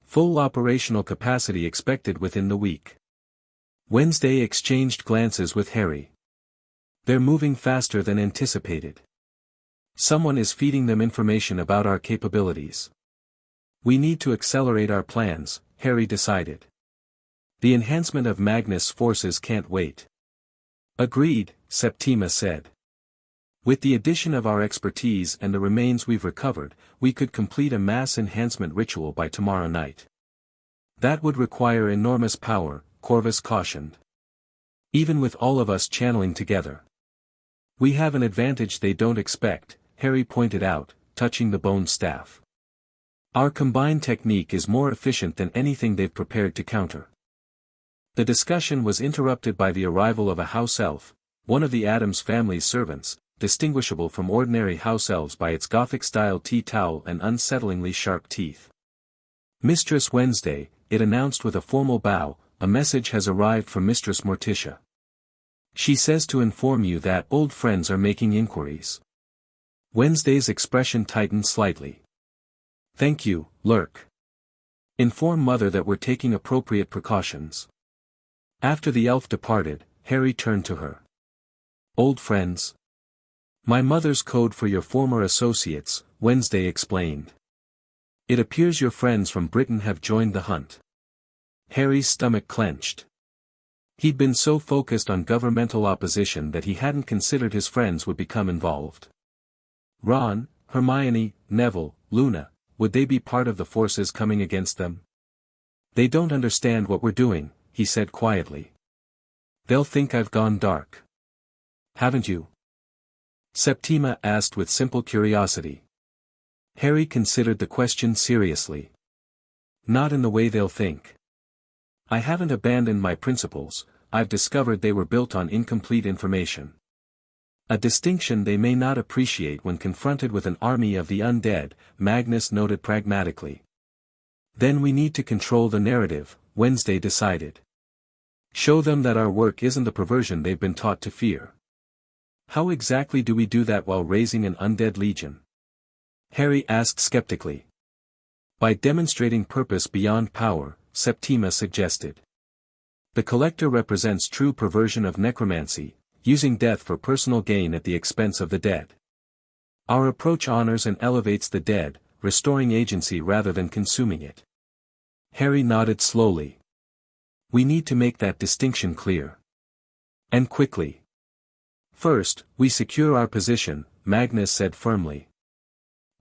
Full operational capacity expected within the week. Wednesday exchanged glances with Harry. They're moving faster than anticipated. Someone is feeding them information about our capabilities. We need to accelerate our plans, Harry decided. The enhancement of Magnus' forces can't wait. Agreed, Septima said. With the addition of our expertise and the remains we've recovered, we could complete a mass enhancement ritual by tomorrow night. That would require enormous power, Corvus cautioned. Even with all of us channeling together. We have an advantage they don't expect, Harry pointed out, touching the bone staff. Our combined technique is more efficient than anything they've prepared to counter. The discussion was interrupted by the arrival of a house elf, one of the Addams family's servants, distinguishable from ordinary house elves by its Gothic-style tea towel and unsettlingly sharp teeth. Mistress Wednesday, it announced with a formal bow, a message has arrived from Mistress Morticia. She says to inform you that old friends are making inquiries. Wednesday's expression tightened slightly. Thank you, Lurk. Inform Mother that we're taking appropriate precautions. After the elf departed, Harry turned to her. Old friends? My mother's code for your former associates, Wednesday explained. It appears your friends from Britain have joined the hunt. Harry's stomach clenched. He'd been so focused on governmental opposition that he hadn't considered his friends would become involved. Ron, Hermione, Neville, Luna, would they be part of the forces coming against them? They don't understand what we're doing, he said quietly. They'll think I've gone dark. Haven't you? Septima asked with simple curiosity. Harry considered the question seriously. Not in the way they'll think. I haven't abandoned my principles, I've discovered they were built on incomplete information. A distinction they may not appreciate when confronted with an army of the undead, Magnus noted pragmatically. Then we need to control the narrative, Wednesday decided. Show them that our work isn't the perversion they've been taught to fear. How exactly do we do that while raising an undead legion? Harry asked skeptically. By demonstrating purpose beyond power, Septima suggested. The collector represents true perversion of necromancy, using death for personal gain at the expense of the dead. Our approach honors and elevates the dead, restoring agency rather than consuming it. Harry nodded slowly. We need to make that distinction clear. And quickly. First, we secure our position, Magnus said firmly.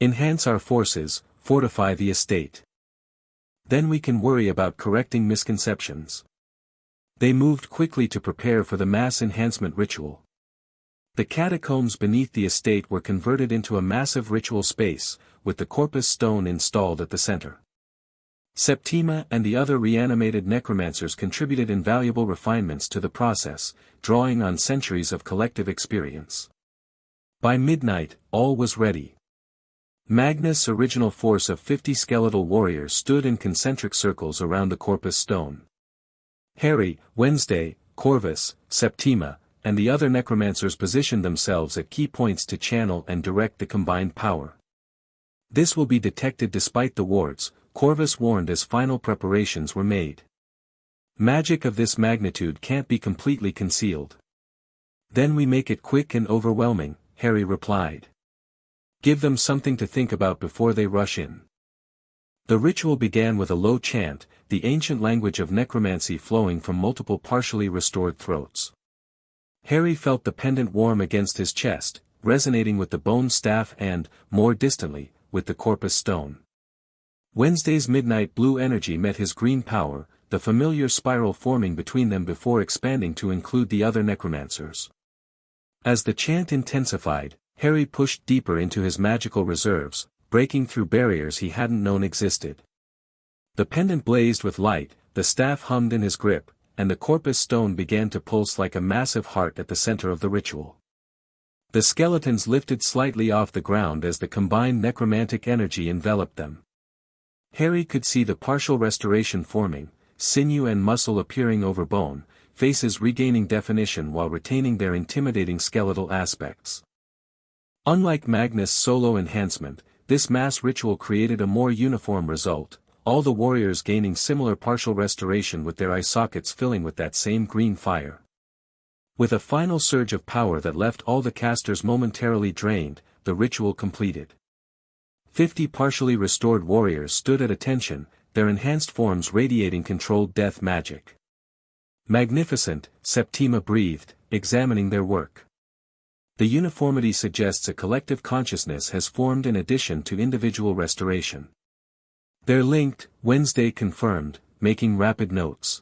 Enhance our forces, fortify the estate. Then we can worry about correcting misconceptions. They moved quickly to prepare for the mass enhancement ritual. The catacombs beneath the estate were converted into a massive ritual space, with the corpus stone installed at the center. Septima and the other reanimated necromancers contributed invaluable refinements to the process, drawing on centuries of collective experience. By midnight, all was ready. Magnus' original force of 50 skeletal warriors stood in concentric circles around the corpus stone. Harry, Wednesday, Corvus, Septima, and the other necromancers positioned themselves at key points to channel and direct the combined power. This will be detected despite the wards, Corvus warned as final preparations were made. Magic of this magnitude can't be completely concealed. Then we make it quick and overwhelming, Harry replied. Give them something to think about before they rush in. The ritual began with a low chant, the ancient language of necromancy flowing from multiple partially restored throats. Harry felt the pendant warm against his chest, resonating with the bone staff and, more distantly, with the corpus stone. Wednesday's midnight blue energy met his green power, the familiar spiral forming between them before expanding to include the other necromancers. As the chant intensified, Harry pushed deeper into his magical reserves, breaking through barriers he hadn't known existed. The pendant blazed with light, the staff hummed in his grip, and the corpus stone began to pulse like a massive heart at the center of the ritual. The skeletons lifted slightly off the ground as the combined necromantic energy enveloped them. Harry could see the partial restoration forming, sinew and muscle appearing over bone, faces regaining definition while retaining their intimidating skeletal aspects. Unlike Magnus' solo enhancement, this mass ritual created a more uniform result, all the warriors gaining similar partial restoration with their eye sockets filling with that same green fire. With a final surge of power that left all the casters momentarily drained, the ritual completed. 50 partially restored warriors stood at attention, their enhanced forms radiating controlled death magic. Magnificent, Septima breathed, examining their work. The uniformity suggests a collective consciousness has formed in addition to individual restoration. They're linked, Wednesday confirmed, making rapid notes.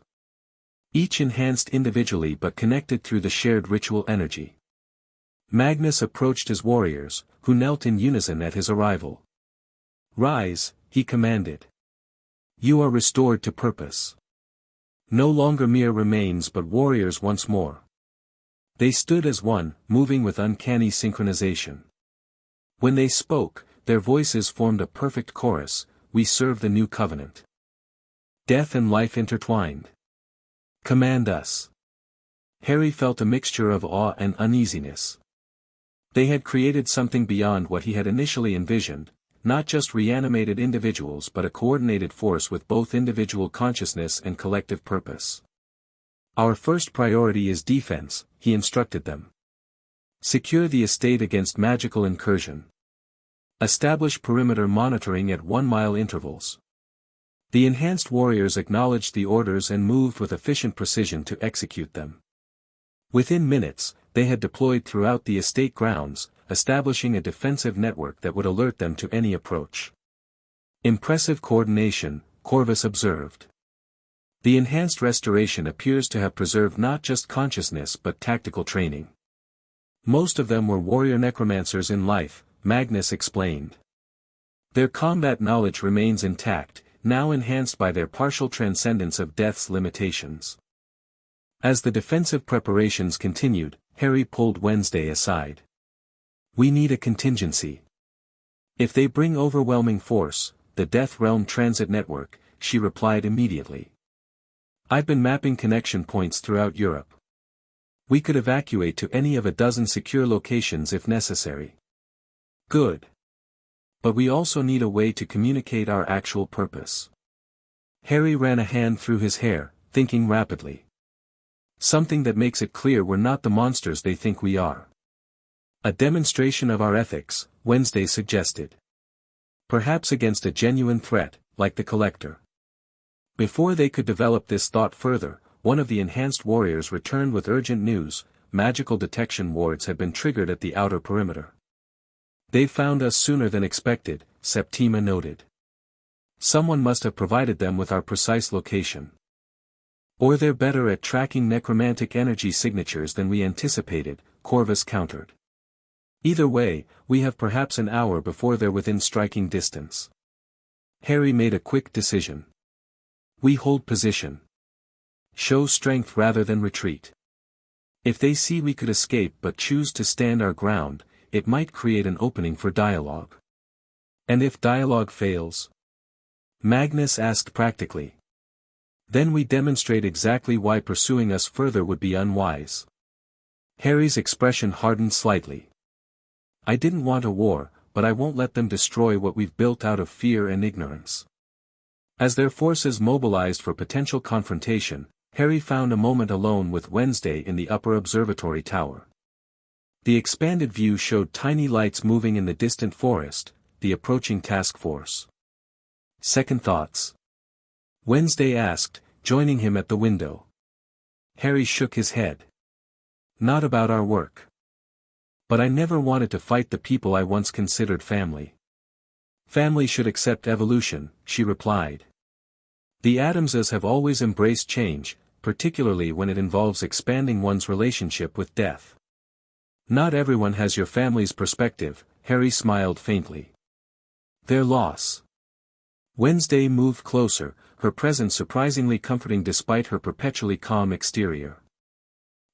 Each enhanced individually but connected through the shared ritual energy. Magnus approached his warriors, who knelt in unison at his arrival. Rise, he commanded. You are restored to purpose. No longer mere remains but warriors once more. They stood as one, moving with uncanny synchronization. When they spoke, their voices formed a perfect chorus. We serve the new covenant. Death and life intertwined. Command us. Harry felt a mixture of awe and uneasiness. They had created something beyond what he had initially envisioned, not just reanimated individuals but a coordinated force with both individual consciousness and collective purpose. Our first priority is defense, he instructed them. Secure the estate against magical incursion. Establish perimeter monitoring at 1-mile intervals. The enhanced warriors acknowledged the orders and moved with efficient precision to execute them. Within minutes, they had deployed throughout the estate grounds, establishing a defensive network that would alert them to any approach. Impressive coordination, Corvus observed. The enhanced restoration appears to have preserved not just consciousness but tactical training. Most of them were warrior necromancers in life, Magnus explained. Their combat knowledge remains intact, now enhanced by their partial transcendence of death's limitations. As the defensive preparations continued, Harry pulled Wednesday aside. We need a contingency. If they bring overwhelming force, the Death Realm Transit Network, she replied immediately. I've been mapping connection points throughout Europe. We could evacuate to any of a dozen secure locations if necessary. Good. But we also need a way to communicate our actual purpose. Harry ran a hand through his hair, thinking rapidly. Something that makes it clear we're not the monsters they think we are. A demonstration of our ethics, Wednesday suggested. Perhaps against a genuine threat, like the Collector. Before they could develop this thought further, one of the enhanced warriors returned with urgent news: magical detection wards had been triggered at the outer perimeter. They found us sooner than expected, Septima noted. Someone must have provided them with our precise location. Or they're better at tracking necromantic energy signatures than we anticipated, Corvus countered. Either way, we have perhaps an hour before they're within striking distance. Harry made a quick decision. We hold position. Show strength rather than retreat. If they see we could escape but choose to stand our ground, it might create an opening for dialogue. And if dialogue fails? Magnus asked practically. Then we demonstrate exactly why pursuing us further would be unwise. Harry's expression hardened slightly. I didn't want a war, but I won't let them destroy what we've built out of fear and ignorance. As their forces mobilized for potential confrontation, Harry found a moment alone with Wednesday in the upper observatory tower. The expanded view showed tiny lights moving in the distant forest, the approaching task force. Second thoughts? Wednesday asked, joining him at the window. Harry shook his head. Not about our work. But I never wanted to fight the people I once considered family. Family should accept evolution, she replied. The Adamses have always embraced change, particularly when it involves expanding one's relationship with death. Not everyone has your family's perspective, Harry smiled faintly. Their loss. Wednesday moved closer, her presence surprisingly comforting despite her perpetually calm exterior.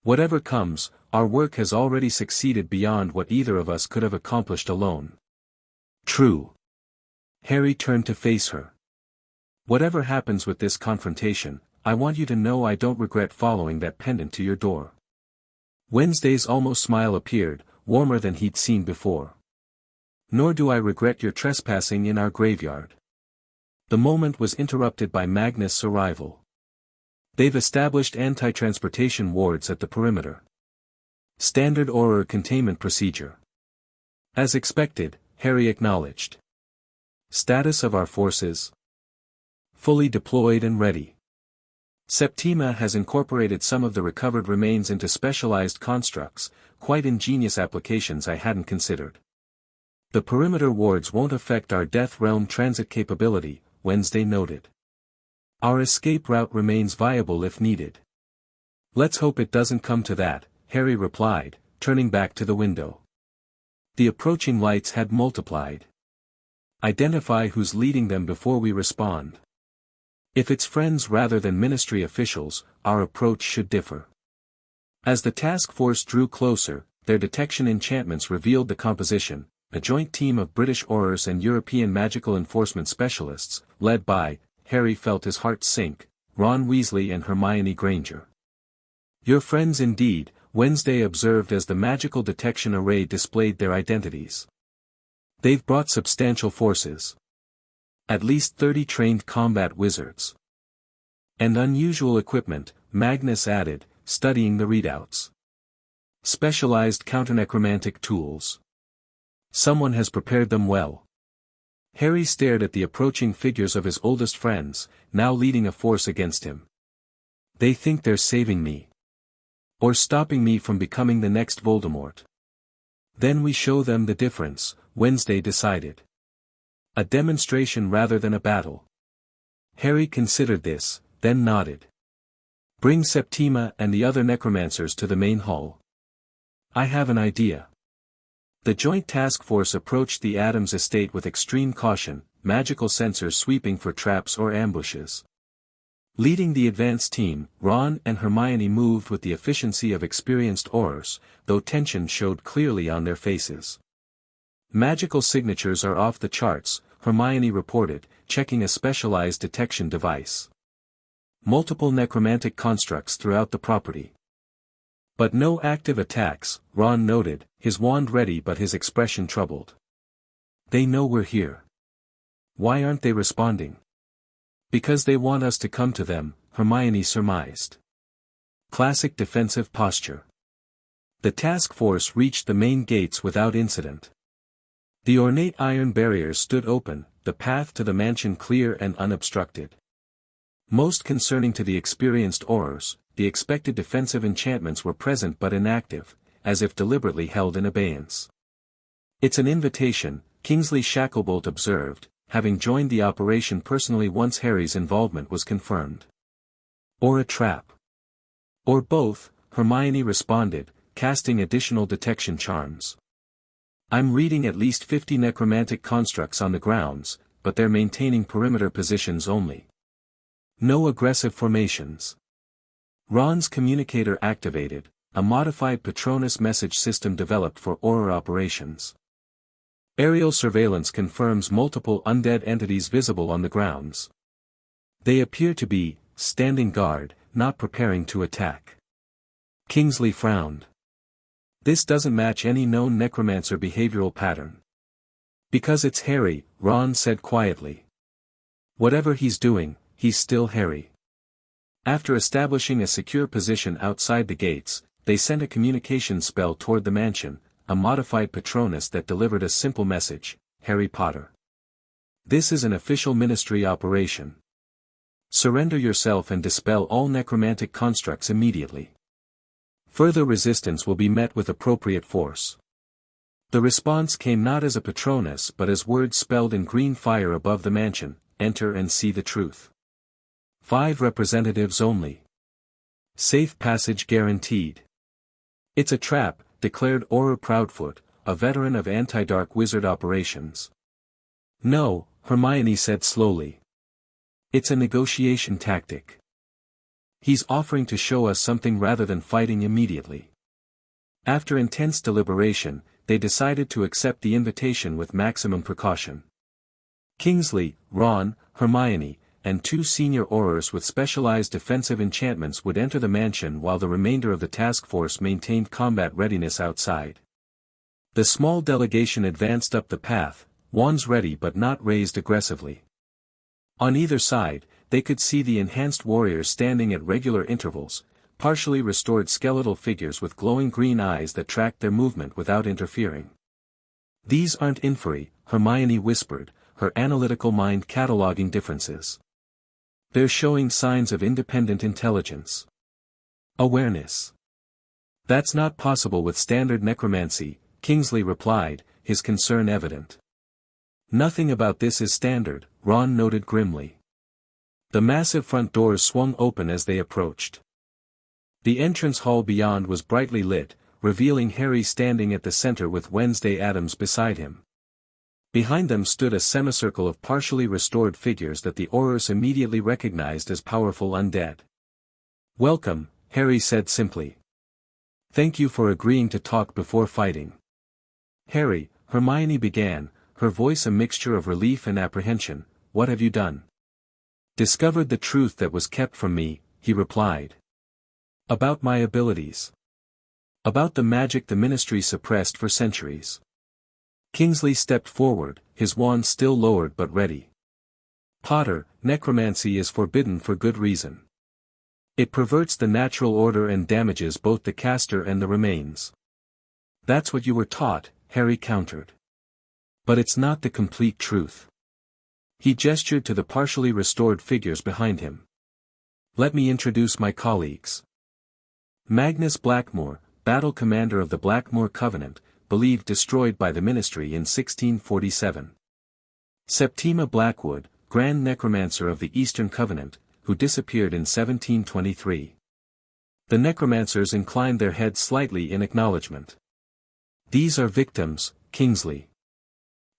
Whatever comes, our work has already succeeded beyond what either of us could have accomplished alone. True. Harry turned to face her. Whatever happens with this confrontation, I want you to know I don't regret following that pendant to your door. Wednesday's almost smile appeared, warmer than he'd seen before. Nor do I regret your trespassing in our graveyard. The moment was interrupted by Magnus' arrival. They've established anti-transportation wards at the perimeter. Standard Auror containment procedure. As expected, Harry acknowledged. Status of our forces? Fully deployed and ready. Septima has incorporated some of the recovered remains into specialized constructs, quite ingenious applications I hadn't considered. The perimeter wards won't affect our Death Realm transit capability, Wednesday noted. Our escape route remains viable if needed. Let's hope it doesn't come to that, Harry replied, turning back to the window. The approaching lights had multiplied. Identify who's leading them before we respond. If it's friends rather than ministry officials, our approach should differ. As the task force drew closer, their detection enchantments revealed the composition: a joint team of British Aurors and European magical enforcement specialists, led by, Harry felt his heart sink, Ron Weasley and Hermione Granger. Your friends indeed, Wednesday observed as the magical detection array displayed their identities. They've brought substantial forces. At least 30 trained combat wizards. And unusual equipment, Magnus added, studying the readouts. Specialized counternecromantic tools. Someone has prepared them well. Harry stared at the approaching figures of his oldest friends, now leading a force against him. They think they're saving me. Or stopping me from becoming the next Voldemort. Then we show them the difference, Wednesday decided. A demonstration rather than a battle. Harry considered this, then nodded. Bring Septima and the other necromancers to the main hall. I have an idea. The joint task force approached the Adams estate with extreme caution, magical sensors sweeping for traps or ambushes. Leading the advance team, Ron and Hermione moved with the efficiency of experienced Aurors, though tension showed clearly on their faces. Magical signatures are off the charts, Hermione reported, checking a specialized detection device. Multiple necromantic constructs throughout the property. But no active attacks, Ron noted, his wand ready but his expression troubled. They know we're here. Why aren't they responding? Because they want us to come to them, Hermione surmised. Classic defensive posture. The task force reached the main gates without incident. The ornate iron barriers stood open, the path to the mansion clear and unobstructed. Most concerning to the experienced Aurors, the expected defensive enchantments were present but inactive, as if deliberately held in abeyance. "It's an invitation," Kingsley Shacklebolt observed, having joined the operation personally once Harry's involvement was confirmed. "Or a trap." "Or both," Hermione responded, casting additional detection charms. "I'm reading at least 50 necromantic constructs on the grounds, but they're maintaining perimeter positions only. No aggressive formations." Ron's communicator activated, a modified Patronus message system developed for Auror operations. Aerial surveillance confirms multiple undead entities visible on the grounds. They appear to be standing guard, not preparing to attack. Kingsley frowned. This doesn't match any known necromancer behavioral pattern. "Because it's Harry," Ron said quietly. "Whatever he's doing, he's still Harry." After establishing a secure position outside the gates, they sent a communication spell toward the mansion, a modified Patronus that delivered a simple message: "Harry Potter. This is an official ministry operation. Surrender yourself and dispel all necromantic constructs immediately. Further resistance will be met with appropriate force." The response came not as a Patronus but as words spelled in green fire above the mansion: "Enter and see the truth. 5 representatives only. Safe passage guaranteed." "It's a trap," declared Auror Proudfoot, a veteran of anti-dark wizard operations. "No," Hermione said slowly. "It's a negotiation tactic. He's offering to show us something rather than fighting immediately." After intense deliberation, they decided to accept the invitation with maximum precaution. Kingsley, Ron, Hermione, and 2 senior Aurors with specialized defensive enchantments would enter the mansion while the remainder of the task force maintained combat readiness outside. The small delegation advanced up the path, wands ready but not raised aggressively. On either side, they could see the enhanced warriors standing at regular intervals, partially restored skeletal figures with glowing green eyes that tracked their movement without interfering. "These aren't inferi," Hermione whispered, her analytical mind cataloging differences. "They're showing signs of independent intelligence. Awareness. That's not possible with standard necromancy," Kingsley replied, his concern evident. "Nothing about this is standard," Ron noted grimly. The massive front doors swung open as they approached. The entrance hall beyond was brightly lit, revealing Harry standing at the center with Wednesday Addams beside him. Behind them stood a semicircle of partially restored figures that the Aurors immediately recognized as powerful undead. "Welcome," Harry said simply. "Thank you for agreeing to talk before fighting." "Harry," Hermione began, her voice a mixture of relief and apprehension, "what have you done?" "Discovered the truth that was kept from me," he replied. "About my abilities. About the magic the ministry suppressed for centuries." Kingsley stepped forward, his wand still lowered but ready. "Potter, necromancy is forbidden for good reason. It perverts the natural order and damages both the caster and the remains." "That's what you were taught," Harry countered. "But it's not the complete truth." He gestured to the partially restored figures behind him. "Let me introduce my colleagues. Magnus Blackmore, battle commander of the Blackmore Covenant, believed destroyed by the ministry in 1647. Septima Blackwood, Grand Necromancer of the Eastern Covenant, who disappeared in 1723. The necromancers inclined their heads slightly in acknowledgement. "These are victims, Kingsley.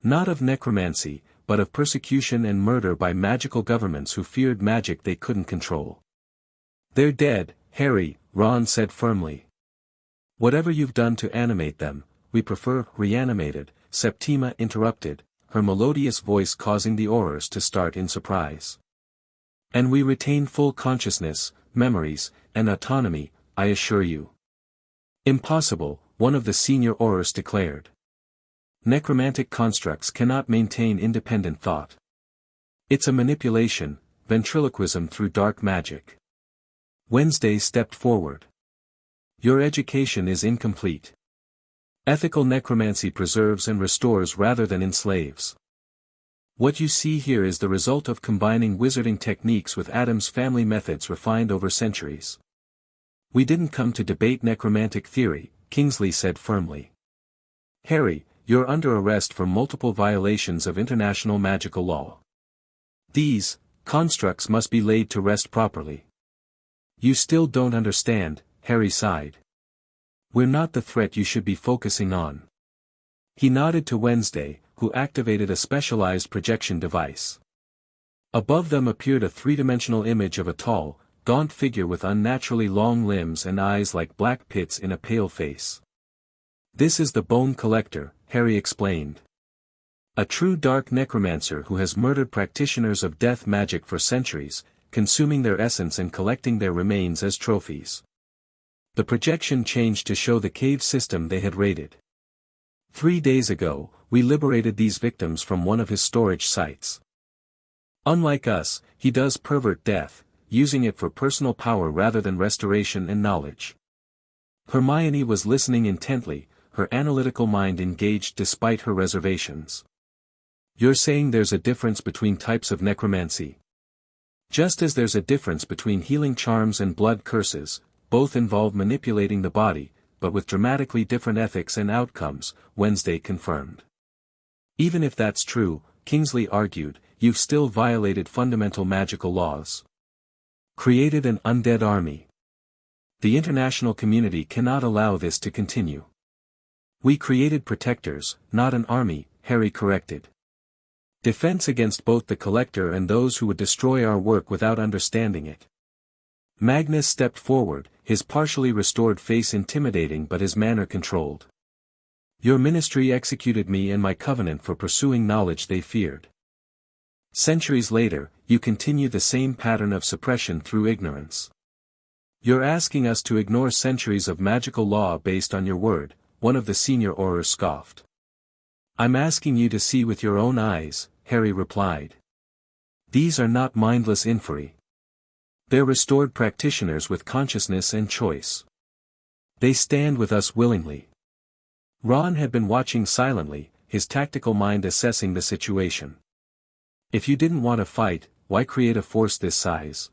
Not of necromancy, but of persecution and murder by magical governments who feared magic they couldn't control." "They're dead, Harry," Ron said firmly. "Whatever you've done to animate them, we prefer reanimated," Septima interrupted, her melodious voice causing the Aurors to start in surprise. "And we retain full consciousness, memories, and autonomy, I assure you." "Impossible," one of the senior Aurors declared. "Necromantic constructs cannot maintain independent thought. It's a manipulation, ventriloquism through dark magic." Wednesday stepped forward. "Your education is incomplete. Ethical necromancy preserves and restores rather than enslaves. What you see here is the result of combining wizarding techniques with Adam's family methods refined over centuries. We didn't come to debate necromantic theory, Kingsley said firmly. Harry, you're under arrest for multiple violations of international magical law. These constructs must be laid to rest properly. You still don't understand, Harry sighed. We're not the threat you should be focusing on. He nodded to Wednesday, who activated a specialized projection device. Above them appeared a three-dimensional image of a tall, gaunt figure with unnaturally long limbs and eyes like black pits in a pale face. This is the Bone Collector, Harry explained. A true dark necromancer who has murdered practitioners of death magic for centuries, consuming their essence and collecting their remains as trophies. The projection changed to show the cave system they had raided. 3 days ago, we liberated these victims from one of his storage sites. Unlike us, he does pervert death, using it for personal power rather than restoration and knowledge. Hermione was listening intently, her analytical mind engaged despite her reservations. You're saying there's a difference between types of necromancy? Just as there's a difference between healing charms and blood curses, both involve manipulating the body, but with dramatically different ethics and outcomes, Wednesday confirmed. Even if that's true, Kingsley argued, you've still violated fundamental magical laws. Created an undead army. The international community cannot allow this to continue. We created protectors, not an army, Harry corrected. Defense against both the collector and those who would destroy our work without understanding it. Magnus stepped forward, his partially restored face intimidating but his manner controlled. Your ministry executed me and my covenant for pursuing knowledge they feared. Centuries later, you continue the same pattern of suppression through ignorance. You're asking us to ignore centuries of magical law based on your word, one of the senior Aurors scoffed. I'm asking you to see with your own eyes, Harry replied. These are not mindless infery. They're restored practitioners with consciousness and choice. They stand with us willingly. Ron had been watching silently, his tactical mind assessing the situation. If you didn't want to fight, why create a force this size?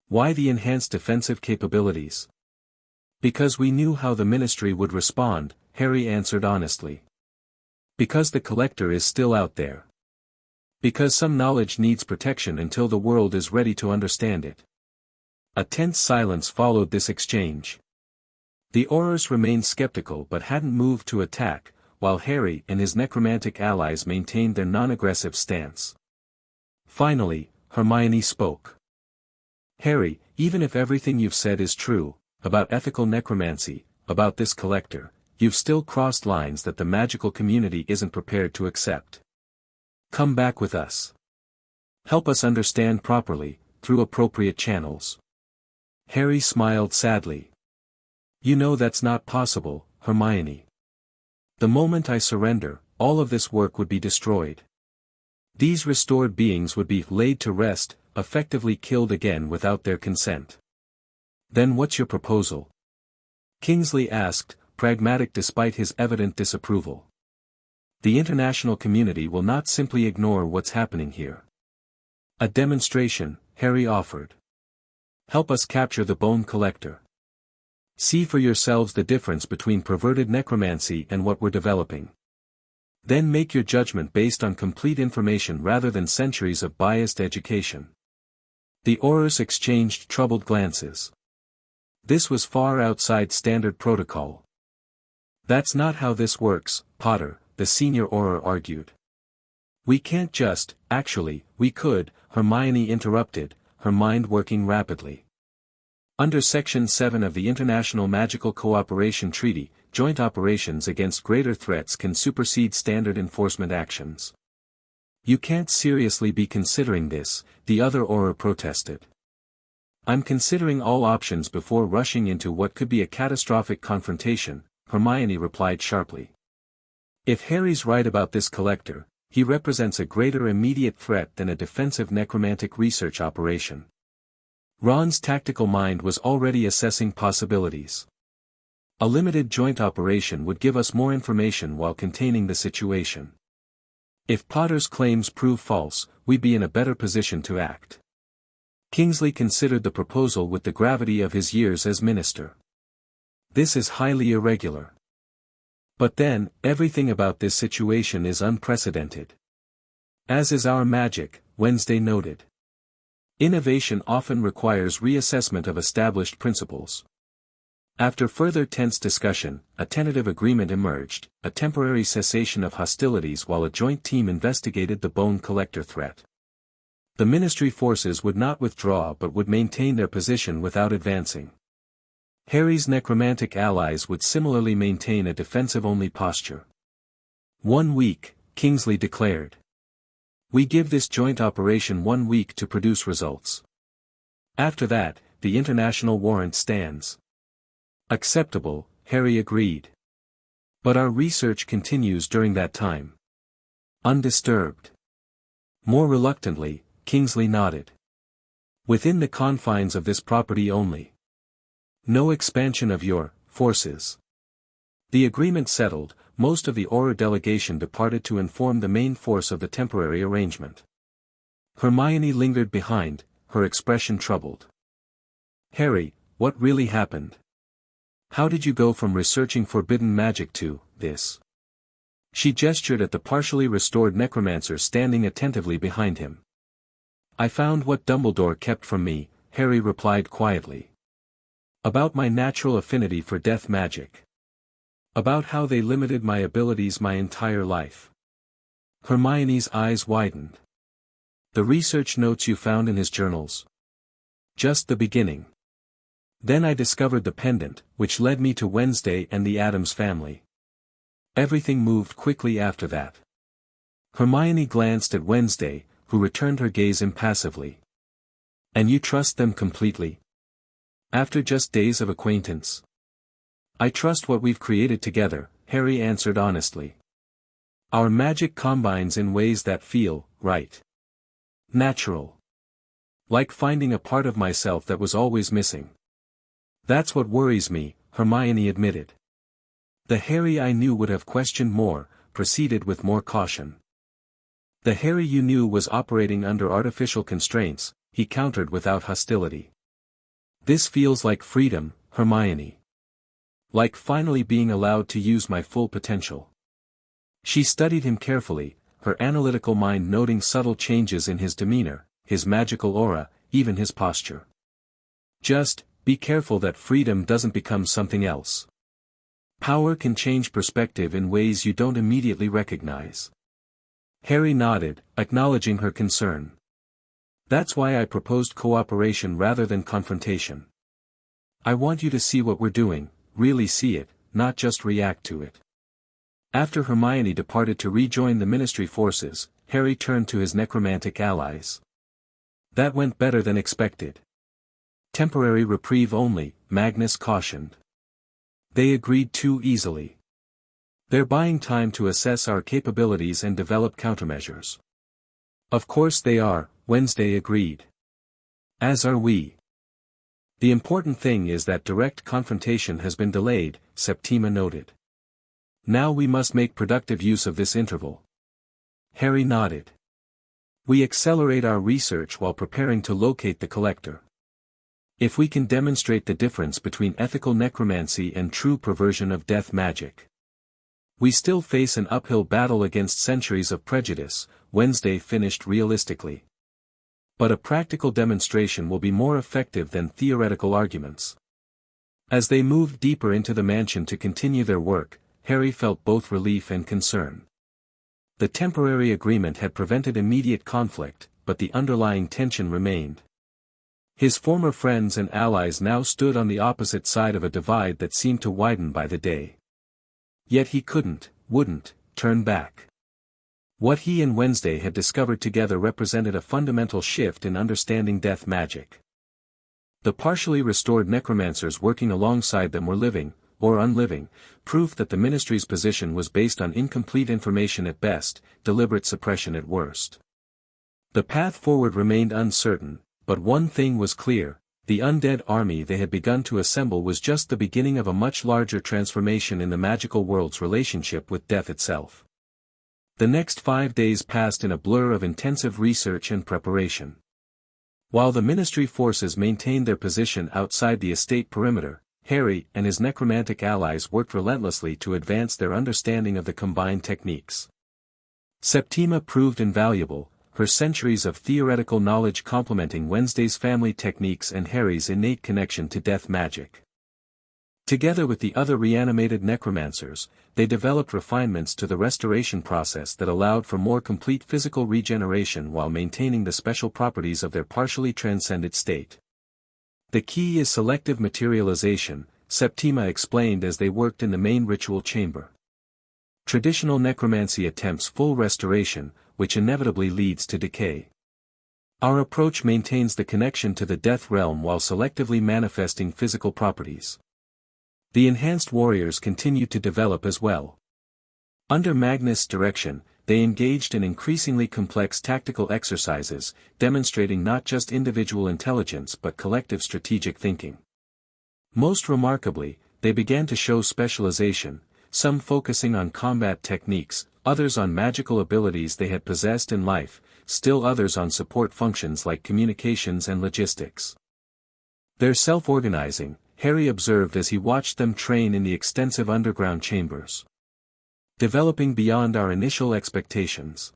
Why the enhanced defensive capabilities? Because we knew how the ministry would respond, Harry answered honestly. Because the collector is still out there. Because some knowledge needs protection until the world is ready to understand it. A tense silence followed this exchange. The Aurors remained skeptical but hadn't moved to attack, while Harry and his necromantic allies maintained their non-aggressive stance. Finally, Hermione spoke. Harry, even if everything you've said is true, about ethical necromancy, about this collector, you've still crossed lines that the magical community isn't prepared to accept. Come back with us. Help us understand properly, through appropriate channels. Harry smiled sadly. You know that's not possible, Hermione. The moment I surrender, all of this work would be destroyed. These restored beings would be laid to rest, effectively killed again without their consent. Then what's your proposal? Kingsley asked, pragmatic despite his evident disapproval. The international community will not simply ignore what's happening here. A demonstration, Harry offered. Help us capture the Bone Collector. See for yourselves the difference between perverted necromancy and what we're developing. Then make your judgment based on complete information rather than centuries of biased education. The Aurors exchanged troubled glances. This was far outside standard protocol. That's not how this works, Potter, the senior Auror argued. We can't just, actually, we could, Hermione interrupted, her mind working rapidly. Under Section 7 of the International Magical Cooperation Treaty, joint operations against greater threats can supersede standard enforcement actions. You can't seriously be considering this, the other Auror protested. I'm considering all options before rushing into what could be a catastrophic confrontation, Hermione replied sharply. If Harry's right about this collector, he represents a greater immediate threat than a defensive necromantic research operation. Ron's tactical mind was already assessing possibilities. A limited joint operation would give us more information while containing the situation. If Potter's claims prove false, we'd be in a better position to act. Kingsley considered the proposal with the gravity of his years as minister. This is highly irregular. But then, everything about this situation is unprecedented. As is our magic, Wednesday noted. Innovation often requires reassessment of established principles. After further tense discussion, a tentative agreement emerged, a temporary cessation of hostilities while a joint team investigated the bone collector threat. The ministry forces would not withdraw but would maintain their position without advancing. Harry's necromantic allies would similarly maintain a defensive-only posture. 1 week, Kingsley declared. We give this joint operation 1 week to produce results. After that, the international warrant stands. Acceptable, Harry agreed. But our research continues during that time. Undisturbed. More reluctantly, Kingsley nodded. Within the confines of this property only. No expansion of your forces. The agreement settled, most of the Auror delegation departed to inform the main force of the temporary arrangement. Hermione lingered behind, her expression troubled. Harry, what really happened? How did you go from researching forbidden magic to this? She gestured at the partially restored necromancer standing attentively behind him. I found what Dumbledore kept from me, Harry replied quietly. About my natural affinity for death magic. About how they limited my abilities my entire life. Hermione's eyes widened. The research notes you found in his journals. Just the beginning. Then I discovered the pendant, which led me to Wednesday and the Addams family. Everything moved quickly after that. Hermione glanced at Wednesday, who returned her gaze impassively. And you trust them completely? After just days of acquaintance? I trust what we've created together, Harry answered honestly. Our magic combines in ways that feel right. Natural. Like finding a part of myself that was always missing. That's what worries me, Hermione admitted. The Harry I knew would have questioned more, proceeded with more caution. The Harry you knew was operating under artificial constraints, he countered without hostility. This feels like freedom, Hermione. Like finally being allowed to use my full potential. She studied him carefully, her analytical mind noting subtle changes in his demeanor, his magical aura, even his posture. Just, be careful that freedom doesn't become something else. Power can change perspective in ways you don't immediately recognize. Harry nodded, acknowledging her concern. That's why I proposed cooperation rather than confrontation. I want you to see what we're doing, really see it, not just react to it. After Hermione departed to rejoin the ministry forces, Harry turned to his necromantic allies. That went better than expected. Temporary reprieve only, Magnus cautioned. They agreed too easily. They're buying time to assess our capabilities and develop countermeasures. Of course they are, Wednesday agreed. As are we. The important thing is that direct confrontation has been delayed, Septima noted. Now we must make productive use of this interval. Harry nodded. We accelerate our research while preparing to locate the collector. If we can demonstrate the difference between ethical necromancy and true perversion of death magic. We still face an uphill battle against centuries of prejudice, Wednesday finished realistically. But a practical demonstration will be more effective than theoretical arguments. As they moved deeper into the mansion to continue their work, Harry felt both relief and concern. The temporary agreement had prevented immediate conflict, but the underlying tension remained. His former friends and allies now stood on the opposite side of a divide that seemed to widen by the day. Yet he wouldn't, turn back. What he and Wednesday had discovered together represented a fundamental shift in understanding death magic. The partially restored necromancers working alongside them were living, or unliving, proof that the ministry's position was based on incomplete information at best, deliberate suppression at worst. The path forward remained uncertain, but one thing was clear, the undead army they had begun to assemble was just the beginning of a much larger transformation in the magical world's relationship with death itself. The next 5 days passed in a blur of intensive research and preparation. While the Ministry forces maintained their position outside the estate perimeter, Harry and his necromantic allies worked relentlessly to advance their understanding of the combined techniques. Septima proved invaluable, her centuries of theoretical knowledge complementing Wednesday's family techniques and Harry's innate connection to death magic. Together with the other reanimated necromancers, they developed refinements to the restoration process that allowed for more complete physical regeneration while maintaining the special properties of their partially transcended state. The key is selective materialization, Septima explained as they worked in the main ritual chamber. Traditional necromancy attempts full restoration, which inevitably leads to decay. Our approach maintains the connection to the death realm while selectively manifesting physical properties. The enhanced warriors continued to develop as well. Under Magnus' direction, they engaged in increasingly complex tactical exercises, demonstrating not just individual intelligence but collective strategic thinking. Most remarkably, they began to show specialization, some focusing on combat techniques, others on magical abilities they had possessed in life, still others on support functions like communications and logistics. Their self-organizing, Harry observed as he watched them train in the extensive underground chambers. Developing beyond our initial expectations.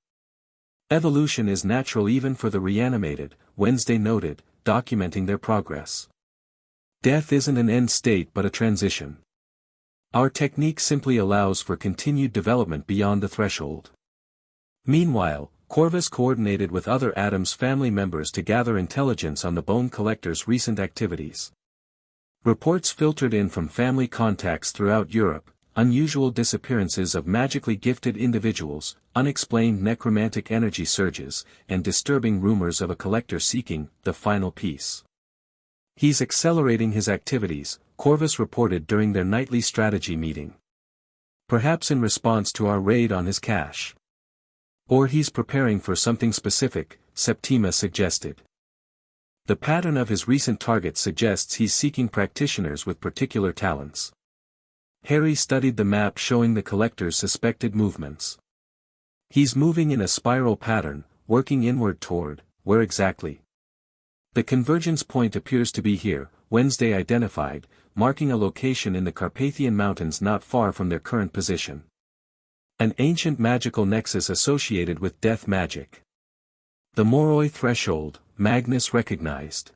Evolution is natural even for the reanimated, Wednesday noted, documenting their progress. Death isn't an end state but a transition. Our technique simply allows for continued development beyond the threshold. Meanwhile, Corvus coordinated with other Adams family members to gather intelligence on the Bone Collector's recent activities. Reports filtered in from family contacts throughout Europe, unusual disappearances of magically gifted individuals, unexplained necromantic energy surges, and disturbing rumors of a collector seeking the final piece. He's accelerating his activities, Corvus reported during their nightly strategy meeting. Perhaps in response to our raid on his cache. Or he's preparing for something specific, Septima suggested. The pattern of his recent targets suggests he's seeking practitioners with particular talents. Harry studied the map showing the collector's suspected movements. He's moving in a spiral pattern, working inward toward, where exactly? The convergence point appears to be here, Wednesday identified, marking a location in the Carpathian Mountains not far from their current position. An ancient magical nexus associated with death magic. The Moroi threshold, Magnus recognized.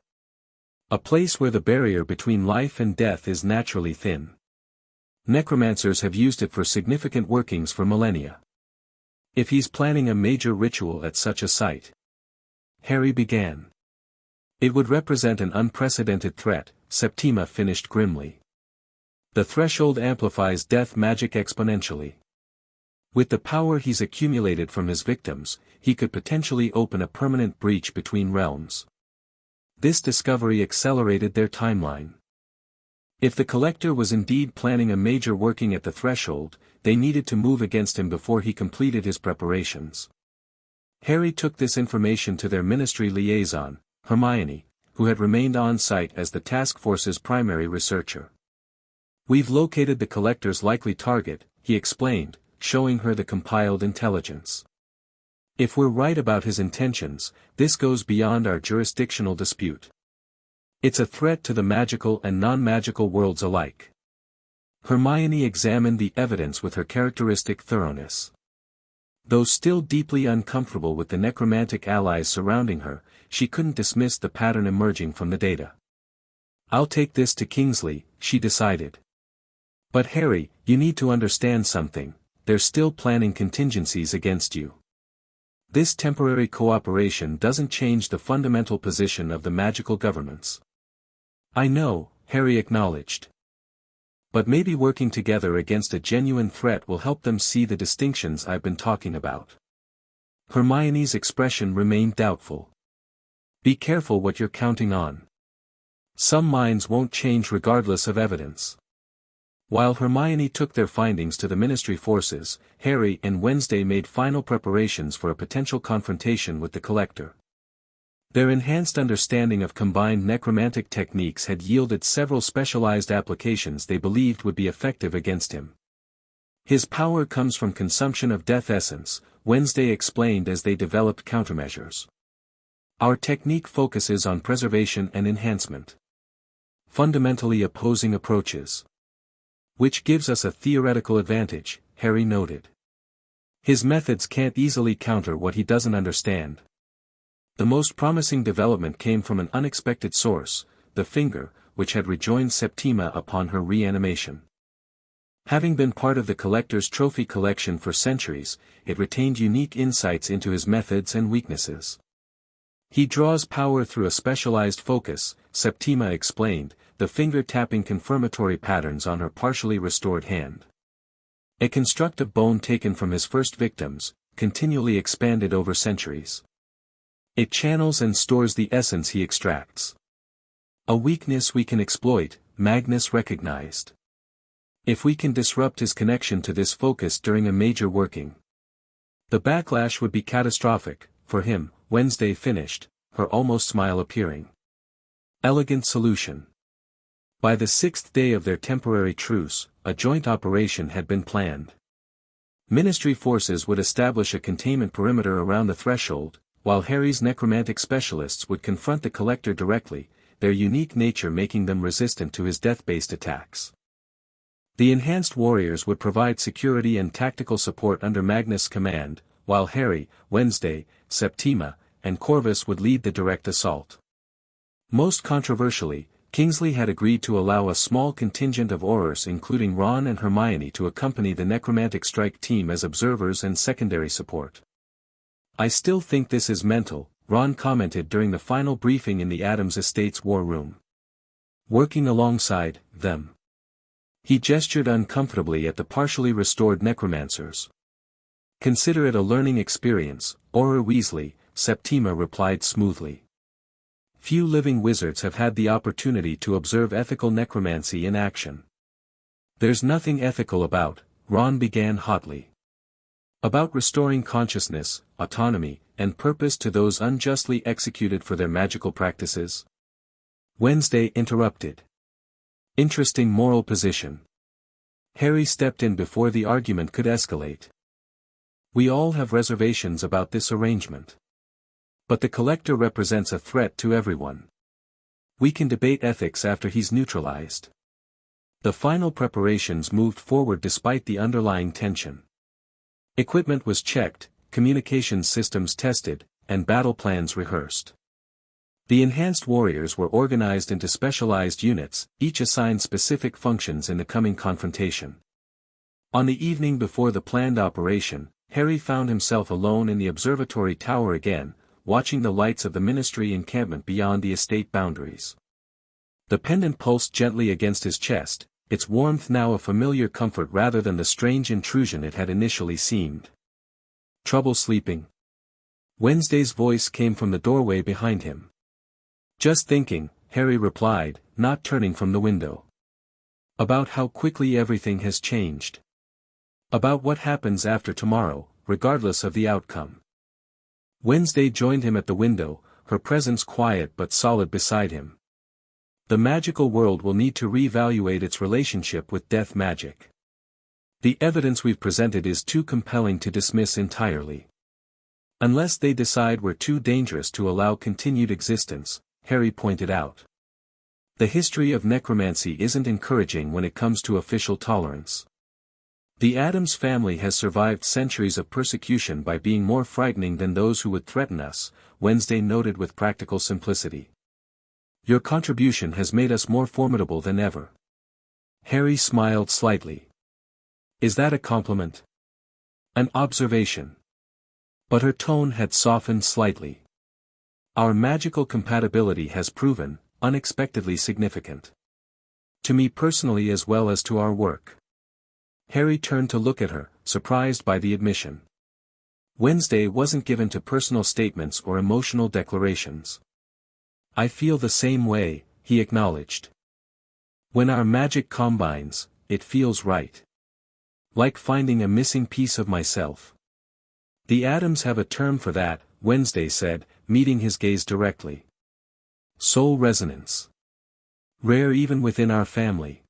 A place where the barrier between life and death is naturally thin. Necromancers have used it for significant workings for millennia. If he's planning a major ritual at such a site. Harry began. It would represent an unprecedented threat, Septima finished grimly. The threshold amplifies death magic exponentially. With the power he's accumulated from his victims, he could potentially open a permanent breach between realms. This discovery accelerated their timeline. If the collector was indeed planning a major working at the threshold, they needed to move against him before he completed his preparations. Harry took this information to their ministry liaison, Hermione, who had remained on site as the task force's primary researcher. We've located the collector's likely target, he explained, showing her the compiled intelligence. If we're right about his intentions, this goes beyond our jurisdictional dispute. It's a threat to the magical and non-magical worlds alike. Hermione examined the evidence with her characteristic thoroughness. Though still deeply uncomfortable with the necromantic allies surrounding her, she couldn't dismiss the pattern emerging from the data. I'll take this to Kingsley, she decided. But Harry, you need to understand something. They're still planning contingencies against you. This temporary cooperation doesn't change the fundamental position of the magical governments. I know, Harry acknowledged. But maybe working together against a genuine threat will help them see the distinctions I've been talking about. Hermione's expression remained doubtful. Be careful what you're counting on. Some minds won't change regardless of evidence. While Hermione took their findings to the Ministry forces, Harry and Wednesday made final preparations for a potential confrontation with the Collector. Their enhanced understanding of combined necromantic techniques had yielded several specialized applications they believed would be effective against him. His power comes from consumption of death essence, Wednesday explained as they developed countermeasures. Our technique focuses on preservation and enhancement. Fundamentally opposing approaches. Which gives us a theoretical advantage, Harry noted. His methods can't easily counter what he doesn't understand. The most promising development came from an unexpected source, the finger, which had rejoined Septima upon her reanimation. Having been part of the collector's trophy collection for centuries, it retained unique insights into his methods and weaknesses. He draws power through a specialized focus, Septima explained, the finger tapping confirmatory patterns on her partially restored hand. A construct of bone taken from his first victims, continually expanded over centuries. It channels and stores the essence he extracts. A weakness we can exploit, Magnus recognized. If we can disrupt his connection to this focus during a major working, the backlash would be catastrophic, for him, Wednesday finished, her almost smile appearing. Elegant solution. By the 6th day of their temporary truce, a joint operation had been planned. Ministry forces would establish a containment perimeter around the threshold, while Harry's necromantic specialists would confront the collector directly, their unique nature making them resistant to his death-based attacks. The enhanced warriors would provide security and tactical support under Magnus' command, while Harry, Wednesday, Septima, and Corvus would lead the direct assault. Most controversially, Kingsley had agreed to allow a small contingent of Aurors including Ron and Hermione to accompany the necromantic strike team as observers and secondary support. "I still think this is mental," Ron commented during the final briefing in the Adams Estate's war room. "Working alongside them." He gestured uncomfortably at the partially restored necromancers. "Consider it a learning experience, Auror Weasley," Septima replied smoothly. Few living wizards have had the opportunity to observe ethical necromancy in action. "There's nothing ethical about," Ron began hotly. "About restoring consciousness, autonomy, and purpose to those unjustly executed for their magical practices?" Wednesday interrupted. "Interesting moral position." Harry stepped in before the argument could escalate. "We all have reservations about this arrangement. But the collector represents a threat to everyone. We can debate ethics after he's neutralized." The final preparations moved forward despite the underlying tension. Equipment was checked, communications systems tested, and battle plans rehearsed. The enhanced warriors were organized into specialized units, each assigned specific functions in the coming confrontation. On the evening before the planned operation, Harry found himself alone in the observatory tower again, watching the lights of the ministry encampment beyond the estate boundaries. The pendant pulsed gently against his chest, its warmth now a familiar comfort rather than the strange intrusion it had initially seemed. "Trouble sleeping?" Wednesday's voice came from the doorway behind him. "Just thinking," Harry replied, not turning from the window. "About how quickly everything has changed. About what happens after tomorrow, regardless of the outcome." Wednesday joined him at the window, her presence quiet but solid beside him. "The magical world will need to reevaluate its relationship with death magic. The evidence we've presented is too compelling to dismiss entirely. Unless they decide we're too dangerous to allow continued existence," Harry pointed out. "The history of necromancy isn't encouraging when it comes to official tolerance. The Addams family has survived centuries of persecution by being more frightening than those who would threaten us," Wednesday noted with practical simplicity. "Your contribution has made us more formidable than ever." Harry smiled slightly. "Is that a compliment?" "An observation." But her tone had softened slightly. "Our magical compatibility has proven, unexpectedly significant. To me personally as well as to our work." Harry turned to look at her, surprised by the admission. Wednesday wasn't given to personal statements or emotional declarations. "I feel the same way," he acknowledged. "When our magic combines, it feels right. Like finding a missing piece of myself." "The Addams have a term for that," Wednesday said, meeting his gaze directly. Soul resonance. Rare even within our family.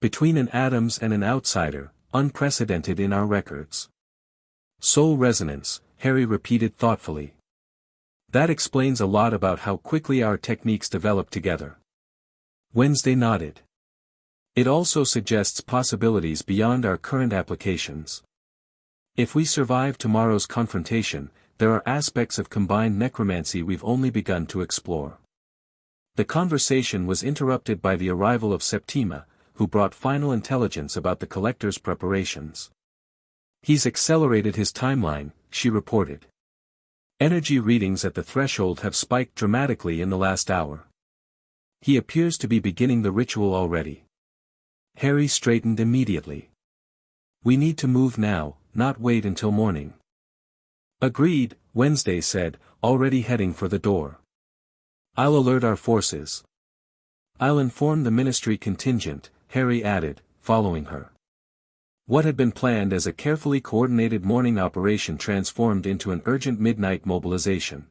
Between an Adams and an outsider, unprecedented in our records. Soul resonance, Harry repeated thoughtfully. That explains a lot about how quickly our techniques develop together. Wednesday nodded. It also suggests possibilities beyond our current applications. If we survive tomorrow's confrontation, there are aspects of combined necromancy we've only begun to explore. The conversation was interrupted by the arrival of Septima, who brought final intelligence about the collector's preparations. He's accelerated his timeline, she reported. Energy readings at the threshold have spiked dramatically in the last hour. He appears to be beginning the ritual already. Harry straightened immediately. We need to move now, not wait until morning. Agreed, Wednesday said, already heading for the door. I'll alert our forces. I'll inform the ministry contingent, Harry added, following her. What had been planned as a carefully coordinated morning operation transformed into an urgent midnight mobilization.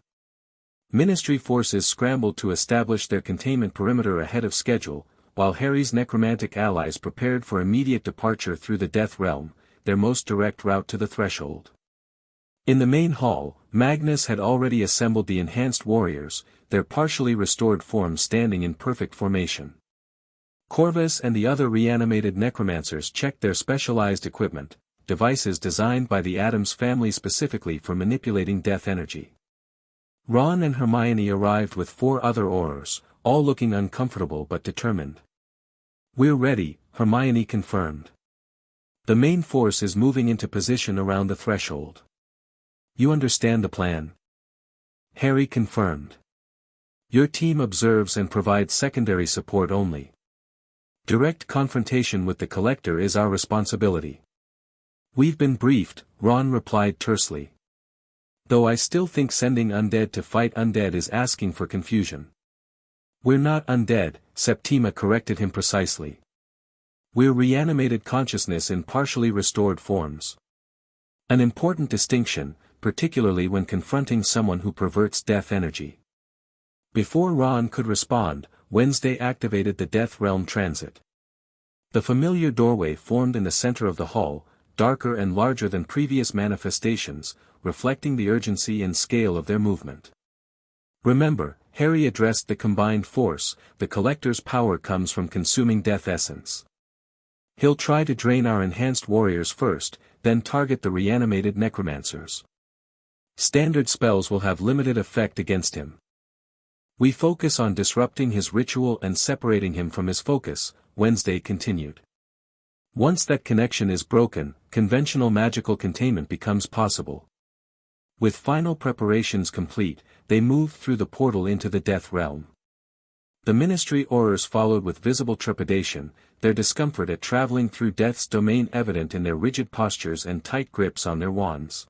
Ministry forces scrambled to establish their containment perimeter ahead of schedule, while Harry's necromantic allies prepared for immediate departure through the Death Realm, their most direct route to the threshold. In the main hall, Magnus had already assembled the enhanced warriors, their partially restored forms standing in perfect formation. Corvus and the other reanimated necromancers checked their specialized equipment, devices designed by the Addams family specifically for manipulating death energy. Ron and Hermione arrived with 4 other Aurors, all looking uncomfortable but determined. We're ready, Hermione confirmed. The main force is moving into position around the threshold. You understand the plan? Harry confirmed. Your team observes and provides secondary support only. Direct confrontation with the collector is our responsibility. We've been briefed, Ron replied tersely. Though I still think sending undead to fight undead is asking for confusion. We're not undead, Septima corrected him precisely. We're reanimated consciousness in partially restored forms. An important distinction, particularly when confronting someone who perverts death energy. Before Ron could respond, Wednesday activated the Death Realm transit. The familiar doorway formed in the center of the hall, darker and larger than previous manifestations, reflecting the urgency and scale of their movement. Remember, Harry addressed the combined force, the collector's power comes from consuming death essence. He'll try to drain our enhanced warriors first, then target the reanimated necromancers. Standard spells will have limited effect against him. We focus on disrupting his ritual and separating him from his focus, Wednesday continued. Once that connection is broken, conventional magical containment becomes possible. With final preparations complete, they moved through the portal into the Death Realm. The Ministry Aurors followed with visible trepidation, their discomfort at traveling through Death's domain evident in their rigid postures and tight grips on their wands.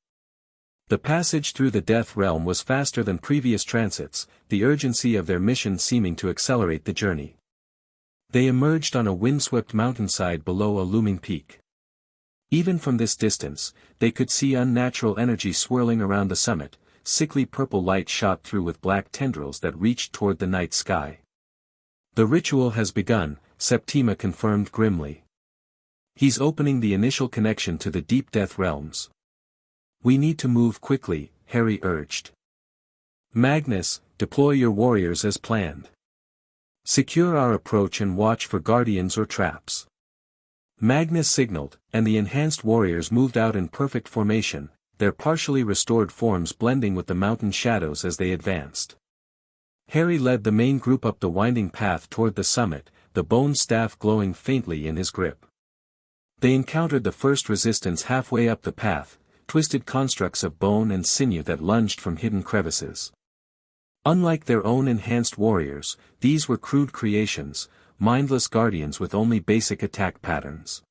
The passage through the Death Realm was faster than previous transits, the urgency of their mission seeming to accelerate the journey. They emerged on a windswept mountainside below a looming peak. Even from this distance, they could see unnatural energy swirling around the summit, sickly purple light shot through with black tendrils that reached toward the night sky. The ritual has begun, Septima confirmed grimly. He's opening the initial connection to the deep Death Realms. We need to move quickly, Harry urged. Magnus, deploy your warriors as planned. Secure our approach and watch for guardians or traps. Magnus signaled, and the enhanced warriors moved out in perfect formation, their partially restored forms blending with the mountain shadows as they advanced. Harry led the main group up the winding path toward the summit, the bone staff glowing faintly in his grip. They encountered the first resistance halfway up the path, twisted constructs of bone and sinew that lunged from hidden crevices. Unlike their own enhanced warriors, these were crude creations, mindless guardians with only basic attack patterns.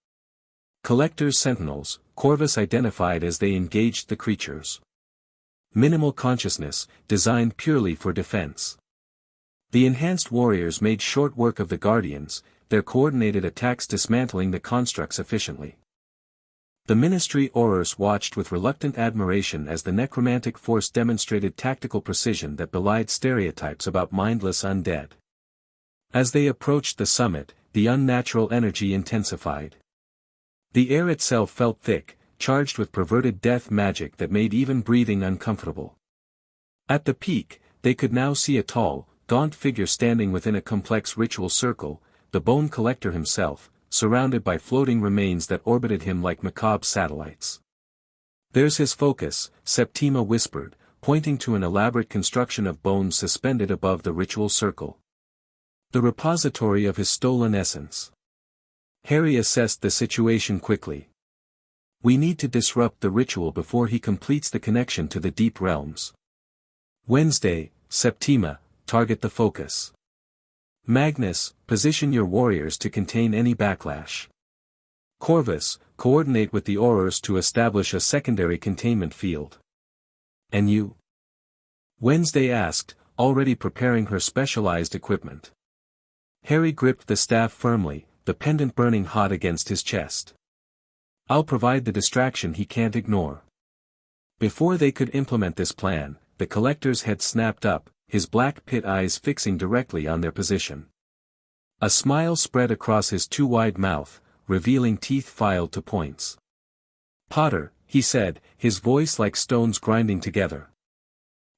Collector's sentinels, Corvus identified as they engaged the creatures. Minimal consciousness, designed purely for defense. The enhanced warriors made short work of the guardians, their coordinated attacks dismantling the constructs efficiently. The Ministry Aurors watched with reluctant admiration as the necromantic force demonstrated tactical precision that belied stereotypes about mindless undead. As they approached the summit, the unnatural energy intensified. The air itself felt thick, charged with perverted death magic that made even breathing uncomfortable. At the peak, they could now see a tall, gaunt figure standing within a complex ritual circle, the Bone Collector himself, surrounded by floating remains that orbited him like macabre satellites. "There's his focus," Septima whispered, pointing to an elaborate construction of bones suspended above the ritual circle. "The repository of his stolen essence." Harry assessed the situation quickly. "We need to disrupt the ritual before he completes the connection to the deep realms." Wednesday, Septima, target the focus. Magnus, position your warriors to contain any backlash. Corvus, coordinate with the Aurors to establish a secondary containment field. And you? Wednesday asked, already preparing her specialized equipment. Harry gripped the staff firmly, the pendant burning hot against his chest. "I'll provide the distraction he can't ignore." Before they could implement this plan, the Collector's head snapped up, his black pit eyes fixing directly on their position. A smile spread across his too wide mouth, revealing teeth filed to points. "Potter," he said, his voice like stones grinding together.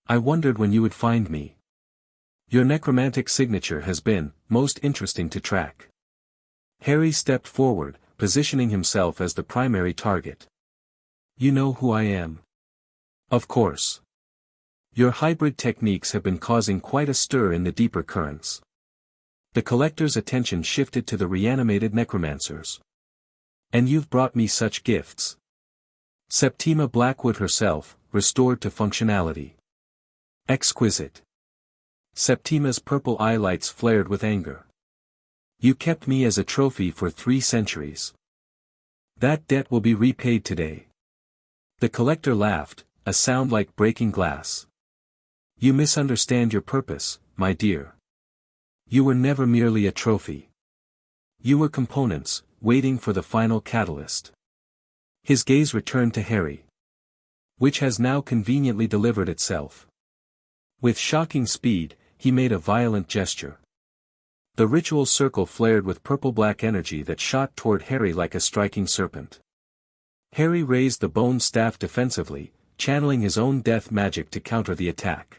"I wondered when you would find me. Your necromantic signature has been most interesting to track." Harry stepped forward, positioning himself as the primary target. "You know who I am?" "Of course. Your hybrid techniques have been causing quite a stir in the deeper currents." The Collector's attention shifted to the reanimated necromancers. "And you've brought me such gifts." Septima Blackwood herself, restored to functionality. "Exquisite." Septima's purple eyelights flared with anger. "You kept me as a trophy for 3 centuries. That debt will be repaid today." The Collector laughed, a sound like breaking glass. "You misunderstand your purpose, my dear. You were never merely a trophy. You were components, waiting for the final catalyst." His gaze returned to Harry. "Which has now conveniently delivered itself." With shocking speed, he made a violent gesture. The ritual circle flared with purple-black energy that shot toward Harry like a striking serpent. Harry raised the bone staff defensively, channeling his own death magic to counter the attack.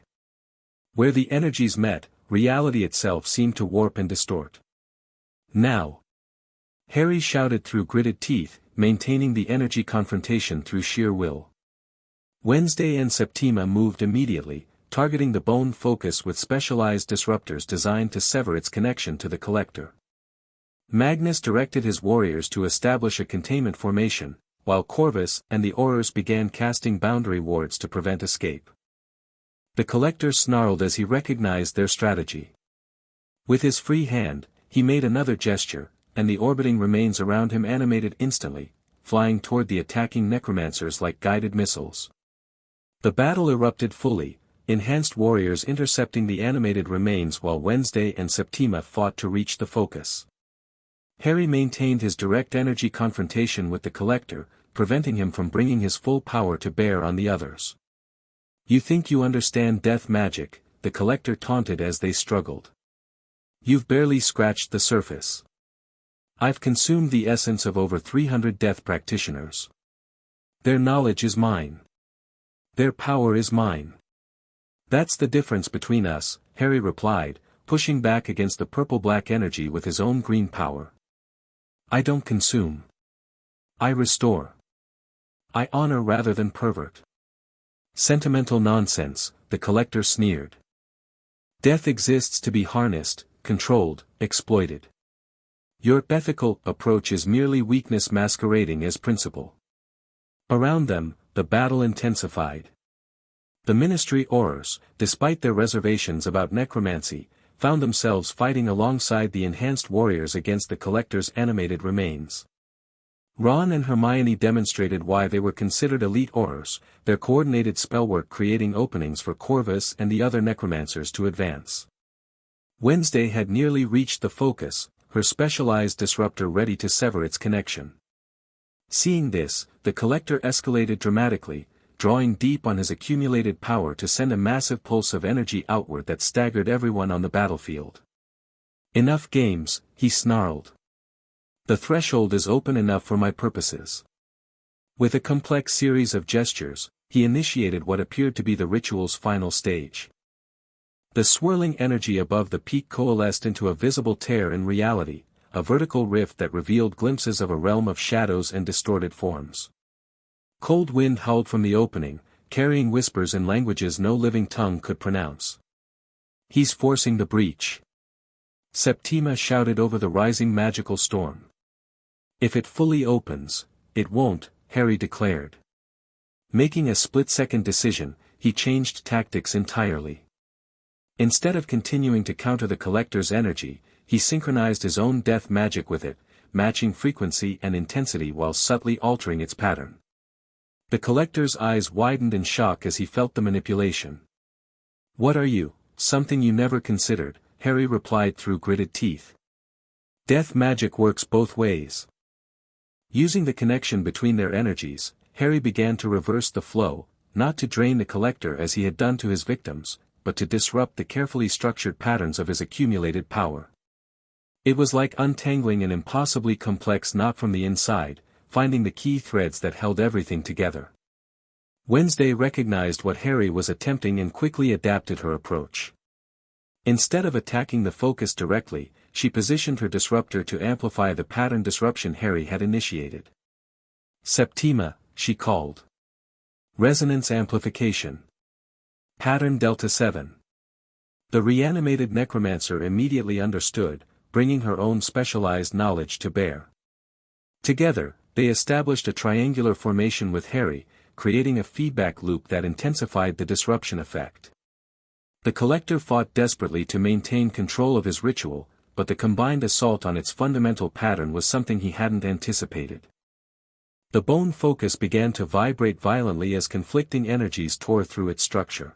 Where the energies met, reality itself seemed to warp and distort. "Now!" Harry shouted through gritted teeth, maintaining the energy confrontation through sheer will. Wednesday and Septima moved immediately, targeting the bone focus with specialized disruptors designed to sever its connection to the Collector. Magnus directed his warriors to establish a containment formation, while Corvus and the Aurors began casting boundary wards to prevent escape. The Collector snarled as he recognized their strategy. With his free hand, he made another gesture, and the orbiting remains around him animated instantly, flying toward the attacking necromancers like guided missiles. The battle erupted fully, enhanced warriors intercepting the animated remains while Wednesday and Septima fought to reach the focus. Harry maintained his direct energy confrontation with the Collector, preventing him from bringing his full power to bear on the others. "You think you understand death magic," the Collector taunted as they struggled. "You've barely scratched the surface. I've consumed the essence of over 300 death practitioners. Their knowledge is mine. Their power is mine. That's the difference between us," Harry replied, pushing back against the purple-black energy with his own green power. "I don't consume. I restore. I honor rather than pervert." "Sentimental nonsense," the Collector sneered. "Death exists to be harnessed, controlled, exploited. Your ethical approach is merely weakness masquerading as principle." Around them, the battle intensified. The Ministry Aurors, despite their reservations about necromancy, found themselves fighting alongside the enhanced warriors against the Collector's animated remains. Ron and Hermione demonstrated why they were considered elite Aurors, their coordinated spellwork creating openings for Corvus and the other necromancers to advance. Wednesday had nearly reached the focus, her specialized disruptor ready to sever its connection. Seeing this, the collector escalated dramatically, drawing deep on his accumulated power to send a massive pulse of energy outward that staggered everyone on the battlefield. Enough games, he snarled. The threshold is open enough for my purposes. With a complex series of gestures, he initiated what appeared to be the ritual's final stage. The swirling energy above the peak coalesced into a visible tear in reality, a vertical rift that revealed glimpses of a realm of shadows and distorted forms. Cold wind howled from the opening, carrying whispers in languages no living tongue could pronounce. He's forcing the breach. Septima shouted over the rising magical storm. If it fully opens, it won't, Harry declared. Making a split-second decision, he changed tactics entirely. Instead of continuing to counter the collector's energy, he synchronized his own death magic with it, matching frequency and intensity while subtly altering its pattern. The collector's eyes widened in shock as he felt the manipulation. "What are you, something you never considered?" Harry replied through gritted teeth. "Death magic works both ways." Using the connection between their energies, Harry began to reverse the flow, not to drain the collector as he had done to his victims, but to disrupt the carefully structured patterns of his accumulated power. It was like untangling an impossibly complex knot from the inside, finding the key threads that held everything together. Wednesday recognized what Harry was attempting and quickly adapted her approach. Instead of attacking the focus directly, she positioned her disruptor to amplify the pattern disruption Harry had initiated. "Septima," she called. "Resonance amplification. Pattern Delta 7. The reanimated necromancer immediately understood, bringing her own specialized knowledge to bear. Together, they established a triangular formation with Harry, creating a feedback loop that intensified the disruption effect. The collector fought desperately to maintain control of his ritual, but the combined assault on its fundamental pattern was something he hadn't anticipated. The bone focus began to vibrate violently as conflicting energies tore through its structure.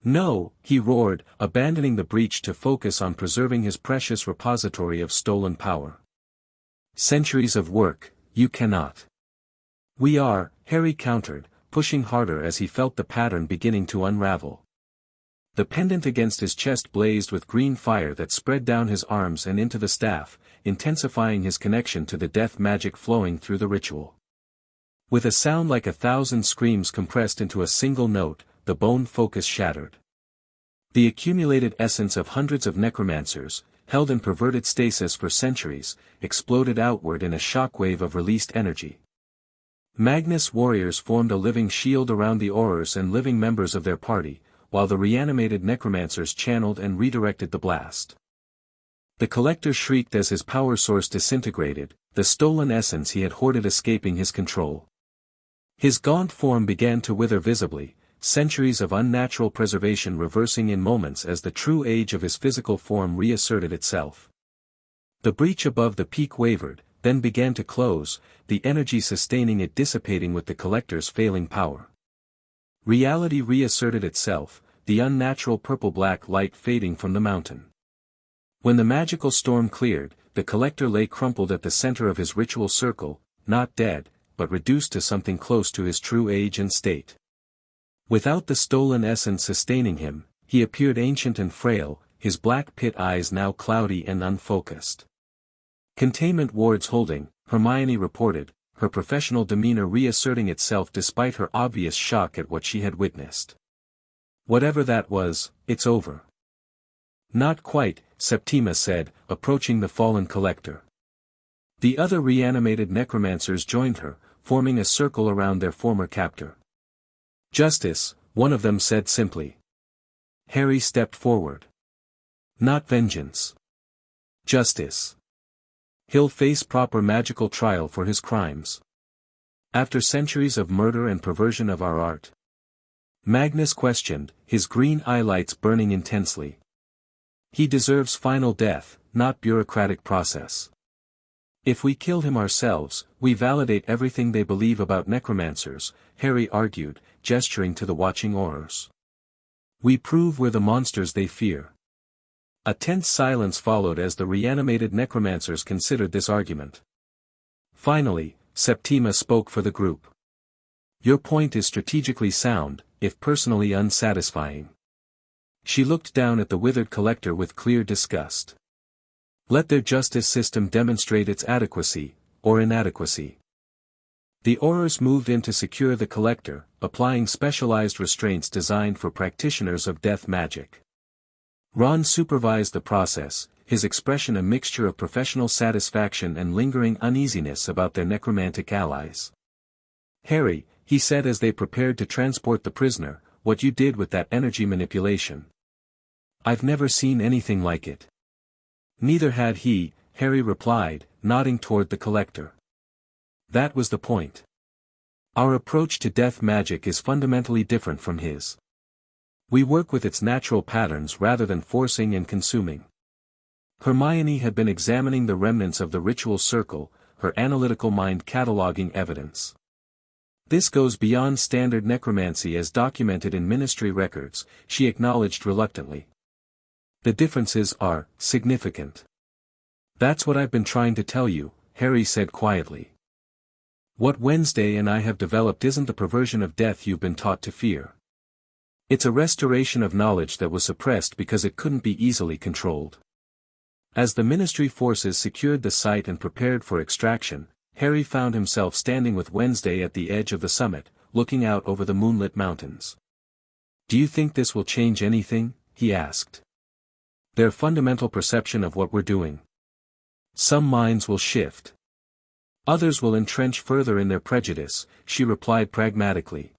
"No," he roared, abandoning the breach to focus on preserving his precious repository of stolen power. "Centuries of work, you cannot." "We are," Harry countered, pushing harder as he felt the pattern beginning to unravel. The pendant against his chest blazed with green fire that spread down his arms and into the staff, intensifying his connection to the death magic flowing through the ritual. With a sound like 1,000 screams compressed into a single note, the bone focus shattered. The accumulated essence of hundreds of necromancers, held in perverted stasis for centuries, exploded outward in a shockwave of released energy. Magnus warriors formed a living shield around the Aurors and living members of their party, while the reanimated necromancers channeled and redirected the blast. The collector shrieked as his power source disintegrated, the stolen essence he had hoarded escaping his control. His gaunt form began to wither visibly, centuries of unnatural preservation reversing in moments as the true age of his physical form reasserted itself. The breach above the peak wavered, then began to close, the energy sustaining it dissipating with the collector's failing power. Reality reasserted itself, the unnatural purple-black light fading from the mountain. When the magical storm cleared, the collector lay crumpled at the center of his ritual circle, not dead, but reduced to something close to his true age and state. Without the stolen essence sustaining him, he appeared ancient and frail, his black pit eyes now cloudy and unfocused. "Containment wards holding," Hermione reported, her professional demeanor reasserting itself despite her obvious shock at what she had witnessed. "Whatever that was, it's over." "Not quite," Septima said, approaching the fallen collector. The other reanimated necromancers joined her, forming a circle around their former captor. "Justice," one of them said simply. Harry stepped forward. "Not vengeance. Justice. He'll face proper magical trial for his crimes. After centuries of murder and perversion of our art." Magnus questioned, his green eyelights burning intensely. "He deserves final death, not bureaucratic process. If we kill him ourselves, we validate everything they believe about necromancers," Harry argued, gesturing to the watching Aurors. "We prove we're the monsters they fear." A tense silence followed as the reanimated necromancers considered this argument. Finally, Septima spoke for the group. Your point is strategically sound, if personally unsatisfying. She looked down at the withered collector with clear disgust. Let their justice system demonstrate its adequacy, or inadequacy. The Aurors moved in to secure the collector, applying specialized restraints designed for practitioners of death magic. Ron supervised the process, his expression a mixture of professional satisfaction and lingering uneasiness about their necromantic allies. Harry, he said as they prepared to transport the prisoner, what you did with that energy manipulation. I've never seen anything like it. Neither had he, Harry replied, nodding toward the collector. That was the point. Our approach to death magic is fundamentally different from his. We work with its natural patterns rather than forcing and consuming. Hermione had been examining the remnants of the ritual circle, her analytical mind cataloging evidence. This goes beyond standard necromancy as documented in ministry records, she acknowledged reluctantly. The differences are significant. That's what I've been trying to tell you, Harry said quietly. What Wednesday and I have developed isn't the perversion of death you've been taught to fear. It's a restoration of knowledge that was suppressed because it couldn't be easily controlled. As the ministry forces secured the site and prepared for extraction, Harry found himself standing with Wednesday at the edge of the summit, looking out over the moonlit mountains. Do you think this will change anything? He asked. Their fundamental perception of what we're doing. Some minds will shift. Others will entrench further in their prejudice, she replied pragmatically.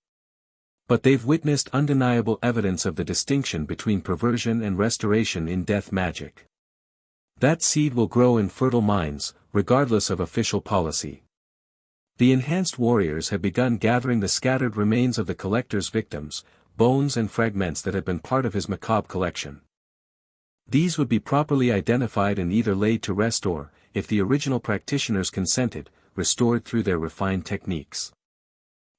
But they've witnessed undeniable evidence of the distinction between perversion and restoration in death magic. That seed will grow in fertile minds, regardless of official policy. The enhanced warriors had begun gathering the scattered remains of the collector's victims, bones and fragments that had been part of his macabre collection. These would be properly identified and either laid to rest or, if the original practitioners consented, restored through their refined techniques.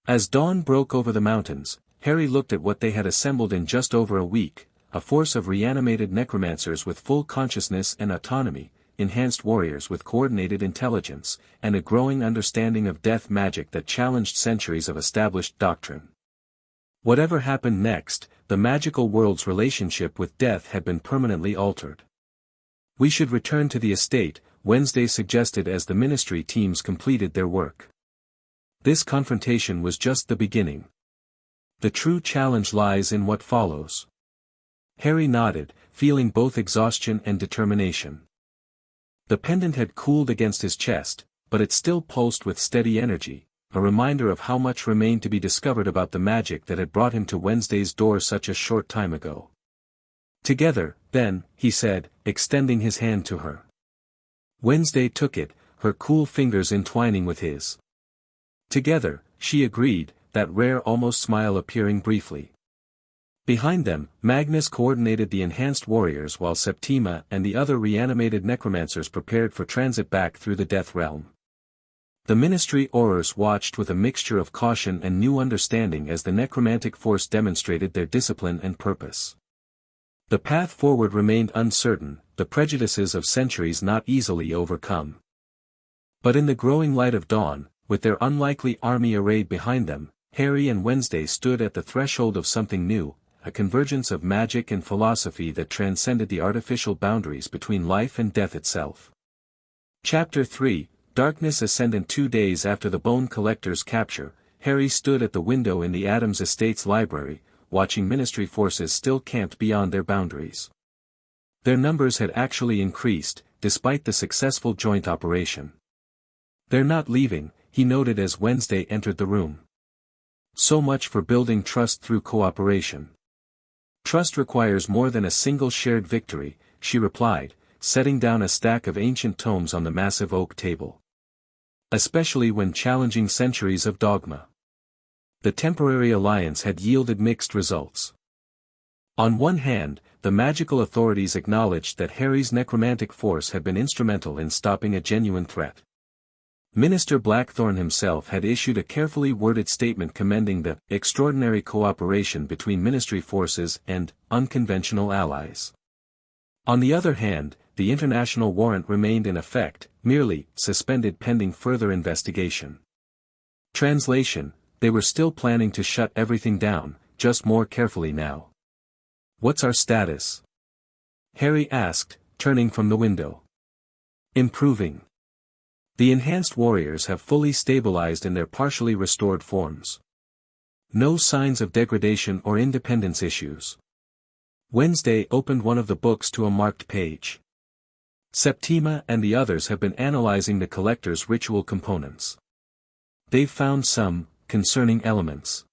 As dawn broke over the mountains, Harry looked at what they had assembled in just over a week, a force of reanimated necromancers with full consciousness and autonomy, enhanced warriors with coordinated intelligence, and a growing understanding of death magic that challenged centuries of established doctrine. Whatever happened next, the magical world's relationship with death had been permanently altered. We should return to the estate, Wednesday suggested as the ministry teams completed their work. This confrontation was just the beginning. The true challenge lies in what follows. Harry nodded, feeling both exhaustion and determination. The pendant had cooled against his chest, but it still pulsed with steady energy, a reminder of how much remained to be discovered about the magic that had brought him to Wednesday's door such a short time ago. Together, then, he said, extending his hand to her. Wednesday took it, her cool fingers entwining with his. Together, she agreed, that rare almost smile appearing briefly. Behind them, Magnus coordinated the enhanced warriors while Septima and the other reanimated necromancers prepared for transit back through the death realm. The ministry Aurors watched with a mixture of caution and new understanding as the necromantic force demonstrated their discipline and purpose. The path forward remained uncertain, the prejudices of centuries not easily overcome. But in the growing light of dawn, with their unlikely army arrayed behind them, Harry and Wednesday stood at the threshold of something new, a convergence of magic and philosophy that transcended the artificial boundaries between life and death itself. Chapter 3, Darkness Ascendant. 2 days after the Bone Collector's capture, Harry stood at the window in the Adams Estate's library, watching ministry forces still camped beyond their boundaries. Their numbers had actually increased, despite the successful joint operation. They're not leaving, he noted as Wednesday entered the room. So much for building trust through cooperation. Trust requires more than a single shared victory, she replied, setting down a stack of ancient tomes on the massive oak table. Especially when challenging centuries of dogma. The temporary alliance had yielded mixed results. On one hand, the magical authorities acknowledged that Harry's necromantic force had been instrumental in stopping a genuine threat. Minister Blackthorne himself had issued a carefully worded statement commending the extraordinary cooperation between ministry forces and unconventional allies. On the other hand, the international warrant remained in effect, merely suspended pending further investigation. Translation: they were still planning to shut everything down, just more carefully now. What's our status? Harry asked, turning from the window. Improving. The enhanced warriors have fully stabilized in their partially restored forms. No signs of degradation or independence issues. Wednesday opened one of the books to a marked page. Septima and the others have been analyzing the collector's ritual components. They've found some concerning elements.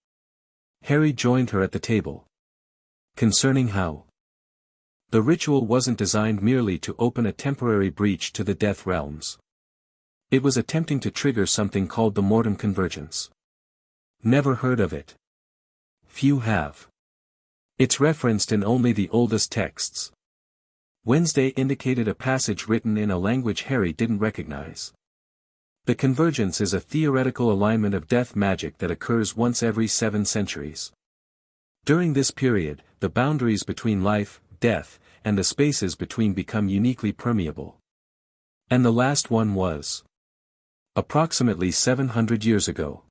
Harry joined her at the table. Concerning how? The ritual wasn't designed merely to open a temporary breach to the Death Realms. It was attempting to trigger something called the Mortem Convergence. Never heard of it. Few have. It's referenced in only the oldest texts. Wednesday indicated a passage written in a language Harry didn't recognize. The convergence is a theoretical alignment of death magic that occurs once every 7 centuries. During this period, the boundaries between life, death, and the spaces between become uniquely permeable. And the last one was approximately 700 years ago.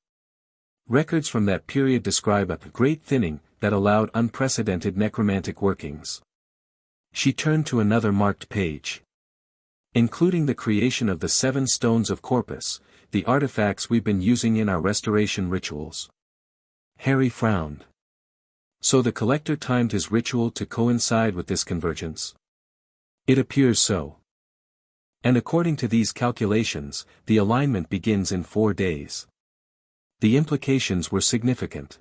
Records from that period describe a great thinning that allowed unprecedented necromantic workings. She turned to another marked page. Including the creation of the 7 stones of Corpus, the artifacts we've been using in our restoration rituals. Harry frowned. So the collector timed his ritual to coincide with this convergence? It appears so. And according to these calculations, the alignment begins in 4 days. The implications were significant.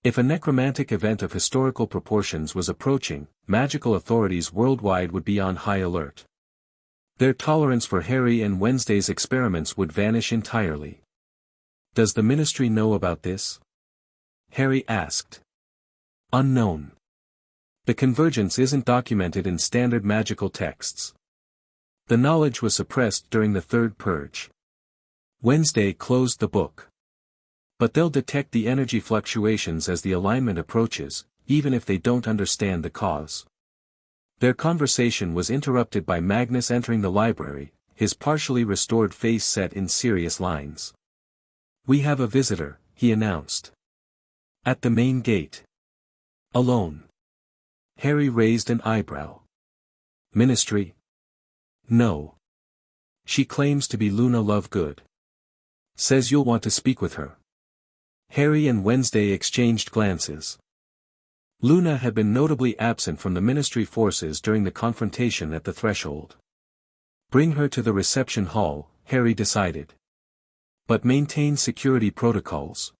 If a necromantic event of historical proportions was approaching, magical authorities worldwide would be on high alert. Their tolerance for Harry and Wednesday's experiments would vanish entirely. Does the ministry know about this? Harry asked. Unknown. The convergence isn't documented in standard magical texts. The knowledge was suppressed during the Third Purge. Wednesday closed the book. But they'll detect the energy fluctuations as the alignment approaches, even if they don't understand the cause. Their conversation was interrupted by Magnus entering the library, his partially restored face set in serious lines. "We have a visitor," he announced. "At the main gate. Alone." Harry raised an eyebrow. "Ministry?" "No. She claims to be Luna Lovegood. Says you'll want to speak with her." Harry and Wednesday exchanged glances. Luna had been notably absent from the ministry forces during the confrontation at the threshold. Bring her to the reception hall, Harry decided. But maintain security protocols.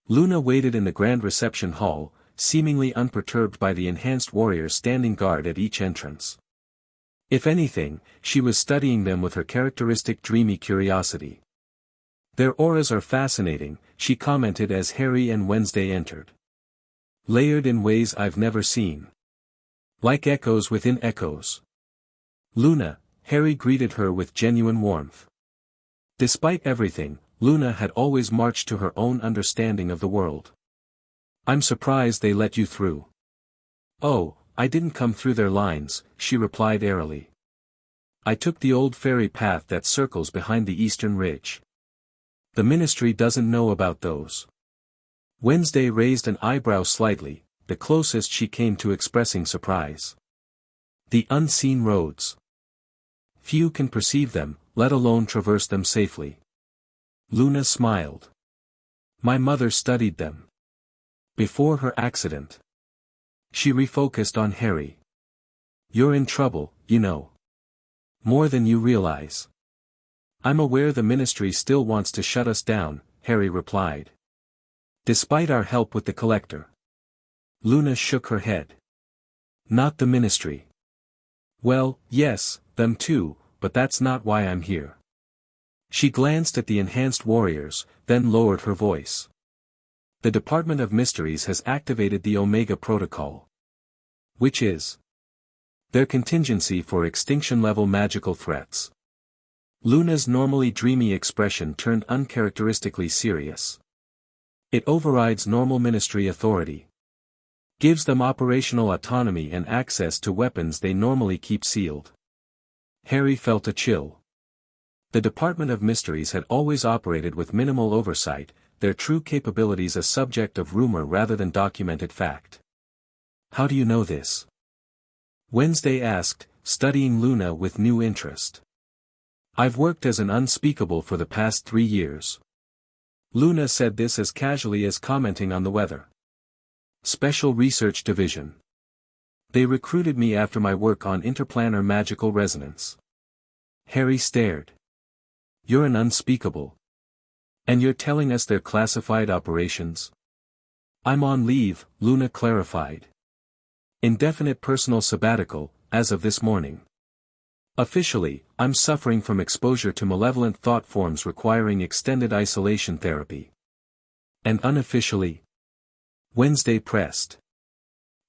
Luna waited in the grand reception hall, seemingly unperturbed by the enhanced warriors standing guard at each entrance. If anything, she was studying them with her characteristic dreamy curiosity. "Their auras are fascinating," she commented as Harry and Wednesday entered. "Layered in ways I've never seen. Like echoes within echoes." "Luna," Harry greeted her with genuine warmth. Despite everything, Luna had always marched to her own understanding of the world. "I'm surprised they let you through." "Oh, I didn't come through their lines," she replied airily. "I took the old fairy path that circles behind the eastern ridge. The ministry doesn't know about those." Wednesday raised an eyebrow slightly, the closest she came to expressing surprise. "The unseen roads. Few can perceive them, let alone traverse them safely." Luna smiled. "My mother studied them. Before her accident." She refocused on Harry. "You're in trouble, you know. More than you realize." "I'm aware the ministry still wants to shut us down," Harry replied. "Despite our help with the collector." Luna shook her head. "Not the ministry." "Well, yes, them too, but that's not why I'm here." She glanced at the enhanced warriors, then lowered her voice. "The Department of Mysteries has activated the Omega Protocol." "Which is?" "Their contingency for extinction-level magical threats." Luna's normally dreamy expression turned uncharacteristically serious. "It overrides normal ministry authority. Gives them operational autonomy and access to weapons they normally keep sealed." Harry felt a chill. The Department of Mysteries had always operated with minimal oversight, their true capabilities a subject of rumor rather than documented fact. How do you know this? Wednesday asked, studying Luna with new interest. I've worked as an unspeakable for the past 3 years. Luna said this as casually as commenting on the weather. Special Research Division. They recruited me after my work on interplanar magical resonance. Harry stared. You're an unspeakable. And you're telling us they're classified operations? I'm on leave, Luna clarified. Indefinite personal sabbatical, as of this morning. Officially, I'm suffering from exposure to malevolent thought forms requiring extended isolation therapy. And unofficially? Wednesday pressed.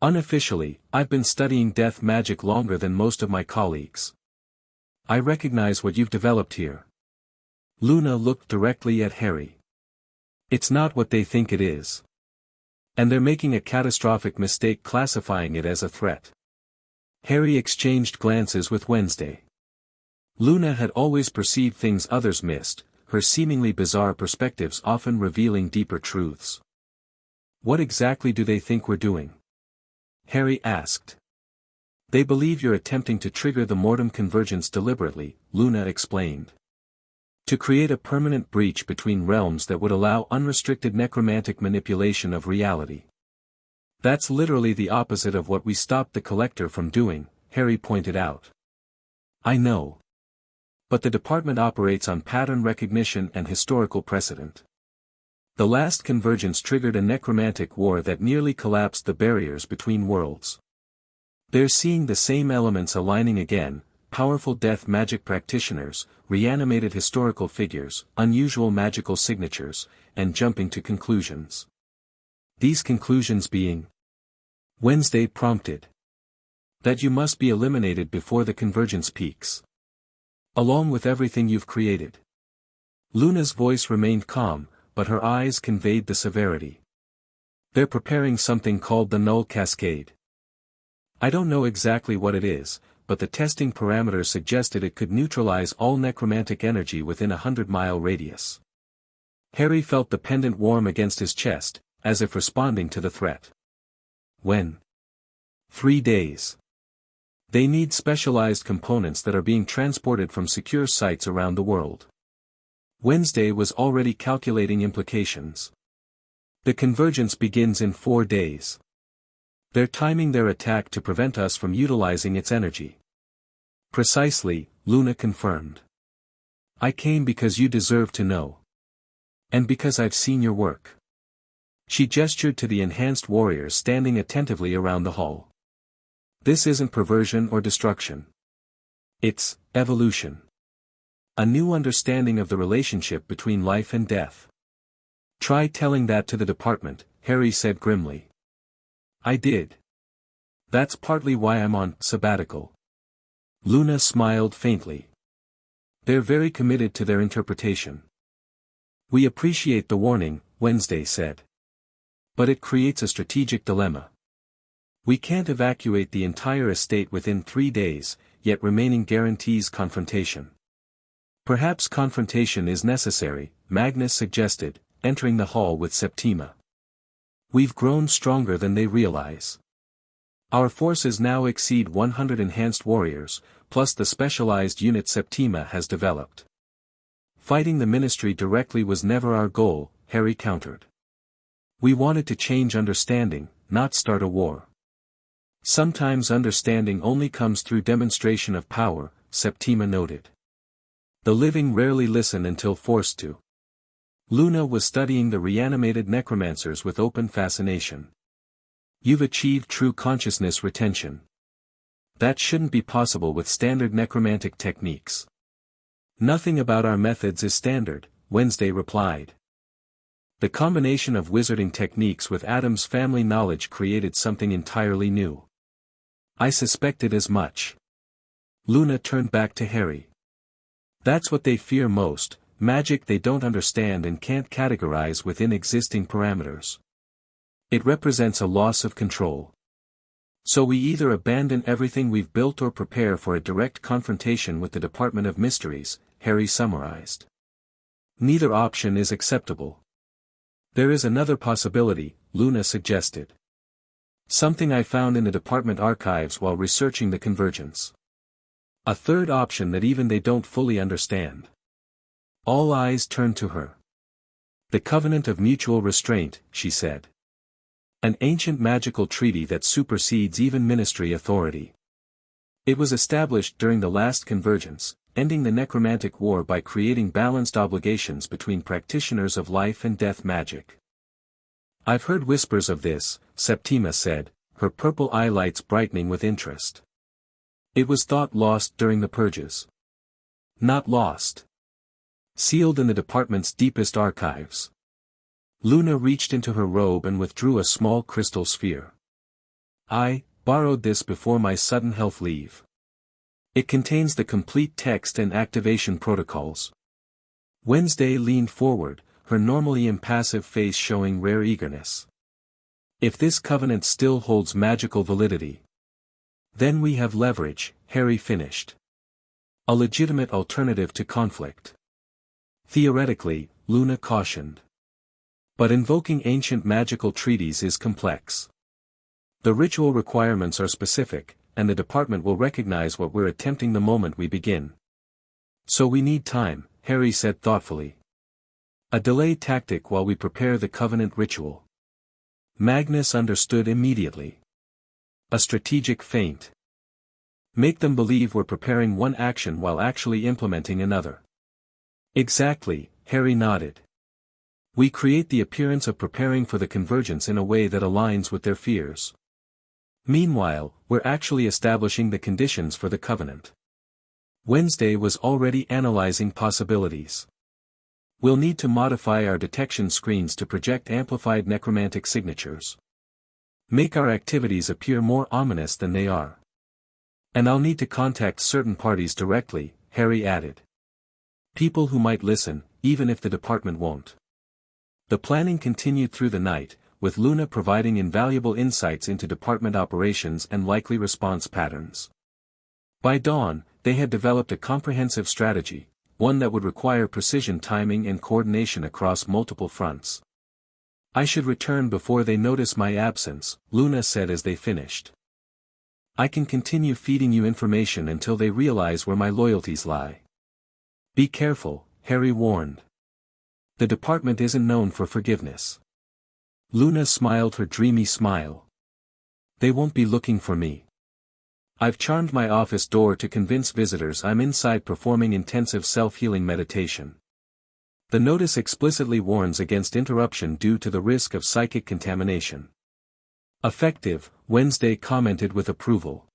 Unofficially, I've been studying death magic longer than most of my colleagues. I recognize what you've developed here. Luna looked directly at Harry. It's not what they think it is. And they're making a catastrophic mistake classifying it as a threat. Harry exchanged glances with Wednesday. Luna had always perceived things others missed, her seemingly bizarre perspectives often revealing deeper truths. What exactly do they think we're doing? Harry asked. They believe you're attempting to trigger the mortem convergence deliberately, Luna explained. To create a permanent breach between realms that would allow unrestricted necromantic manipulation of reality. That's literally the opposite of what we stopped the Collector from doing, Harry pointed out. I know. But the department operates on pattern recognition and historical precedent. The last convergence triggered a necromantic war that nearly collapsed the barriers between worlds. They're seeing the same elements aligning again, powerful death magic practitioners, reanimated historical figures, unusual magical signatures, and jumping to conclusions. These conclusions being? Wednesday prompted. That you must be eliminated before the convergence peaks. Along with everything you've created. Luna's voice remained calm, but her eyes conveyed the severity. They're preparing something called the Null Cascade. I don't know exactly what it is, but the testing parameters suggested it could neutralize all necromantic energy within a 100-mile radius. Harry felt the pendant warm against his chest, as if responding to the threat. When? 3 days. They need specialized components that are being transported from secure sites around the world. Wednesday was already calculating implications. The convergence begins in 4 days. They're timing their attack to prevent us from utilizing its energy. Precisely, Luna confirmed. I came because you deserve to know. And because I've seen your work. She gestured to the enhanced warriors standing attentively around the hall. This isn't perversion or destruction. It's evolution. A new understanding of the relationship between life and death. Try telling that to the department, Harry said grimly. I did. That's partly why I'm on sabbatical. Luna smiled faintly. They're very committed to their interpretation. We appreciate the warning, Wednesday said. But it creates a strategic dilemma. We can't evacuate the entire estate within 3 days, yet remaining guarantees confrontation. Perhaps confrontation is necessary, Magnus suggested, entering the hall with Septima. We've grown stronger than they realize. Our forces now exceed 100 enhanced warriors, plus the specialized unit Septima has developed. Fighting the ministry directly was never our goal, Harry countered. We wanted to change understanding, not start a war. Sometimes understanding only comes through demonstration of power, Septima noted. The living rarely listen until forced to. Luna was studying the reanimated necromancers with open fascination. You've achieved true consciousness retention. That shouldn't be possible with standard necromantic techniques. Nothing about our methods is standard, Wednesday replied. The combination of wizarding techniques with Adam's family knowledge created something entirely new. I suspected as much. Luna turned back to Harry. That's what they fear most, magic they don't understand and can't categorize within existing parameters. It represents a loss of control. So we either abandon everything we've built or prepare for a direct confrontation with the Department of Mysteries, Harry summarized. Neither option is acceptable. There is another possibility, Luna suggested. Something I found in the department archives while researching the convergence. A third option that even they don't fully understand. All eyes turned to her. The Covenant of Mutual Restraint, she said. An ancient magical treaty that supersedes even ministry authority. It was established during the last convergence, ending the necromantic war by creating balanced obligations between practitioners of life and death magic. I've heard whispers of this, Septima said, her purple eye lights brightening with interest. It was thought lost during the purges. Not lost. Sealed in the department's deepest archives. Luna reached into her robe and withdrew a small crystal sphere. I borrowed this before my sudden health leave. It contains the complete text and activation protocols. Wednesday leaned forward, her normally impassive face showing rare eagerness. If this covenant still holds magical validity, then we have leverage, Harry finished. A legitimate alternative to conflict. Theoretically, Luna cautioned. But invoking ancient magical treaties is complex. The ritual requirements are specific, and the department will recognize what we're attempting the moment we begin. So we need time, Harry said thoughtfully. A delay tactic while we prepare the covenant ritual. Magnus understood immediately. A strategic feint. Make them believe we're preparing one action while actually implementing another. Exactly, Harry nodded. We create the appearance of preparing for the convergence in a way that aligns with their fears. Meanwhile, we're actually establishing the conditions for the covenant. Wednesday was already analyzing possibilities. We'll need to modify our detection screens to project amplified necromantic signatures. Make our activities appear more ominous than they are. And I'll need to contact certain parties directly, Harry added. People who might listen, even if the department won't. The planning continued through the night, with Luna providing invaluable insights into department operations and likely response patterns. By dawn, they had developed a comprehensive strategy, one that would require precision timing and coordination across multiple fronts. I should return before they notice my absence, Luna said as they finished. I can continue feeding you information until they realize where my loyalties lie. Be careful, Harry warned. The department isn't known for forgiveness. Luna smiled her dreamy smile. They won't be looking for me. I've charmed my office door to convince visitors I'm inside performing intensive self-healing meditation. The notice explicitly warns against interruption due to the risk of psychic contamination. Effective, Wednesday commented with approval.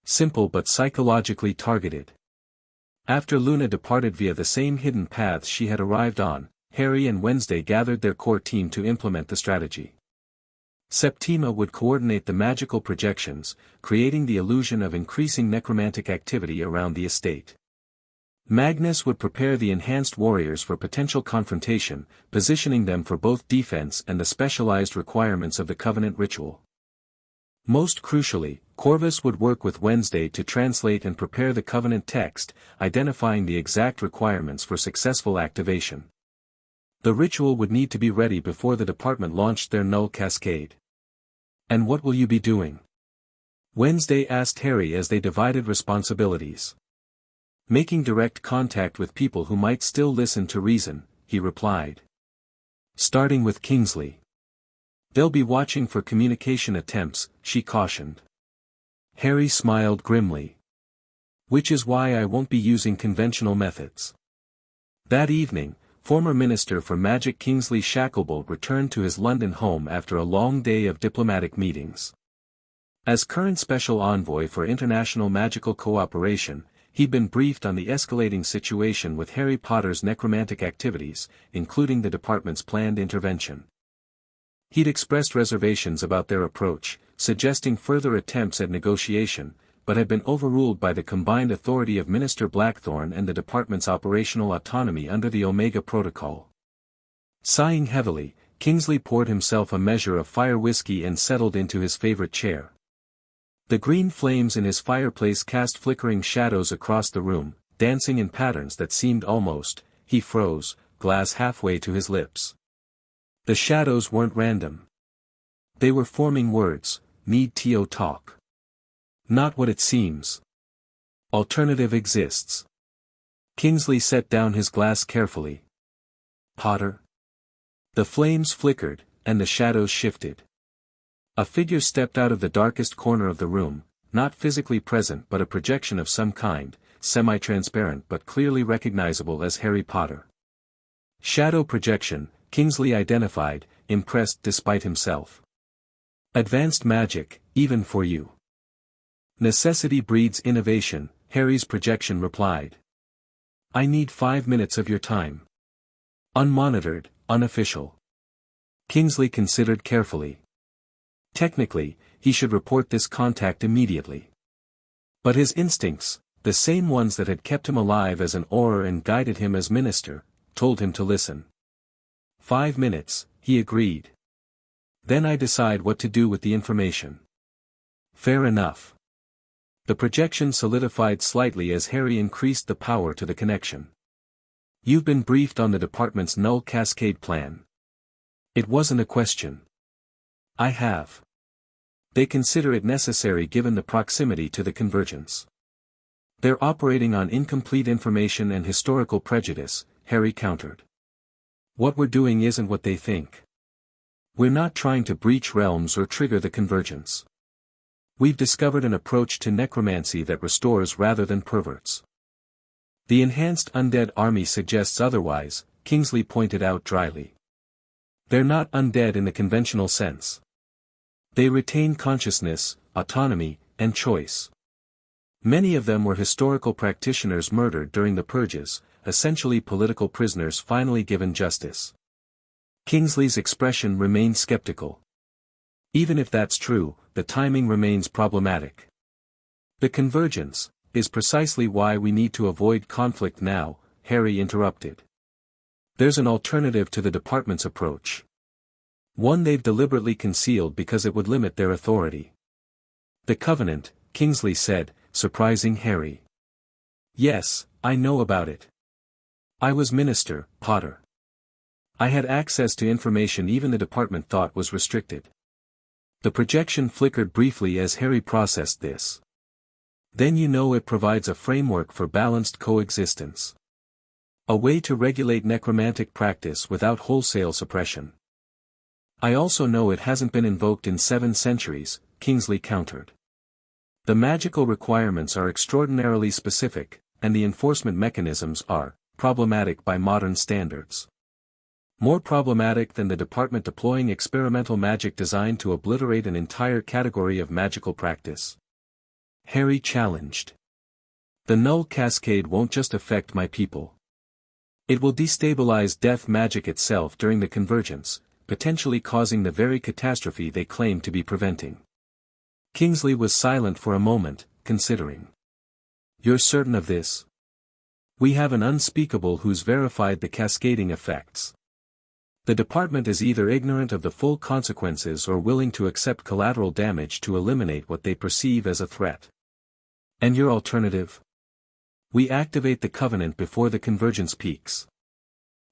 Simple but psychologically targeted. After Luna departed via the same hidden paths she had arrived on, Harry and Wednesday gathered their core team to implement the strategy. Septima would coordinate the magical projections, creating the illusion of increasing necromantic activity around the estate. Magnus would prepare the enhanced warriors for potential confrontation, positioning them for both defense and the specialized requirements of the covenant ritual. Most crucially, Corvus would work with Wednesday to translate and prepare the covenant text, identifying the exact requirements for successful activation. The ritual would need to be ready before the department launched their null cascade. And what will you be doing? Wednesday asked Harry as they divided responsibilities. Making direct contact with people who might still listen to reason, he replied. Starting with Kingsley. They'll be watching for communication attempts, she cautioned. Harry smiled grimly. Which is why I won't be using conventional methods. That evening, former Minister for Magic Kingsley Shacklebolt returned to his London home after a long day of diplomatic meetings. As current Special Envoy for International Magical Cooperation, he'd been briefed on the escalating situation with Harry Potter's necromantic activities, including the department's planned intervention. He'd expressed reservations about their approach, suggesting further attempts at negotiation, but had been overruled by the combined authority of Minister Blackthorne and the department's operational autonomy under the Omega Protocol. Sighing heavily, Kingsley poured himself a measure of fire whiskey and settled into his favorite chair. The green flames in his fireplace cast flickering shadows across the room, dancing in patterns that seemed almost, he froze, glass halfway to his lips. The shadows weren't random. They were forming words, need to talk. Not what it seems. Alternative exists. Kingsley set down his glass carefully. Potter? The flames flickered, and the shadows shifted. A figure stepped out of the darkest corner of the room, not physically present but a projection of some kind, semi-transparent but clearly recognizable as Harry Potter. Shadow projection, Kingsley identified, impressed despite himself. Advanced magic, even for you. Necessity breeds innovation, Harry's projection replied. I need 5 minutes of your time. Unmonitored, unofficial. Kingsley considered carefully. Technically, he should report this contact immediately. But his instincts, the same ones that had kept him alive as an Auror and guided him as minister, told him to listen. 5 minutes, he agreed. Then I decide what to do with the information. Fair enough. The projection solidified slightly as Harry increased the power to the connection. You've been briefed on the department's null cascade plan. It wasn't a question. I have. They consider it necessary given the proximity to the convergence. They're operating on incomplete information and historical prejudice, Harry countered. What we're doing isn't what they think. We're not trying to breach realms or trigger the convergence. We've discovered an approach to necromancy that restores rather than perverts. The enhanced undead army suggests otherwise, Kingsley pointed out dryly. They're not undead in the conventional sense. They retain consciousness, autonomy, and choice. Many of them were historical practitioners murdered during the purges, essentially political prisoners finally given justice. Kingsley's expression remained skeptical. Even if that's true, the timing remains problematic. The convergence is precisely why we need to avoid conflict now, Harry interrupted. There's an alternative to the department's approach. One they've deliberately concealed because it would limit their authority. The Covenant, Kingsley said, surprising Harry. Yes, I know about it. I was Minister, Potter. I had access to information even the department thought was restricted. The projection flickered briefly as Harry processed this. Then you know it provides a framework for balanced coexistence. A way to regulate necromantic practice without wholesale suppression. I also know it hasn't been invoked in 7 centuries, Kingsley countered. The magical requirements are extraordinarily specific, and the enforcement mechanisms are problematic by modern standards. More problematic than the department deploying experimental magic designed to obliterate an entire category of magical practice. Harry challenged. The null cascade won't just affect my people. It will destabilize death magic itself during the convergence, potentially causing the very catastrophe they claim to be preventing. Kingsley was silent for a moment, considering. You're certain of this? We have an unspeakable who's verified the cascading effects. The department is either ignorant of the full consequences or willing to accept collateral damage to eliminate what they perceive as a threat. And your alternative? We activate the Covenant before the convergence peaks.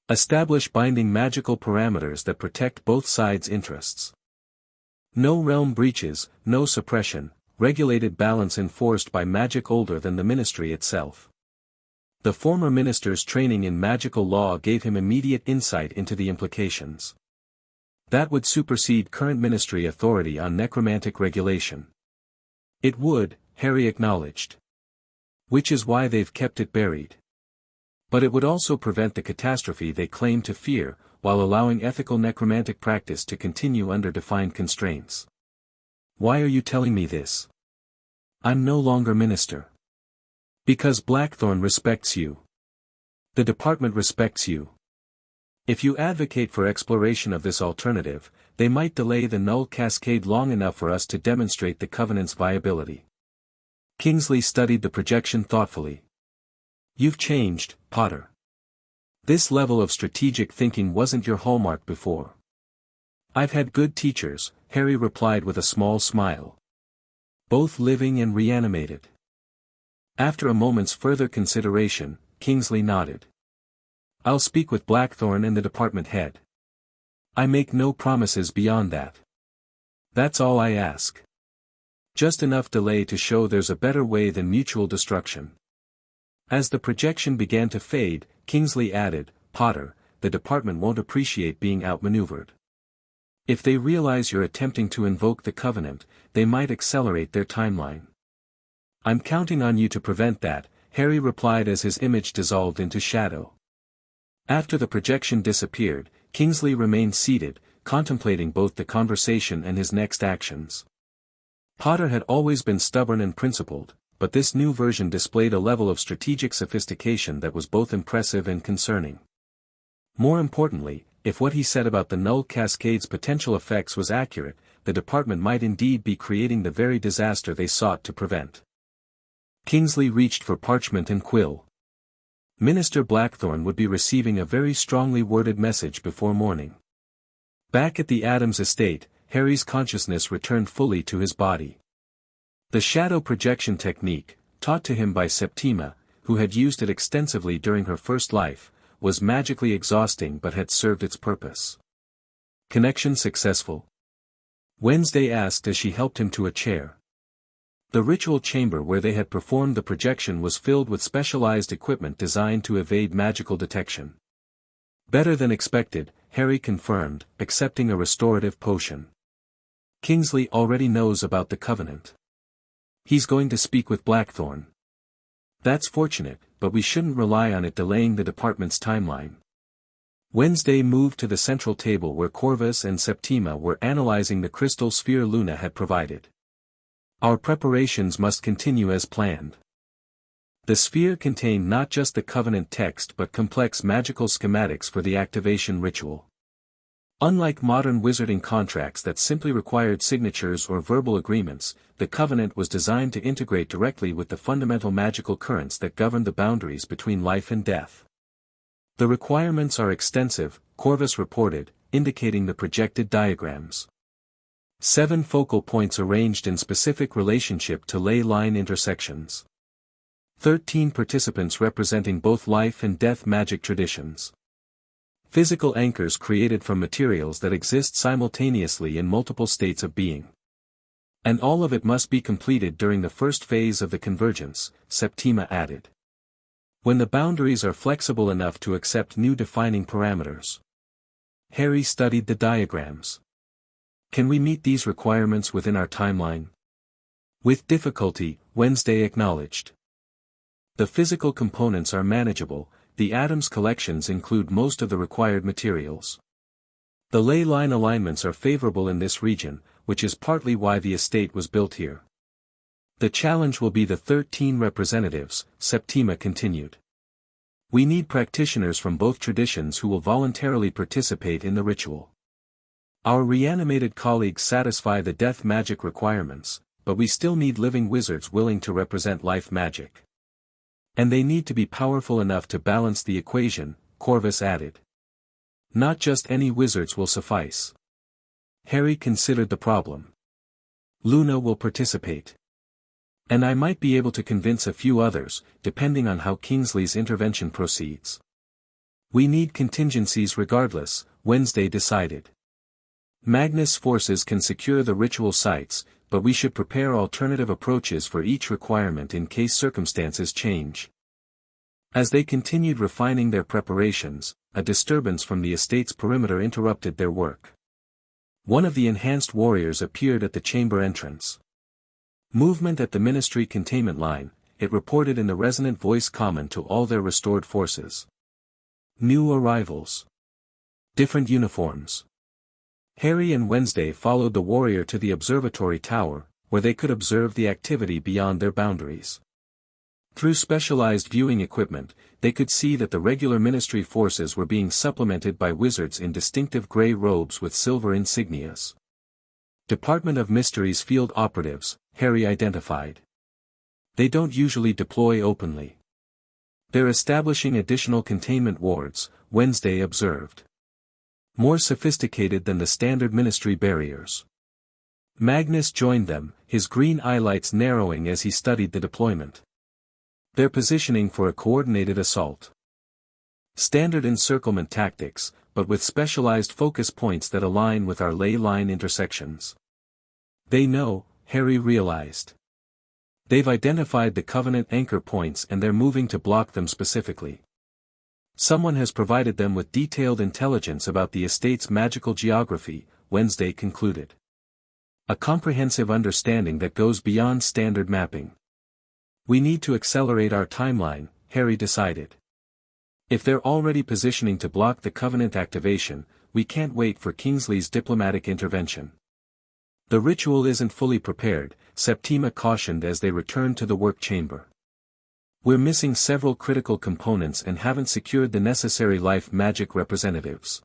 Establish binding magical parameters that protect both sides' interests. No realm breaches, no suppression, regulated balance enforced by magic older than the ministry itself. The former minister's training in magical law gave him immediate insight into the implications. That would supersede current ministry authority on necromantic regulation. It would, Harry acknowledged. Which is why they've kept it buried. But it would also prevent the catastrophe they claim to fear, while allowing ethical necromantic practice to continue under defined constraints. Why are you telling me this? I'm no longer minister. Because Blackthorn respects you. The department respects you. If you advocate for exploration of this alternative, they might delay the null cascade long enough for us to demonstrate the Covenant's viability. Kingsley studied the projection thoughtfully. You've changed, Potter. This level of strategic thinking wasn't your hallmark before. I've had good teachers, Harry replied with a small smile. Both living and reanimated. After a moment's further consideration, Kingsley nodded. I'll speak with Blackthorne and the department head. I make no promises beyond that. That's all I ask. Just enough delay to show there's a better way than mutual destruction. As the projection began to fade, Kingsley added, Potter, the department won't appreciate being outmaneuvered. If they realize you're attempting to invoke the Covenant, they might accelerate their timeline. I'm counting on you to prevent that, Harry replied as his image dissolved into shadow. After the projection disappeared, Kingsley remained seated, contemplating both the conversation and his next actions. Potter had always been stubborn and principled, but this new version displayed a level of strategic sophistication that was both impressive and concerning. More importantly, if what he said about the Null Cascade's potential effects was accurate, the department might indeed be creating the very disaster they sought to prevent. Kingsley reached for parchment and quill. Minister Blackthorne would be receiving a very strongly worded message before morning. Back at the Adams estate, Harry's consciousness returned fully to his body. The shadow projection technique, taught to him by Septima, who had used it extensively during her first life, was magically exhausting but had served its purpose. Connection successful? Wednesday asked as she helped him to a chair. The ritual chamber where they had performed the projection was filled with specialized equipment designed to evade magical detection. Better than expected, Harry confirmed, accepting a restorative potion. Kingsley already knows about the Covenant. He's going to speak with Blackthorne. That's fortunate, but we shouldn't rely on it delaying the department's timeline. Wednesday moved to the central table where Corvus and Septima were analyzing the crystal sphere Luna had provided. Our preparations must continue as planned. The sphere contained not just the Covenant text but complex magical schematics for the activation ritual. Unlike modern wizarding contracts that simply required signatures or verbal agreements, the Covenant was designed to integrate directly with the fundamental magical currents that govern the boundaries between life and death. The requirements are extensive, Corvus reported, indicating the projected diagrams. 7 focal points arranged in specific relationship to ley line intersections. 13 participants representing both life and death magic traditions. Physical anchors created from materials that exist simultaneously in multiple states of being. And all of it must be completed during the first phase of the convergence, Septima added. When the boundaries are flexible enough to accept new defining parameters. Harry studied the diagrams. Can we meet these requirements within our timeline? With difficulty, Wednesday acknowledged. The physical components are manageable, the Adams collections include most of the required materials. The ley line alignments are favorable in this region, which is partly why the estate was built here. The challenge will be the 13 representatives, Septima continued. We need practitioners from both traditions who will voluntarily participate in the ritual. Our reanimated colleagues satisfy the death magic requirements, but we still need living wizards willing to represent life magic. And they need to be powerful enough to balance the equation, Corvus added. Not just any wizards will suffice. Harry considered the problem. Luna will participate. And I might be able to convince a few others, depending on how Kingsley's intervention proceeds. We need contingencies regardless, Wednesday decided. Magnus forces can secure the ritual sites, but we should prepare alternative approaches for each requirement in case circumstances change. As they continued refining their preparations, a disturbance from the estate's perimeter interrupted their work. One of the enhanced warriors appeared at the chamber entrance. Movement at the Ministry containment line, it reported in the resonant voice common to all their restored forces. New arrivals. Different uniforms. Harry and Wednesday followed the warrior to the observatory tower, where they could observe the activity beyond their boundaries. Through specialized viewing equipment, they could see that the regular Ministry forces were being supplemented by wizards in distinctive gray robes with silver insignias. Department of Mysteries field operatives, Harry identified. They don't usually deploy openly. They're establishing additional containment wards, Wednesday observed. More sophisticated than the standard Ministry barriers. Magnus joined them, his green eyelights narrowing as he studied the deployment. They're positioning for a coordinated assault. Standard encirclement tactics, but with specialized focus points that align with our ley line intersections. They know, Harry realized. They've identified the Covenant anchor points and they're moving to block them specifically. Someone has provided them with detailed intelligence about the estate's magical geography, Wednesday concluded. A comprehensive understanding that goes beyond standard mapping. We need to accelerate our timeline, Harry decided. If they're already positioning to block the Covenant activation, we can't wait for Kingsley's diplomatic intervention. The ritual isn't fully prepared, Septima cautioned as they returned to the work chamber. We're missing several critical components and haven't secured the necessary life magic representatives.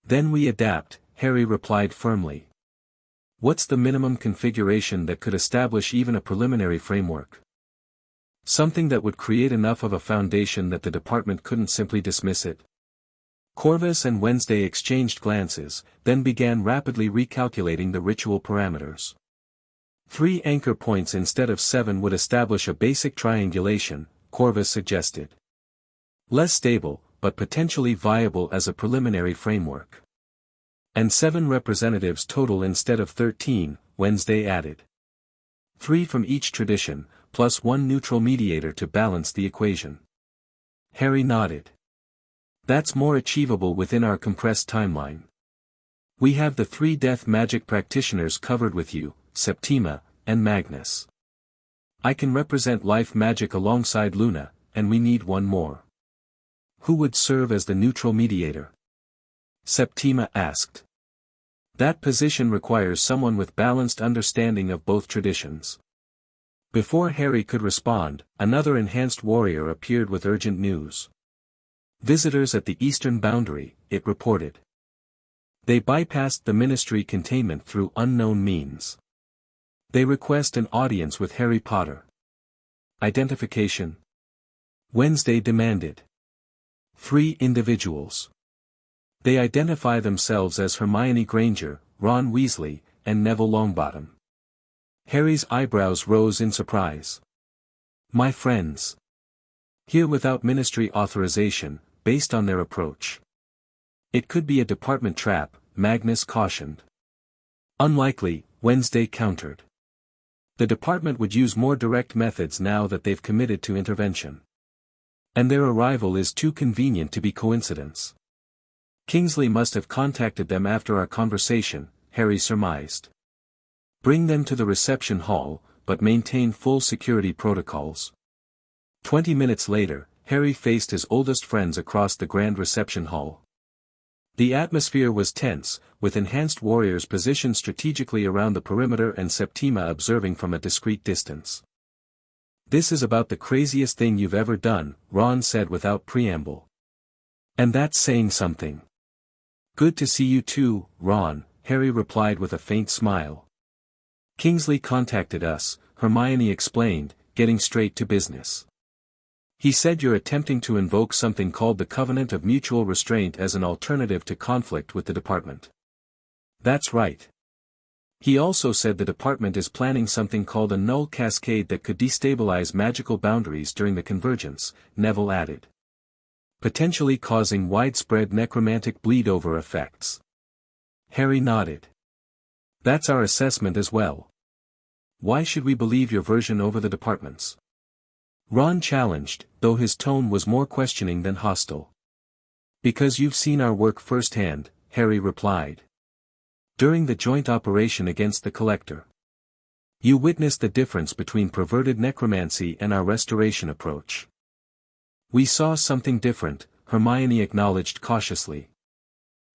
Then we adapt, Harry replied firmly. What's the minimum configuration that could establish even a preliminary framework? Something that would create enough of a foundation that the department couldn't simply dismiss it. Corvus and Wednesday exchanged glances, then began rapidly recalculating the ritual parameters. 3 anchor points instead of 7 would establish a basic triangulation, Corvus suggested. Less stable, but potentially viable as a preliminary framework. And 7 representatives total instead of 13, Wednesday added. 3 from each tradition, plus 1 neutral mediator to balance the equation. Harry nodded. That's more achievable within our compressed timeline. We have the 3 death magic practitioners covered with you, Septima, and Magnus. I can represent life magic alongside Luna, and we need one more. Who would serve as the neutral mediator? Septima asked. That position requires someone with balanced understanding of both traditions. Before Harry could respond, another enhanced warrior appeared with urgent news. Visitors at the eastern boundary, it reported. They bypassed the ministry containment through unknown means. They request an audience with Harry Potter. Identification. Wednesday demanded. 3 individuals. They identify themselves as Hermione Granger, Ron Weasley, and Neville Longbottom. Harry's eyebrows rose in surprise. My friends. Here without ministry authorization, based on their approach. It could be a department trap, Magnus cautioned. Unlikely, Wednesday countered. The department would use more direct methods now that they've committed to intervention. And their arrival is too convenient to be coincidence. Kingsley must have contacted them after our conversation, Harry surmised. Bring them to the reception hall, but maintain full security protocols. 20 minutes later, Harry faced his oldest friends across the grand reception hall. The atmosphere was tense, with enhanced warriors positioned strategically around the perimeter and Septima observing from a discreet distance. This is about the craziest thing you've ever done, Ron said without preamble. And that's saying something. Good to see you too, Ron, Harry replied with a faint smile. Kingsley contacted us, Hermione explained, getting straight to business. He said you're attempting to invoke something called the Covenant of Mutual Restraint as an alternative to conflict with the department. That's right. He also said the department is planning something called a null cascade that could destabilize magical boundaries during the convergence, Neville added. Potentially causing widespread necromantic bleed-over effects. Harry nodded. That's our assessment as well. Why should we believe your version over the department's? Ron challenged, though his tone was more questioning than hostile. Because you've seen our work firsthand, Harry replied. During the joint operation against the Collector. You witnessed the difference between perverted necromancy and our restoration approach. We saw something different, Hermione acknowledged cautiously.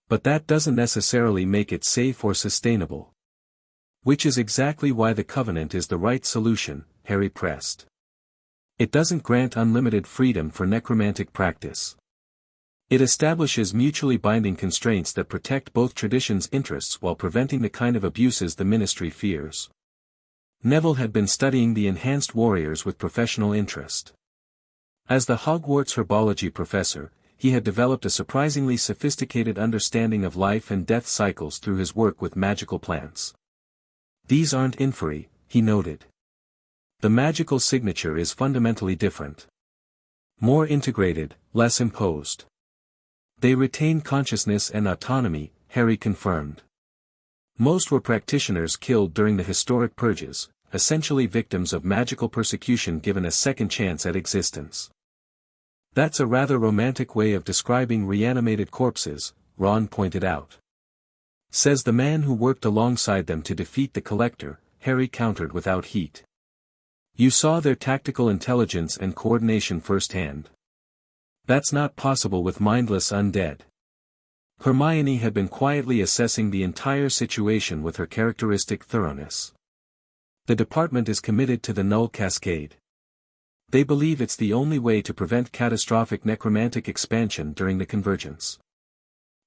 But that doesn't necessarily make it safe or sustainable. Which is exactly why the Covenant is the right solution, Harry pressed. It doesn't grant unlimited freedom for necromantic practice. It establishes mutually binding constraints that protect both traditions' interests while preventing the kind of abuses the Ministry fears. Neville had been studying the enhanced warriors with professional interest. As the Hogwarts herbology professor, he had developed a surprisingly sophisticated understanding of life and death cycles through his work with magical plants. These aren't inferi, he noted. The magical signature is fundamentally different. More integrated, less imposed. They retain consciousness and autonomy, Harry confirmed. Most were practitioners killed during the historic purges, essentially victims of magical persecution given a second chance at existence. That's a rather romantic way of describing reanimated corpses, Ron pointed out. Says the man who worked alongside them to defeat the Collector, Harry countered without heat. You saw their tactical intelligence and coordination firsthand. That's not possible with mindless undead. Hermione had been quietly assessing the entire situation with her characteristic thoroughness. The department is committed to the Null Cascade. They believe it's the only way to prevent catastrophic necromantic expansion during the Convergence.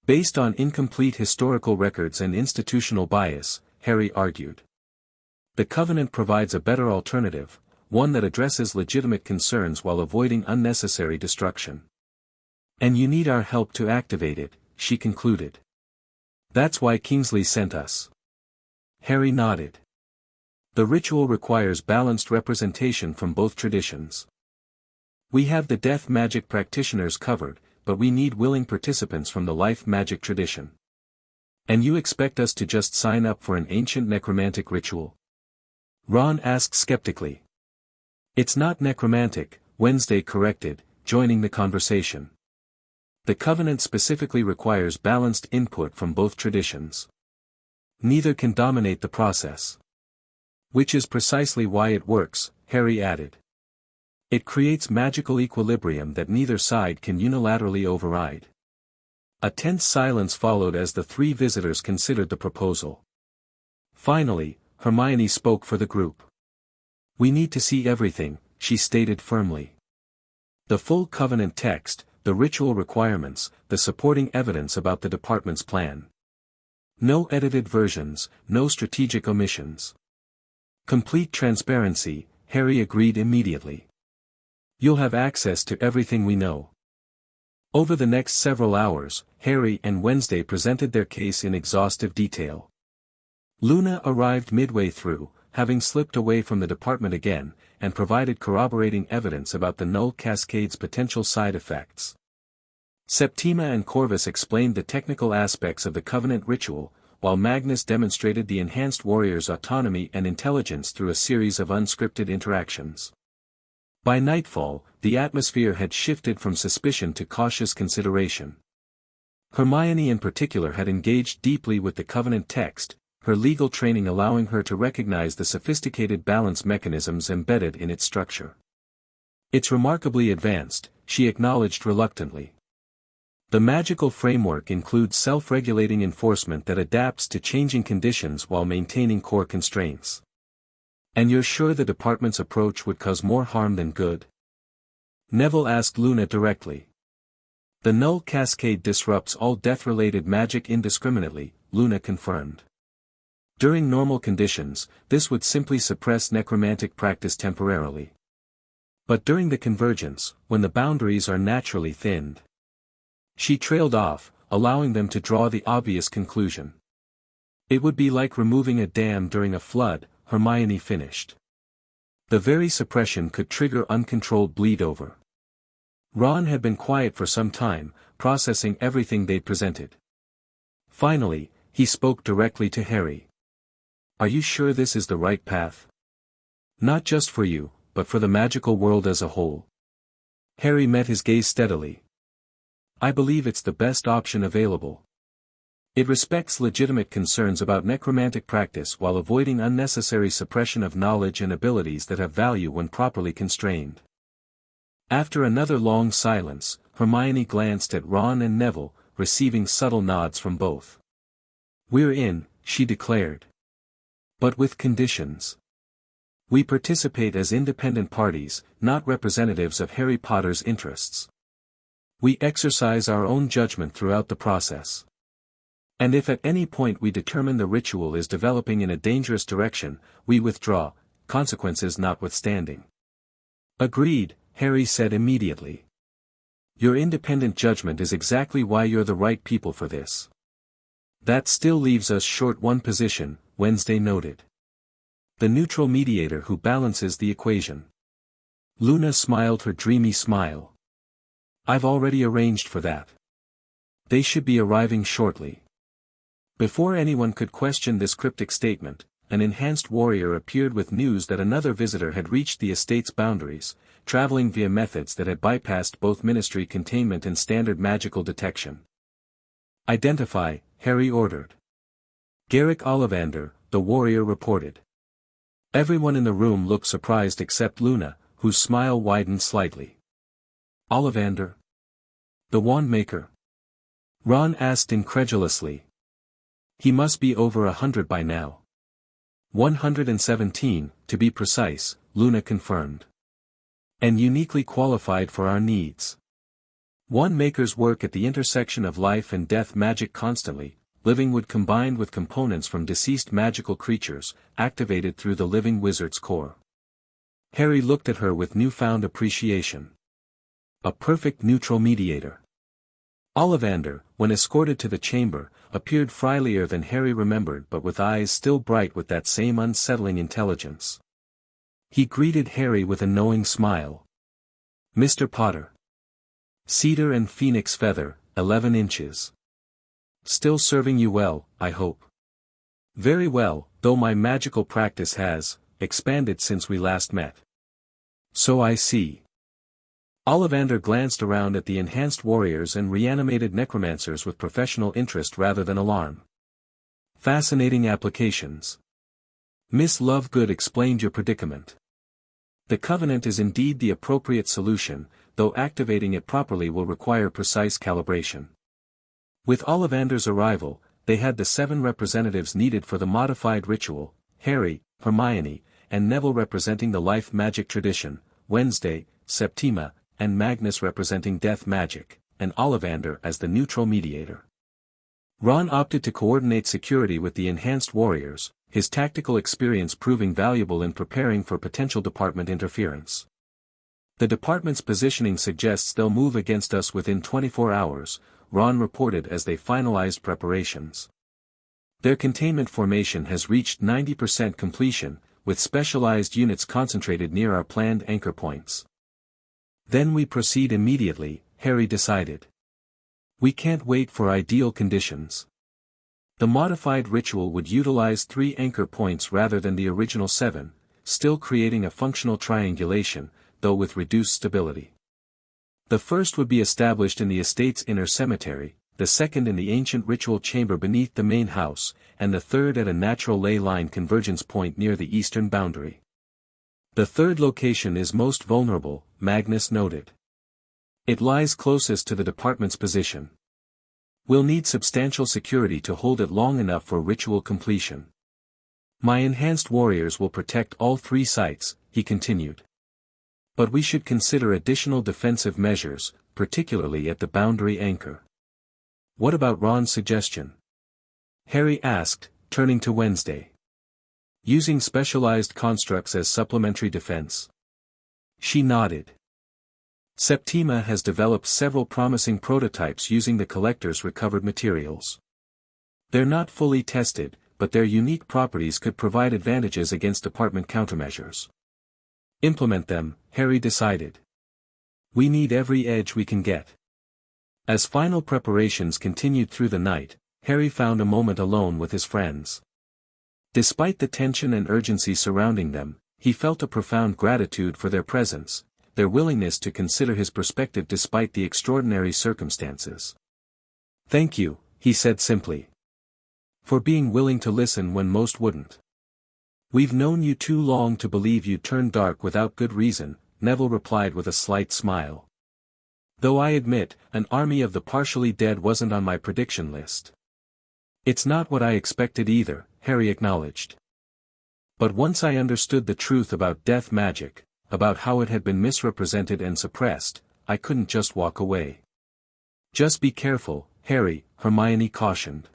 Based on incomplete historical records and institutional bias, Harry argued. The Covenant provides a better alternative, one that addresses legitimate concerns while avoiding unnecessary destruction. And you need our help to activate it, she concluded. That's why Kingsley sent us. Harry nodded. The ritual requires balanced representation from both traditions. We have the death magic practitioners covered, but we need willing participants from the life magic tradition. And you expect us to just sign up for an ancient necromantic ritual? Ron asked skeptically. It's not necromantic, Wednesday corrected, joining the conversation. The Covenant specifically requires balanced input from both traditions. Neither can dominate the process. Which is precisely why it works, Harry added. It creates magical equilibrium that neither side can unilaterally override. A tense silence followed as the three visitors considered the proposal. Finally, Hermione spoke for the group. We need to see everything, she stated firmly. The full Covenant text, the ritual requirements, the supporting evidence about the department's plan. No edited versions, no strategic omissions. Complete transparency, Harry agreed immediately. You'll have access to everything we know. Over the next several hours, Harry and Wednesday presented their case in exhaustive detail. Luna arrived midway through, having slipped away from the department again, and provided corroborating evidence about the Null Cascade's potential side effects. Septima and Corvus explained the technical aspects of the Covenant ritual, while Magnus demonstrated the enhanced warrior's autonomy and intelligence through a series of unscripted interactions. By nightfall, the atmosphere had shifted from suspicion to cautious consideration. Hermione in particular had engaged deeply with the Covenant text, her legal training allowing her to recognize the sophisticated balance mechanisms embedded in its structure. It's remarkably advanced, she acknowledged reluctantly. The magical framework includes self-regulating enforcement that adapts to changing conditions while maintaining core constraints. And you're sure the department's approach would cause more harm than good? Neville asked Luna directly. The Null Cascade disrupts all death-related magic indiscriminately, Luna confirmed. During normal conditions, this would simply suppress necromantic practice temporarily. But during the Convergence, when the boundaries are naturally thinned. She trailed off, allowing them to draw the obvious conclusion. It would be like removing a dam during a flood, Hermione finished. The very suppression could trigger uncontrolled bleed-over. Ron had been quiet for some time, processing everything they presented. Finally, he spoke directly to Harry. Are you sure this is the right path? Not just for you, but for the magical world as a whole. Harry met his gaze steadily. I believe it's the best option available. It respects legitimate concerns about necromantic practice while avoiding unnecessary suppression of knowledge and abilities that have value when properly constrained. After another long silence, Hermione glanced at Ron and Neville, receiving subtle nods from both. We're in, she declared. But with conditions. We participate as independent parties, not representatives of Harry Potter's interests. We exercise our own judgment throughout the process. And if at any point we determine the ritual is developing in a dangerous direction, we withdraw, consequences notwithstanding. Agreed, Harry said immediately. Your independent judgment is exactly why you're the right people for this. That still leaves us short one position, Wednesday noted. The neutral mediator who balances the equation. Luna smiled her dreamy smile. I've already arranged for that. They should be arriving shortly. Before anyone could question this cryptic statement, an enhanced warrior appeared with news that another visitor had reached the estate's boundaries, traveling via methods that had bypassed both ministry containment and standard magical detection. Identify, Harry ordered. Garrick Ollivander, the warrior reported. Everyone in the room looked surprised except Luna, whose smile widened slightly. Ollivander? The wand maker? Ron asked incredulously. He must be over 100 by now. 117, to be precise, Luna confirmed. And uniquely qualified for our needs. Wand makers work at the intersection of life and death magic constantly, living wood combined with components from deceased magical creatures, activated through the living wizard's core. Harry looked at her with newfound appreciation. A perfect neutral mediator. Ollivander, when escorted to the chamber, appeared friendlier than Harry remembered but with eyes still bright with that same unsettling intelligence. He greeted Harry with a knowing smile. Mr. Potter. Cedar and phoenix feather, 11 inches. Still serving you well, I hope. Very well, though my magical practice has expanded since we last met. So I see. Ollivander glanced around at the enhanced warriors and reanimated necromancers with professional interest rather than alarm. Fascinating applications. Miss Lovegood explained your predicament. The Covenant is indeed the appropriate solution, though activating it properly will require precise calibration. With Ollivander's arrival, they had the 7 representatives needed for the modified ritual, Harry, Hermione, and Neville representing the life magic tradition, Wednesday, Septima, and Magnus representing death magic, and Ollivander as the neutral mediator. Ron opted to coordinate security with the enhanced warriors, his tactical experience proving valuable in preparing for potential department interference. The department's positioning suggests they'll move against us within 24 hours, Ron reported as they finalized preparations. Their containment formation has reached 90% completion, with specialized units concentrated near our planned anchor points. Then we proceed immediately, Harry decided. We can't wait for ideal conditions. The modified ritual would utilize 3 anchor points rather than the original 7, still creating a functional triangulation, though with reduced stability. The first would be established in the estate's inner cemetery, the second in the ancient ritual chamber beneath the main house, and the third at a natural ley line convergence point near the eastern boundary. The third location is most vulnerable, Magnus noted. It lies closest to the department's position. We'll need substantial security to hold it long enough for ritual completion. My enhanced warriors will protect all 3 sites, he continued. But we should consider additional defensive measures, particularly at the boundary anchor. What about Ron's suggestion? Harry asked, turning to Wednesday. Using specialized constructs as supplementary defense. She nodded. Septima has developed several promising prototypes using the collector's recovered materials. They're not fully tested, but their unique properties could provide advantages against department countermeasures. Implement them, Harry decided. We need every edge we can get. As final preparations continued through the night, Harry found a moment alone with his friends. Despite the tension and urgency surrounding them, he felt a profound gratitude for their presence, their willingness to consider his perspective despite the extraordinary circumstances. Thank you, he said simply. For being willing to listen when most wouldn't. We've known you too long to believe you turned dark without good reason, Neville replied with a slight smile. Though I admit, an army of the partially dead wasn't on my prediction list. It's not what I expected either, Harry acknowledged. But once I understood the truth about death magic, about how it had been misrepresented and suppressed, I couldn't just walk away. Just be careful, Harry, Hermione cautioned.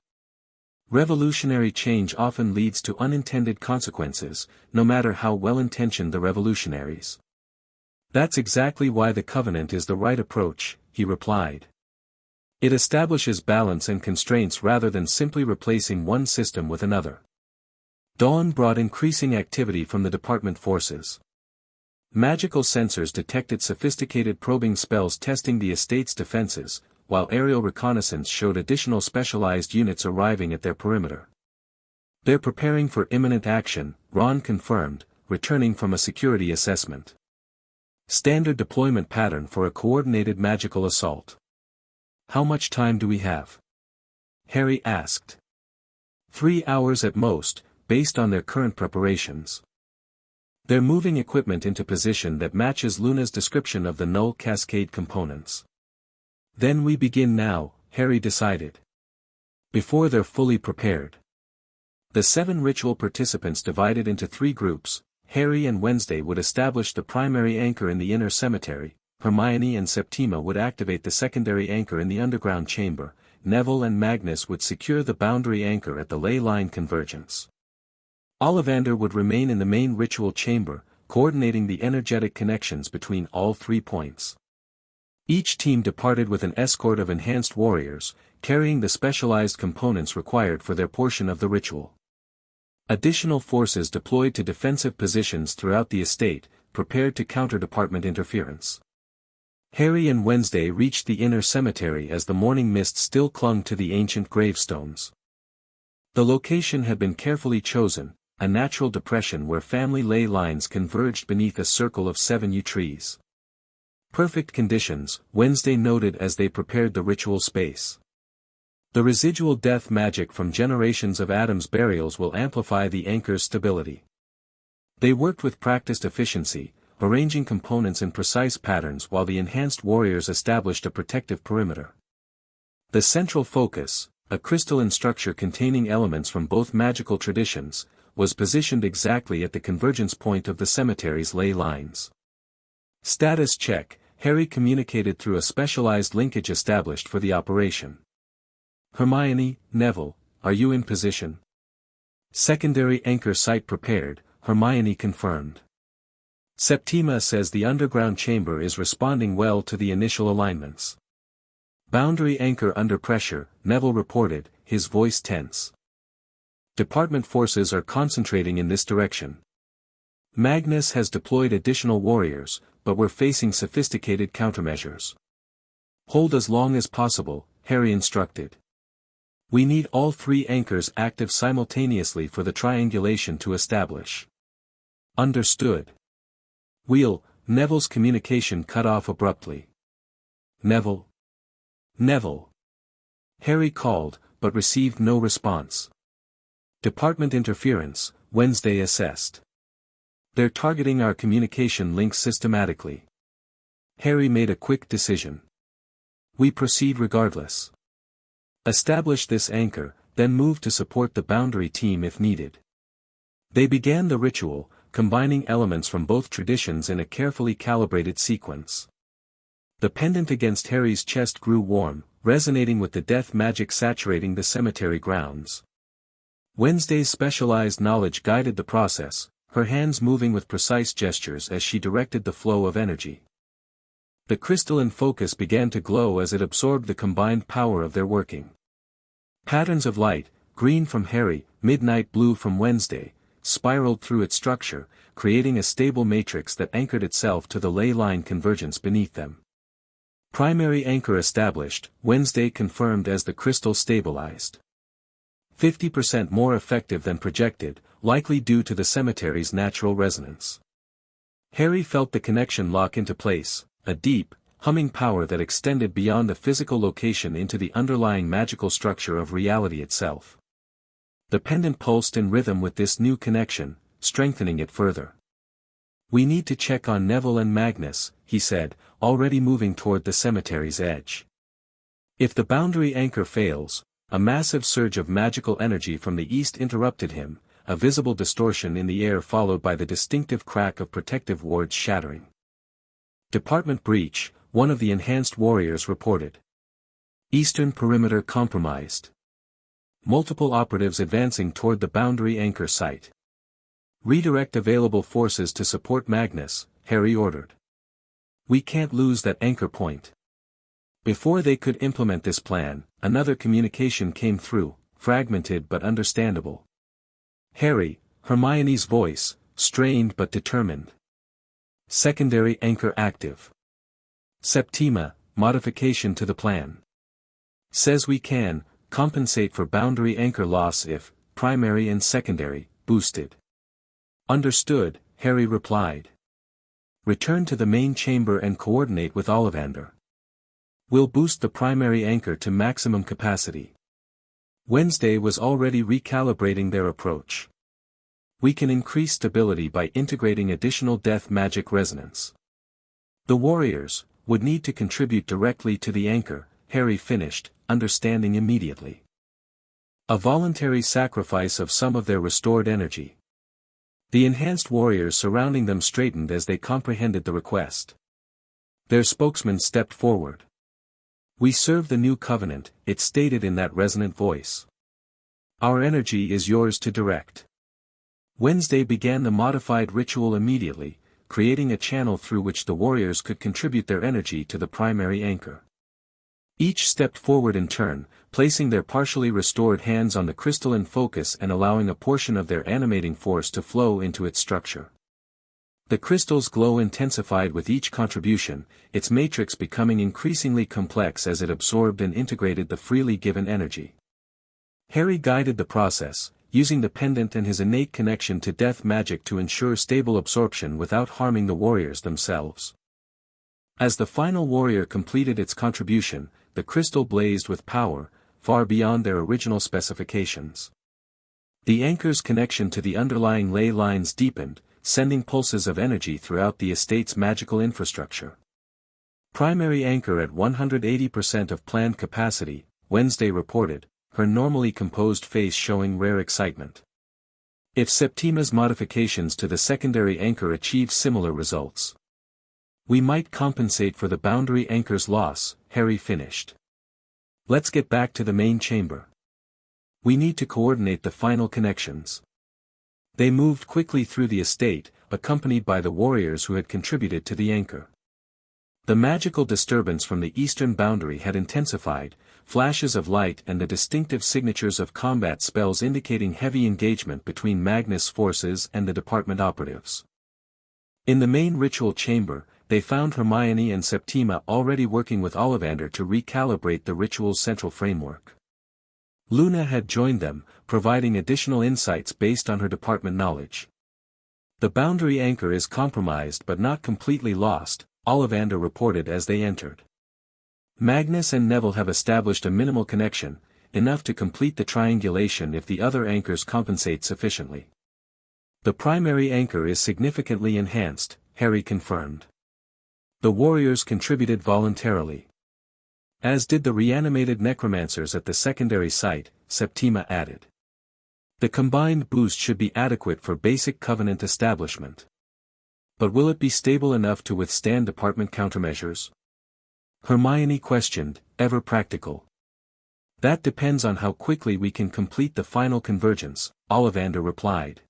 Revolutionary change often leads to unintended consequences, no matter how well-intentioned the revolutionaries. That's exactly why the Covenant is the right approach, he replied. It establishes balance and constraints rather than simply replacing one system with another. Dawn brought increasing activity from the department forces. Magical sensors detected sophisticated probing spells testing the estate's defenses, while aerial reconnaissance showed additional specialized units arriving at their perimeter. They're preparing for imminent action, Ron confirmed, returning from a security assessment. Standard deployment pattern for a coordinated magical assault. How much time do we have? Harry asked. 3 hours at most, based on their current preparations. They're moving equipment into position that matches Luna's description of the null cascade components. Then we begin now, Harry decided. Before they're fully prepared. The 7 ritual participants divided into 3 groups. Harry and Wednesday would establish the primary anchor in the inner cemetery, Hermione and Septima would activate the secondary anchor in the underground chamber, Neville and Magnus would secure the boundary anchor at the ley line convergence. Ollivander would remain in the main ritual chamber, coordinating the energetic connections between all 3 points. Each team departed with an escort of enhanced warriors, carrying the specialized components required for their portion of the ritual. Additional forces deployed to defensive positions throughout the estate, prepared to counter department interference. Harry and Wednesday reached the inner cemetery as the morning mist still clung to the ancient gravestones. The location had been carefully chosen, a natural depression where family ley lines converged beneath a circle of 7 yew trees. Perfect conditions, Wednesday noted as they prepared the ritual space. The residual death magic from generations of Adam's burials will amplify the anchor's stability. They worked with practiced efficiency, arranging components in precise patterns while the enhanced warriors established a protective perimeter. The central focus, a crystalline structure containing elements from both magical traditions, was positioned exactly at the convergence point of the cemetery's ley lines. Status check, Harry communicated through a specialized linkage established for the operation. Hermione, Neville, are you in position? Secondary anchor site prepared, Hermione confirmed. Septima says the underground chamber is responding well to the initial alignments. Boundary anchor under pressure, Neville reported, his voice tense. Department forces are concentrating in this direction. Magnus has deployed additional warriors, but we're facing sophisticated countermeasures. Hold as long as possible, Harry instructed. We need all 3 anchors active simultaneously for the triangulation to establish. Understood. Neville's communication cut off abruptly. Neville? Neville. Harry called, but received no response. Department interference, Wednesday assessed. They're targeting our communication links systematically. Harry made a quick decision. We proceed regardless. Establish this anchor, then move to support the boundary team if needed. They began the ritual, combining elements from both traditions in a carefully calibrated sequence. The pendant against Harry's chest grew warm, resonating with the death magic saturating the cemetery grounds. Wednesday's specialized knowledge guided the process, her hands moving with precise gestures as she directed the flow of energy. The crystalline focus began to glow as it absorbed the combined power of their working. Patterns of light, green from Harry, midnight blue from Wednesday, spiraled through its structure, creating a stable matrix that anchored itself to the ley line convergence beneath them. Primary anchor established, Wednesday confirmed as the crystal stabilized. 50% more effective than projected, likely due to the cemetery's natural resonance. Harry felt the connection lock into place, a deep, humming power that extended beyond the physical location into the underlying magical structure of reality itself. The pendant pulsed in rhythm with this new connection, strengthening it further. We need to check on Neville and Magnus, he said, already moving toward the cemetery's edge. If the boundary anchor fails, a massive surge of magical energy from the east interrupted him, a visible distortion in the air followed by the distinctive crack of protective wards shattering. Department breach, one of the enhanced warriors reported. Eastern perimeter compromised. Multiple operatives advancing toward the boundary anchor site. Redirect available forces to support Magnus, Harry ordered. We can't lose that anchor point. Before they could implement this plan, another communication came through, fragmented but understandable. Harry, Hermione's voice, strained but determined. Secondary anchor active. Septima, modification to the plan. Says we can compensate for boundary anchor loss if primary and secondary boosted. Understood, Harry replied. Return to the main chamber and coordinate with Ollivander. We'll boost the primary anchor to maximum capacity. Wednesday was already recalibrating their approach. We can increase stability by integrating additional death magic resonance. The warriors would need to contribute directly to the anchor, Harry finished, understanding immediately. A voluntary sacrifice of some of their restored energy. The enhanced warriors surrounding them straightened as they comprehended the request. Their spokesman stepped forward. We serve the new covenant, it stated in that resonant voice. Our energy is yours to direct. Wednesday began the modified ritual immediately, creating a channel through which the warriors could contribute their energy to the primary anchor. Each stepped forward in turn, placing their partially restored hands on the crystalline focus and allowing a portion of their animating force to flow into its structure. The crystal's glow intensified with each contribution, its matrix becoming increasingly complex as it absorbed and integrated the freely given energy. Harry guided the process, using the pendant and his innate connection to death magic to ensure stable absorption without harming the warriors themselves. As the final warrior completed its contribution, the crystal blazed with power, far beyond their original specifications. The anchor's connection to the underlying ley lines deepened, sending pulses of energy throughout the estate's magical infrastructure. Primary anchor at 180% of planned capacity, Wednesday reported, her normally composed face showing rare excitement. If Septima's modifications to the secondary anchor achieve similar results, we might compensate for the boundary anchor's loss, Harry finished. Let's get back to the main chamber. We need to coordinate the final connections. They moved quickly through the estate, accompanied by the warriors who had contributed to the anchor. The magical disturbance from the eastern boundary had intensified, flashes of light and the distinctive signatures of combat spells indicating heavy engagement between Magnus forces and the department operatives. In the main ritual chamber, they found Hermione and Septima already working with Ollivander to recalibrate the ritual's central framework. Luna had joined them, providing additional insights based on her department knowledge. The boundary anchor is compromised but not completely lost, Ollivander reported as they entered. Magnus and Neville have established a minimal connection, enough to complete the triangulation if the other anchors compensate sufficiently. The primary anchor is significantly enhanced, Harry confirmed. The warriors contributed voluntarily. As did the reanimated necromancers at the secondary site, Septima added. The combined boost should be adequate for basic covenant establishment. But will it be stable enough to withstand department countermeasures? Hermione questioned, ever practical. That depends on how quickly we can complete the final convergence, Ollivander replied.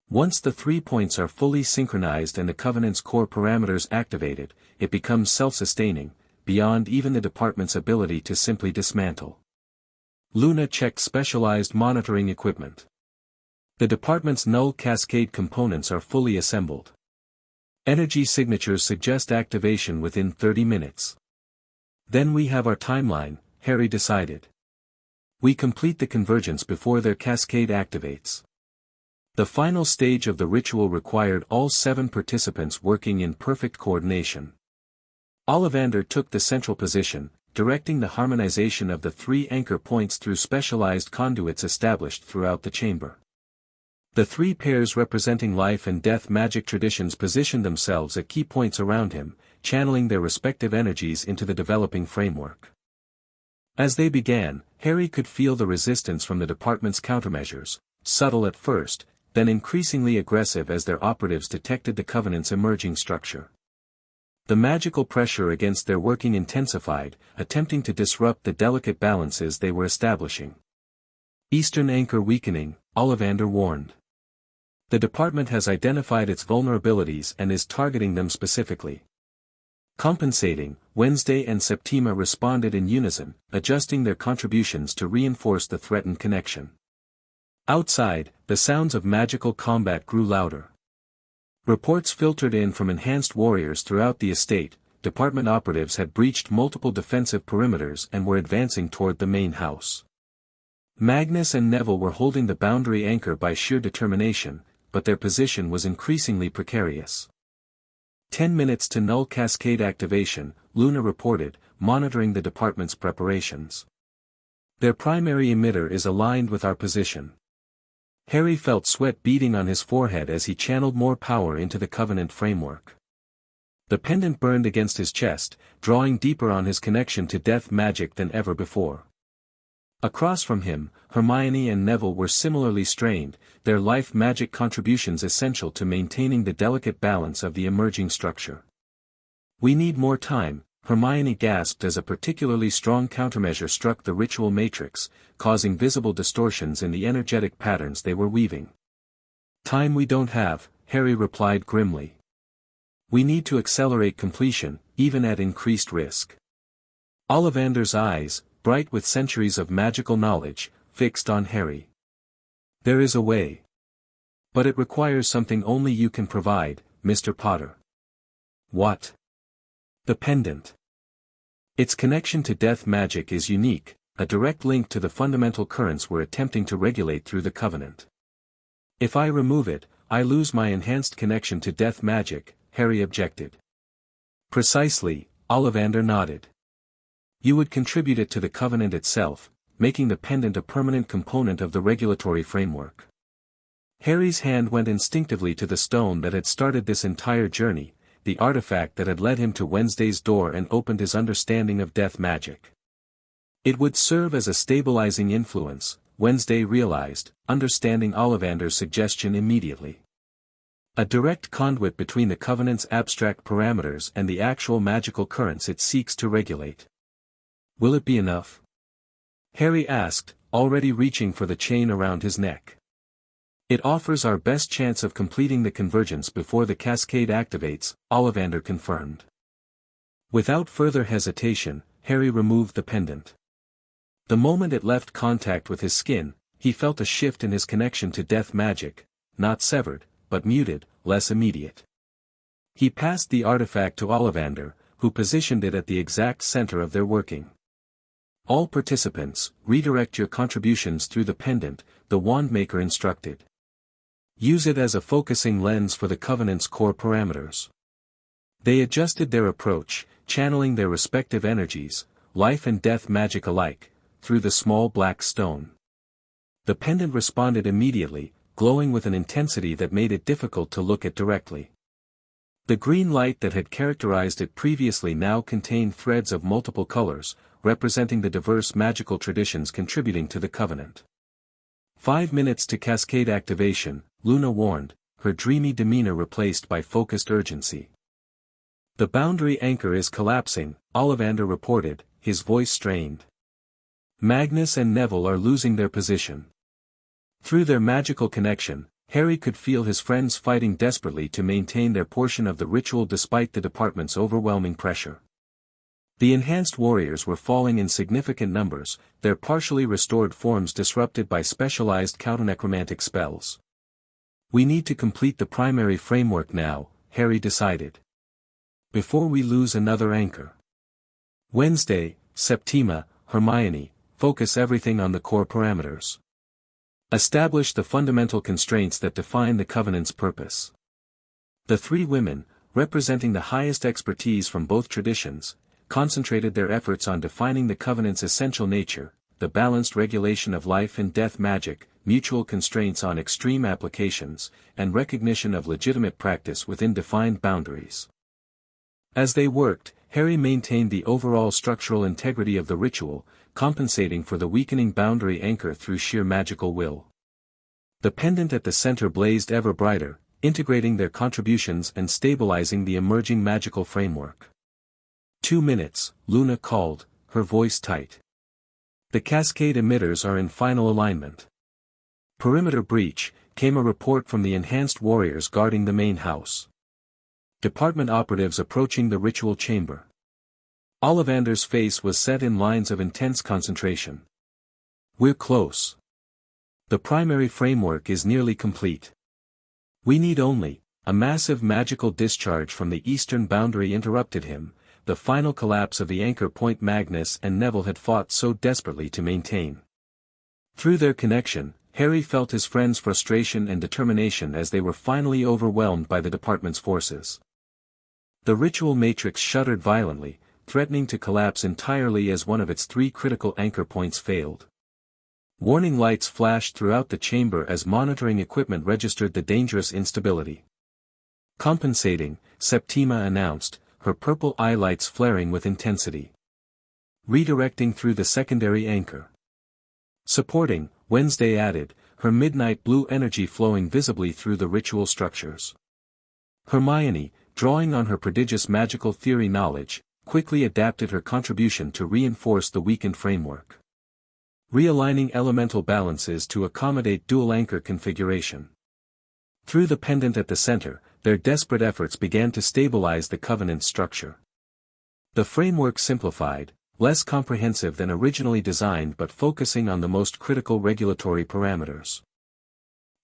Once the 3 points are fully synchronized and the Covenant's core parameters activated, it becomes self-sustaining, beyond even the department's ability to simply dismantle. Luna checked specialized monitoring equipment. The department's null cascade components are fully assembled. Energy signatures suggest activation within 30 minutes. Then we have our timeline, Harry decided. We complete the convergence before their cascade activates. The final stage of the ritual required all 7 participants working in perfect coordination. Ollivander took the central position, directing the harmonization of the 3 anchor points through specialized conduits established throughout the chamber. The 3 pairs representing life and death magic traditions positioned themselves at key points around him, channeling their respective energies into the developing framework. As they began, Harry could feel the resistance from the department's countermeasures, subtle at first, then increasingly aggressive as their operatives detected the Covenant's emerging structure. The magical pressure against their working intensified, attempting to disrupt the delicate balances they were establishing. Eastern anchor weakening, Ollivander warned. The department has identified its vulnerabilities and is targeting them specifically. Compensating, Wednesday and Septima responded in unison, adjusting their contributions to reinforce the threatened connection. Outside, the sounds of magical combat grew louder. Reports filtered in from enhanced warriors throughout the estate. Department operatives had breached multiple defensive perimeters and were advancing toward the main house. Magnus and Neville were holding the boundary anchor by sheer determination, but their position was increasingly precarious. 10 minutes to null cascade activation, Luna reported, monitoring the department's preparations. Their primary emitter is aligned with our position. Harry felt sweat beading on his forehead as he channeled more power into the Covenant framework. The pendant burned against his chest, drawing deeper on his connection to death magic than ever before. Across from him, Hermione and Neville were similarly strained, their life magic contributions essential to maintaining the delicate balance of the emerging structure. "We need more time," Hermione gasped as a particularly strong countermeasure struck the ritual matrix, causing visible distortions in the energetic patterns they were weaving. "Time we don't have," Harry replied grimly. "We need to accelerate completion, even at increased risk." Ollivander's eyes, bright with centuries of magical knowledge, fixed on Harry. "There is a way. But it requires something only you can provide, Mr. Potter." "What?" "The pendant. Its connection to death magic is unique, a direct link to the fundamental currents we're attempting to regulate through the Covenant. If I remove it, I lose my enhanced connection to death magic," Harry objected. "Precisely," Ollivander nodded. "You would contribute it to the Covenant itself, making the pendant a permanent component of the regulatory framework." Harry's hand went instinctively to the stone that had started this entire journey, the artifact that had led him to Wednesday's door and opened his understanding of death magic. It would serve as a stabilizing influence, Wednesday realized, understanding Ollivander's suggestion immediately. A direct conduit between the Covenant's abstract parameters and the actual magical currents it seeks to regulate. "Will it be enough?" Harry asked, already reaching for the chain around his neck. "It offers our best chance of completing the convergence before the cascade activates," Ollivander confirmed. Without further hesitation, Harry removed the pendant. The moment it left contact with his skin, he felt a shift in his connection to death magic, not severed, but muted, less immediate. He passed the artifact to Ollivander, who positioned it at the exact center of their working. "All participants, redirect your contributions through the pendant," the Wandmaker instructed. "Use it as a focusing lens for the Covenant's core parameters." They adjusted their approach, channeling their respective energies, life and death magic alike, through the small black stone. The pendant responded immediately, glowing with an intensity that made it difficult to look at directly. The green light that had characterized it previously now contained threads of multiple colors, representing the diverse magical traditions contributing to the Covenant. 5 minutes to cascade activation, Luna warned, her dreamy demeanor replaced by focused urgency. "The boundary anchor is collapsing," Ollivander reported, his voice strained. "Magnus and Neville are losing their position." Through their magical connection, Harry could feel his friends fighting desperately to maintain their portion of the ritual despite the department's overwhelming pressure. The enhanced warriors were falling in significant numbers, their partially restored forms disrupted by specialized counter-necromantic spells. "We need to complete the primary framework now," Harry decided. "Before we lose another anchor." Wednesday, Septima, Hermione, focus everything on the core parameters. Establish the fundamental constraints that define the Covenant's purpose. The three women, representing the highest expertise from both traditions, concentrated their efforts on defining the Covenant's essential nature, the balanced regulation of life and death magic, mutual constraints on extreme applications, and recognition of legitimate practice within defined boundaries. As they worked, Harry maintained the overall structural integrity of the ritual, compensating for the weakening boundary anchor through sheer magical will. The pendant at the center blazed ever brighter, integrating their contributions and stabilizing the emerging magical framework. 2 minutes, Luna called, her voice tight. "The cascade emitters are in final alignment." "Perimeter breach," came a report from the enhanced warriors guarding the main house. Department operatives approaching the ritual chamber. Ollivander's face was set in lines of intense concentration. "We're close." The primary framework is nearly complete. We need only. A massive magical discharge from the eastern boundary interrupted him, the final collapse of the anchor point Magnus and Neville had fought so desperately to maintain. Through their connection, Harry felt his friend's frustration and determination as they were finally overwhelmed by the department's forces. The ritual matrix shuddered violently, threatening to collapse entirely as one of its 3 critical anchor points failed. Warning lights flashed throughout the chamber as monitoring equipment registered the dangerous instability. Compensating, Septima announced, her purple eye lights flaring with intensity. Redirecting through the secondary anchor. Supporting, Wednesday added, her midnight blue energy flowing visibly through the ritual structures. Hermione, drawing on her prodigious magical theory knowledge, quickly adapted her contribution to reinforce the weakened framework. Realigning elemental balances to accommodate dual anchor configuration. Through the pendant at the center, their desperate efforts began to stabilize the Covenant's structure. The framework simplified, less comprehensive than originally designed but focusing on the most critical regulatory parameters.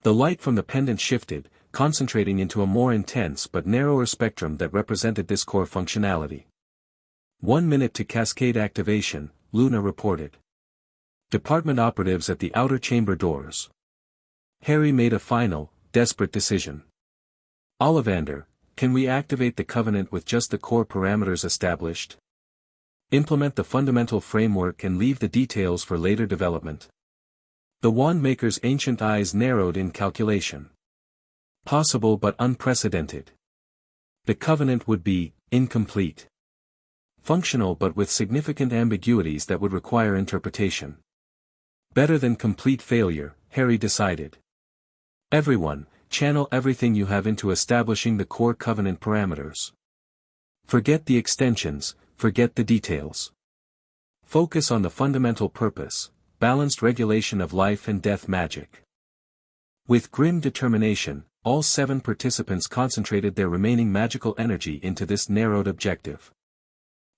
The light from the pendant shifted, concentrating into a more intense but narrower spectrum that represented this core functionality. 1 minute to cascade activation, Luna reported. Department operatives at the outer chamber doors. Harry made a final, desperate decision. Ollivander, can we activate the Covenant with just the core parameters established? Implement the fundamental framework and leave the details for later development. The Wandmaker's ancient eyes narrowed in calculation. Possible but unprecedented. The Covenant would be incomplete. Functional but with significant ambiguities that would require interpretation. Better than complete failure, Harry decided. Everyone, channel everything you have into establishing the core Covenant parameters. Forget the extensions, forget the details. Focus on the fundamental purpose, balanced regulation of life and death magic. With grim determination, all 7 participants concentrated their remaining magical energy into this narrowed objective.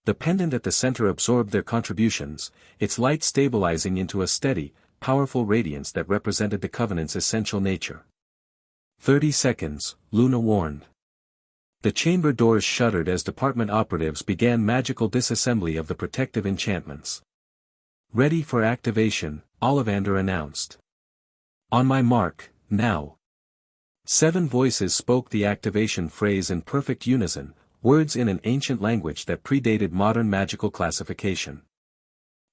The pendant at the center absorbed their contributions, its light stabilizing into a steady, powerful radiance that represented the Covenant's essential nature. 30 seconds, Luna warned. The chamber doors shuddered as department operatives began magical disassembly of the protective enchantments. Ready for activation, Ollivander announced. On my mark, now. 7 voices spoke the activation phrase in perfect unison, words in an ancient language that predated modern magical classification.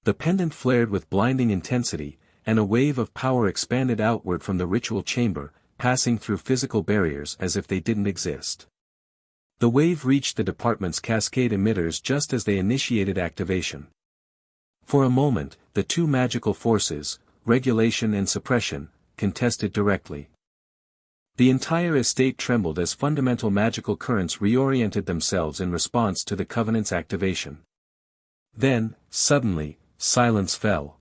The pendant flared with blinding intensity, and a wave of power expanded outward from the ritual chamber, passing through physical barriers as if they didn't exist. The wave reached the department's cascade emitters just as they initiated activation. For a moment, the 2 magical forces, regulation and suppression, contested directly. The entire estate trembled as fundamental magical currents reoriented themselves in response to the Covenant's activation. Then, suddenly, silence fell.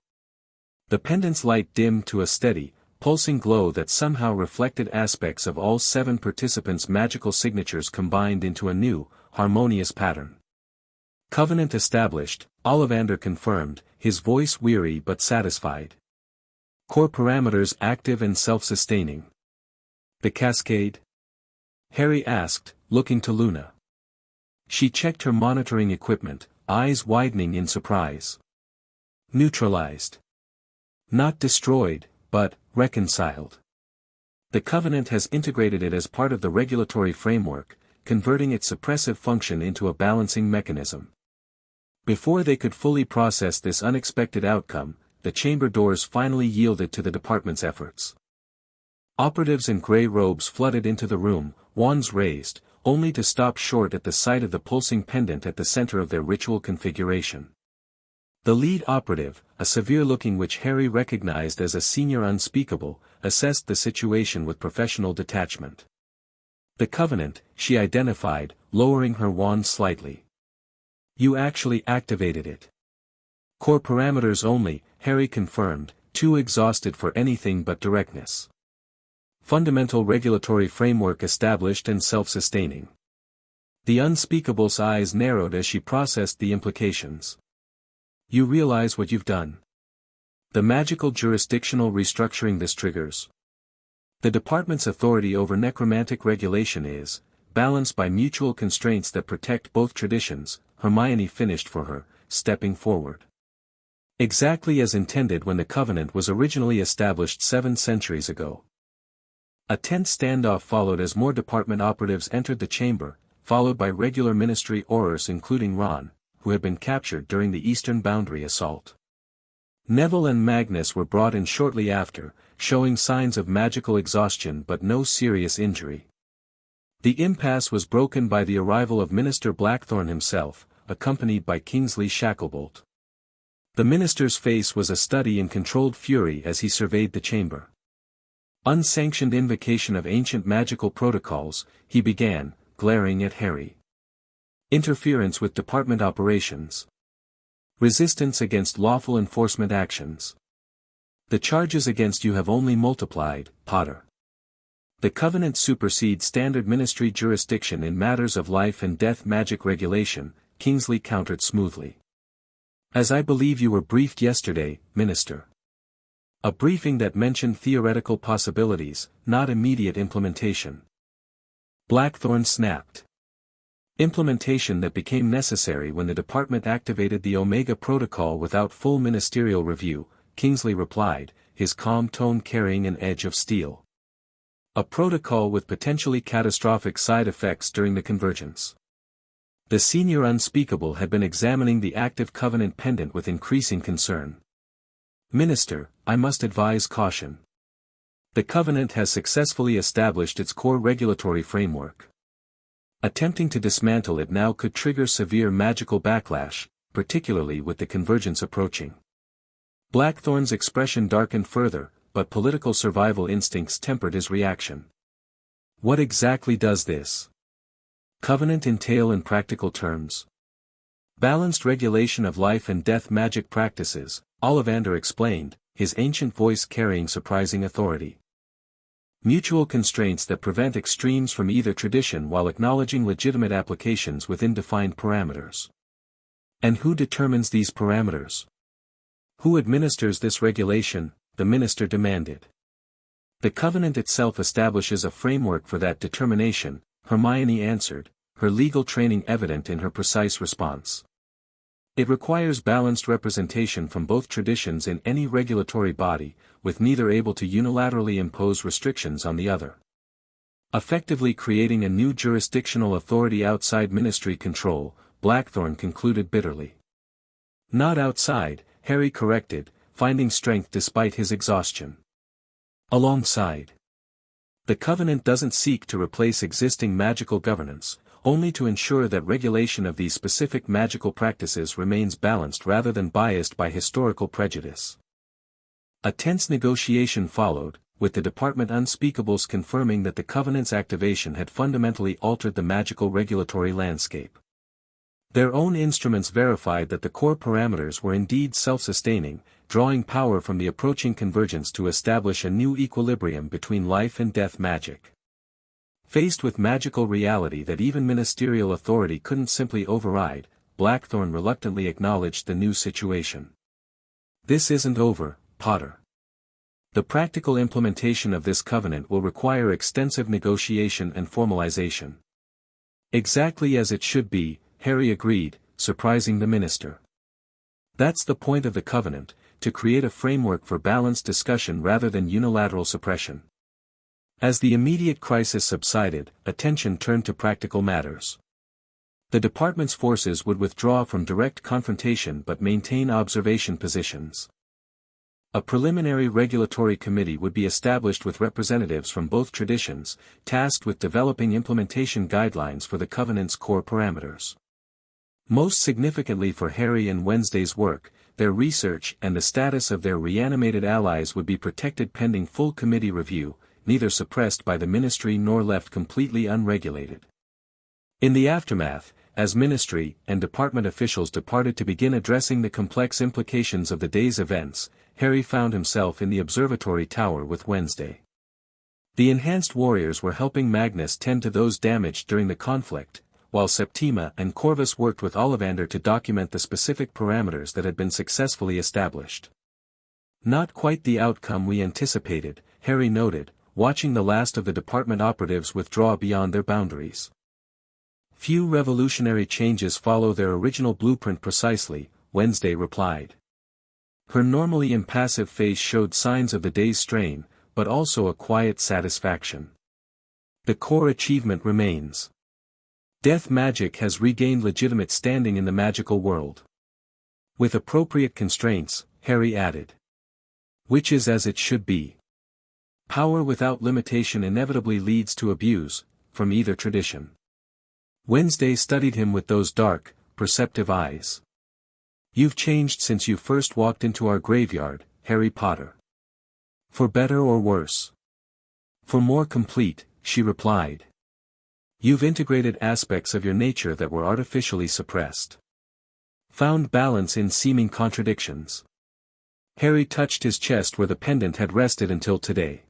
The pendant's light dimmed to a steady, pulsing glow that somehow reflected aspects of all 7 participants' magical signatures combined into a new, harmonious pattern. Covenant established, Ollivander confirmed, his voice weary but satisfied. Core parameters active and self-sustaining. The cascade? Harry asked, looking to Luna. She checked her monitoring equipment, eyes widening in surprise. Neutralized. Not destroyed, but reconciled. The Covenant has integrated it as part of the regulatory framework, converting its suppressive function into a balancing mechanism. Before they could fully process this unexpected outcome, the chamber doors finally yielded to the department's efforts. Operatives in gray robes flooded into the room, wands raised, only to stop short at the sight of the pulsing pendant at the center of their ritual configuration. The lead operative, a severe-looking which Harry recognized as a senior unspeakable, assessed the situation with professional detachment. The Covenant, she identified, lowering her wand slightly. You actually activated it. Core parameters only, Harry confirmed, too exhausted for anything but directness. Fundamental regulatory framework established and self-sustaining. The unspeakable's eyes narrowed as she processed the implications. You realize what you've done. The magical jurisdictional restructuring this triggers. The department's authority over necromantic regulation is balanced by mutual constraints that protect both traditions. Hermione finished for her, stepping forward. Exactly as intended when the Covenant was originally established 7 centuries ago. A tense standoff followed as more department operatives entered the chamber, followed by regular ministry Aurors including Ron, who had been captured during the Eastern Boundary assault. Neville and Magnus were brought in shortly after, showing signs of magical exhaustion but no serious injury. The impasse was broken by the arrival of Minister Blackthorn himself, accompanied by Kingsley Shacklebolt. The minister's face was a study in controlled fury as he surveyed the chamber. Unsanctioned invocation of ancient magical protocols, he began, glaring at Harry. Interference with department operations. Resistance against lawful enforcement actions. The charges against you have only multiplied, Potter. The Covenant supersedes standard ministry jurisdiction in matters of life and death magic regulation, Kingsley countered smoothly. As I believe you were briefed yesterday, Minister. A briefing that mentioned theoretical possibilities, not immediate implementation. Blackthorn snapped. Implementation that became necessary when the department activated the Omega Protocol without full ministerial review, Kingsley replied, his calm tone carrying an edge of steel. A protocol with potentially catastrophic side effects during the convergence. The senior unspeakable had been examining the active Covenant pendant with increasing concern. Minister, I must advise caution. The Covenant has successfully established its core regulatory framework. Attempting to dismantle it now could trigger severe magical backlash, particularly with the convergence approaching. Blackthorn's expression darkened further, but political survival instincts tempered his reaction. What exactly does this Covenant entail in practical terms? Balanced regulation of life and death magic practices, Ollivander explained, his ancient voice carrying surprising authority. Mutual constraints that prevent extremes from either tradition while acknowledging legitimate applications within defined parameters. And who determines these parameters? Who administers this regulation? The minister demanded. The Covenant itself establishes a framework for that determination, Hermione answered, her legal training evident in her precise response. It requires balanced representation from both traditions in any regulatory body, with neither able to unilaterally impose restrictions on the other. Effectively creating a new jurisdictional authority outside ministry control, Blackthorn concluded bitterly. Not outside, Harry corrected, finding strength despite his exhaustion. Alongside. The Covenant doesn't seek to replace existing magical governance, only to ensure that regulation of these specific magical practices remains balanced rather than biased by historical prejudice. A tense negotiation followed, with the Department Unspeakables confirming that the Covenant's activation had fundamentally altered the magical regulatory landscape. Their own instruments verified that the core parameters were indeed self-sustaining, drawing power from the approaching convergence to establish a new equilibrium between life and death magic. Faced with magical reality that even ministerial authority couldn't simply override, Blackthorn reluctantly acknowledged the new situation. This isn't over, Potter. The practical implementation of this covenant will require extensive negotiation and formalization. Exactly as it should be, Harry agreed, surprising the minister. That's the point of the covenant, to create a framework for balanced discussion rather than unilateral suppression. As the immediate crisis subsided, attention turned to practical matters. The department's forces would withdraw from direct confrontation but maintain observation positions. A preliminary regulatory committee would be established with representatives from both traditions, tasked with developing implementation guidelines for the Covenant's core parameters. Most significantly for Harry and Wednesday's work, their research and the status of their reanimated allies would be protected pending full committee review, neither suppressed by the ministry nor left completely unregulated. In the aftermath, as ministry and department officials departed to begin addressing the complex implications of the day's events, Harry found himself in the observatory tower with Wednesday. The enhanced warriors were helping Magnus tend to those damaged during the conflict, while Septima and Corvus worked with Ollivander to document the specific parameters that had been successfully established. Not quite the outcome we anticipated, Harry noted, watching the last of the department operatives withdraw beyond their boundaries. Few revolutionary changes follow their original blueprint precisely, Wednesday replied. Her normally impassive face showed signs of the day's strain, but also a quiet satisfaction. The core achievement remains. Death magic has regained legitimate standing in the magical world. With appropriate constraints, Harry added. Which is as it should be. Power without limitation inevitably leads to abuse, from either tradition. Wednesday studied him with those dark, perceptive eyes. You've changed since you first walked into our graveyard, Harry Potter. For better or worse? For more complete, she replied. You've integrated aspects of your nature that were artificially suppressed. Found balance in seeming contradictions. Harry touched his chest where the pendant had rested until today.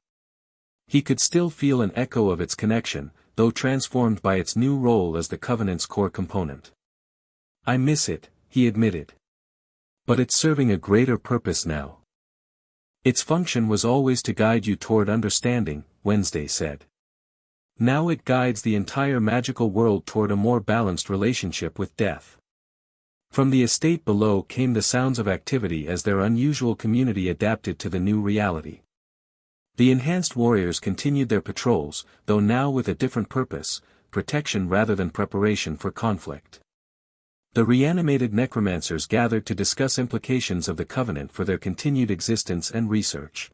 He could still feel an echo of its connection, though transformed by its new role as the Covenant's core component. I miss it, he admitted. But it's serving a greater purpose now. Its function was always to guide you toward understanding, Wednesday said. Now it guides the entire magical world toward a more balanced relationship with death. From the estate below came the sounds of activity as their unusual community adapted to the new reality. The enhanced warriors continued their patrols, though now with a different purpose, protection rather than preparation for conflict. The reanimated necromancers gathered to discuss implications of the Covenant for their continued existence and research.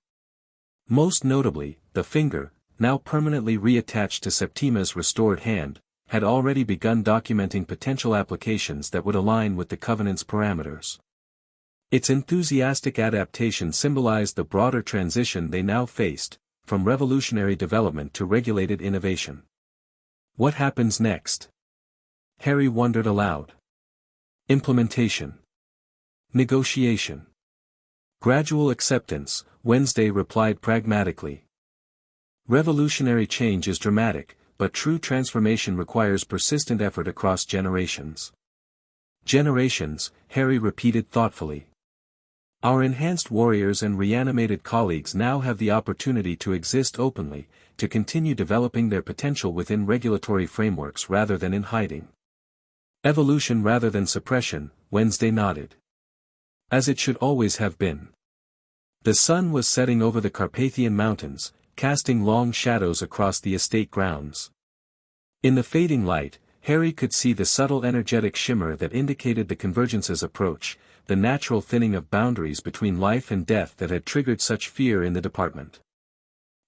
Most notably, the finger, now permanently reattached to Septima's restored hand, had already begun documenting potential applications that would align with the Covenant's parameters. Its enthusiastic adaptation symbolized the broader transition they now faced, from revolutionary development to regulated innovation. What happens next? Harry wondered aloud. Implementation. Negotiation. Gradual acceptance, Wednesday replied pragmatically. Revolutionary change is dramatic, but true transformation requires persistent effort across generations. Generations, Harry repeated thoughtfully. Our enhanced warriors and reanimated colleagues now have the opportunity to exist openly, to continue developing their potential within regulatory frameworks rather than in hiding. Evolution rather than suppression, Wednesday nodded. As it should always have been. The sun was setting over the Carpathian Mountains, casting long shadows across the estate grounds. In the fading light, Harry could see the subtle energetic shimmer that indicated the Convergence's approach, the natural thinning of boundaries between life and death that had triggered such fear in the department.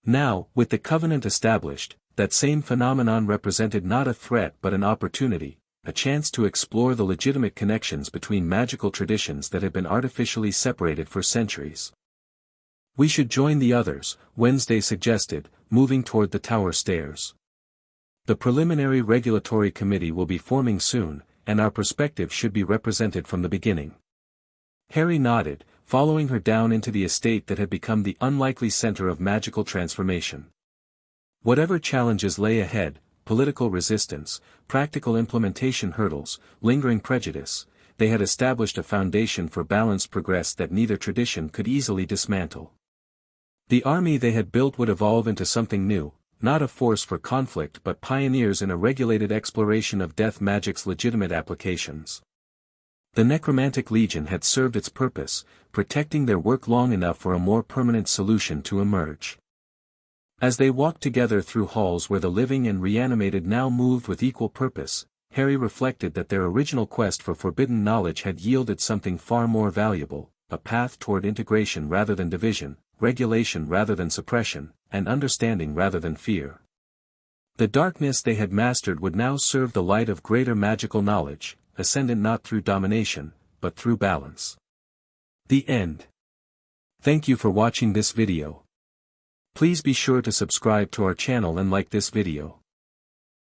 Now, with the Covenant established, that same phenomenon represented not a threat but an opportunity, a chance to explore the legitimate connections between magical traditions that had been artificially separated for centuries. We should join the others, Wednesday suggested, moving toward the tower stairs. The preliminary regulatory committee will be forming soon, and our perspective should be represented from the beginning. Harry nodded, following her down into the estate that had become the unlikely center of magical transformation. Whatever challenges lay ahead, political resistance, practical implementation hurdles, lingering prejudice, they had established a foundation for balanced progress that neither tradition could easily dismantle. The army they had built would evolve into something new, not a force for conflict but pioneers in a regulated exploration of death magic's legitimate applications. The Necromantic Legion had served its purpose, protecting their work long enough for a more permanent solution to emerge. As they walked together through halls where the living and reanimated now moved with equal purpose, Harry reflected that their original quest for forbidden knowledge had yielded something far more valuable, a path toward integration rather than division, regulation rather than suppression, and understanding rather than fear. The darkness they had mastered would now serve the light of greater magical knowledge, ascendant not through domination, but through balance. The end. Thank you for watching this video. Please be sure to subscribe to our channel and like this video.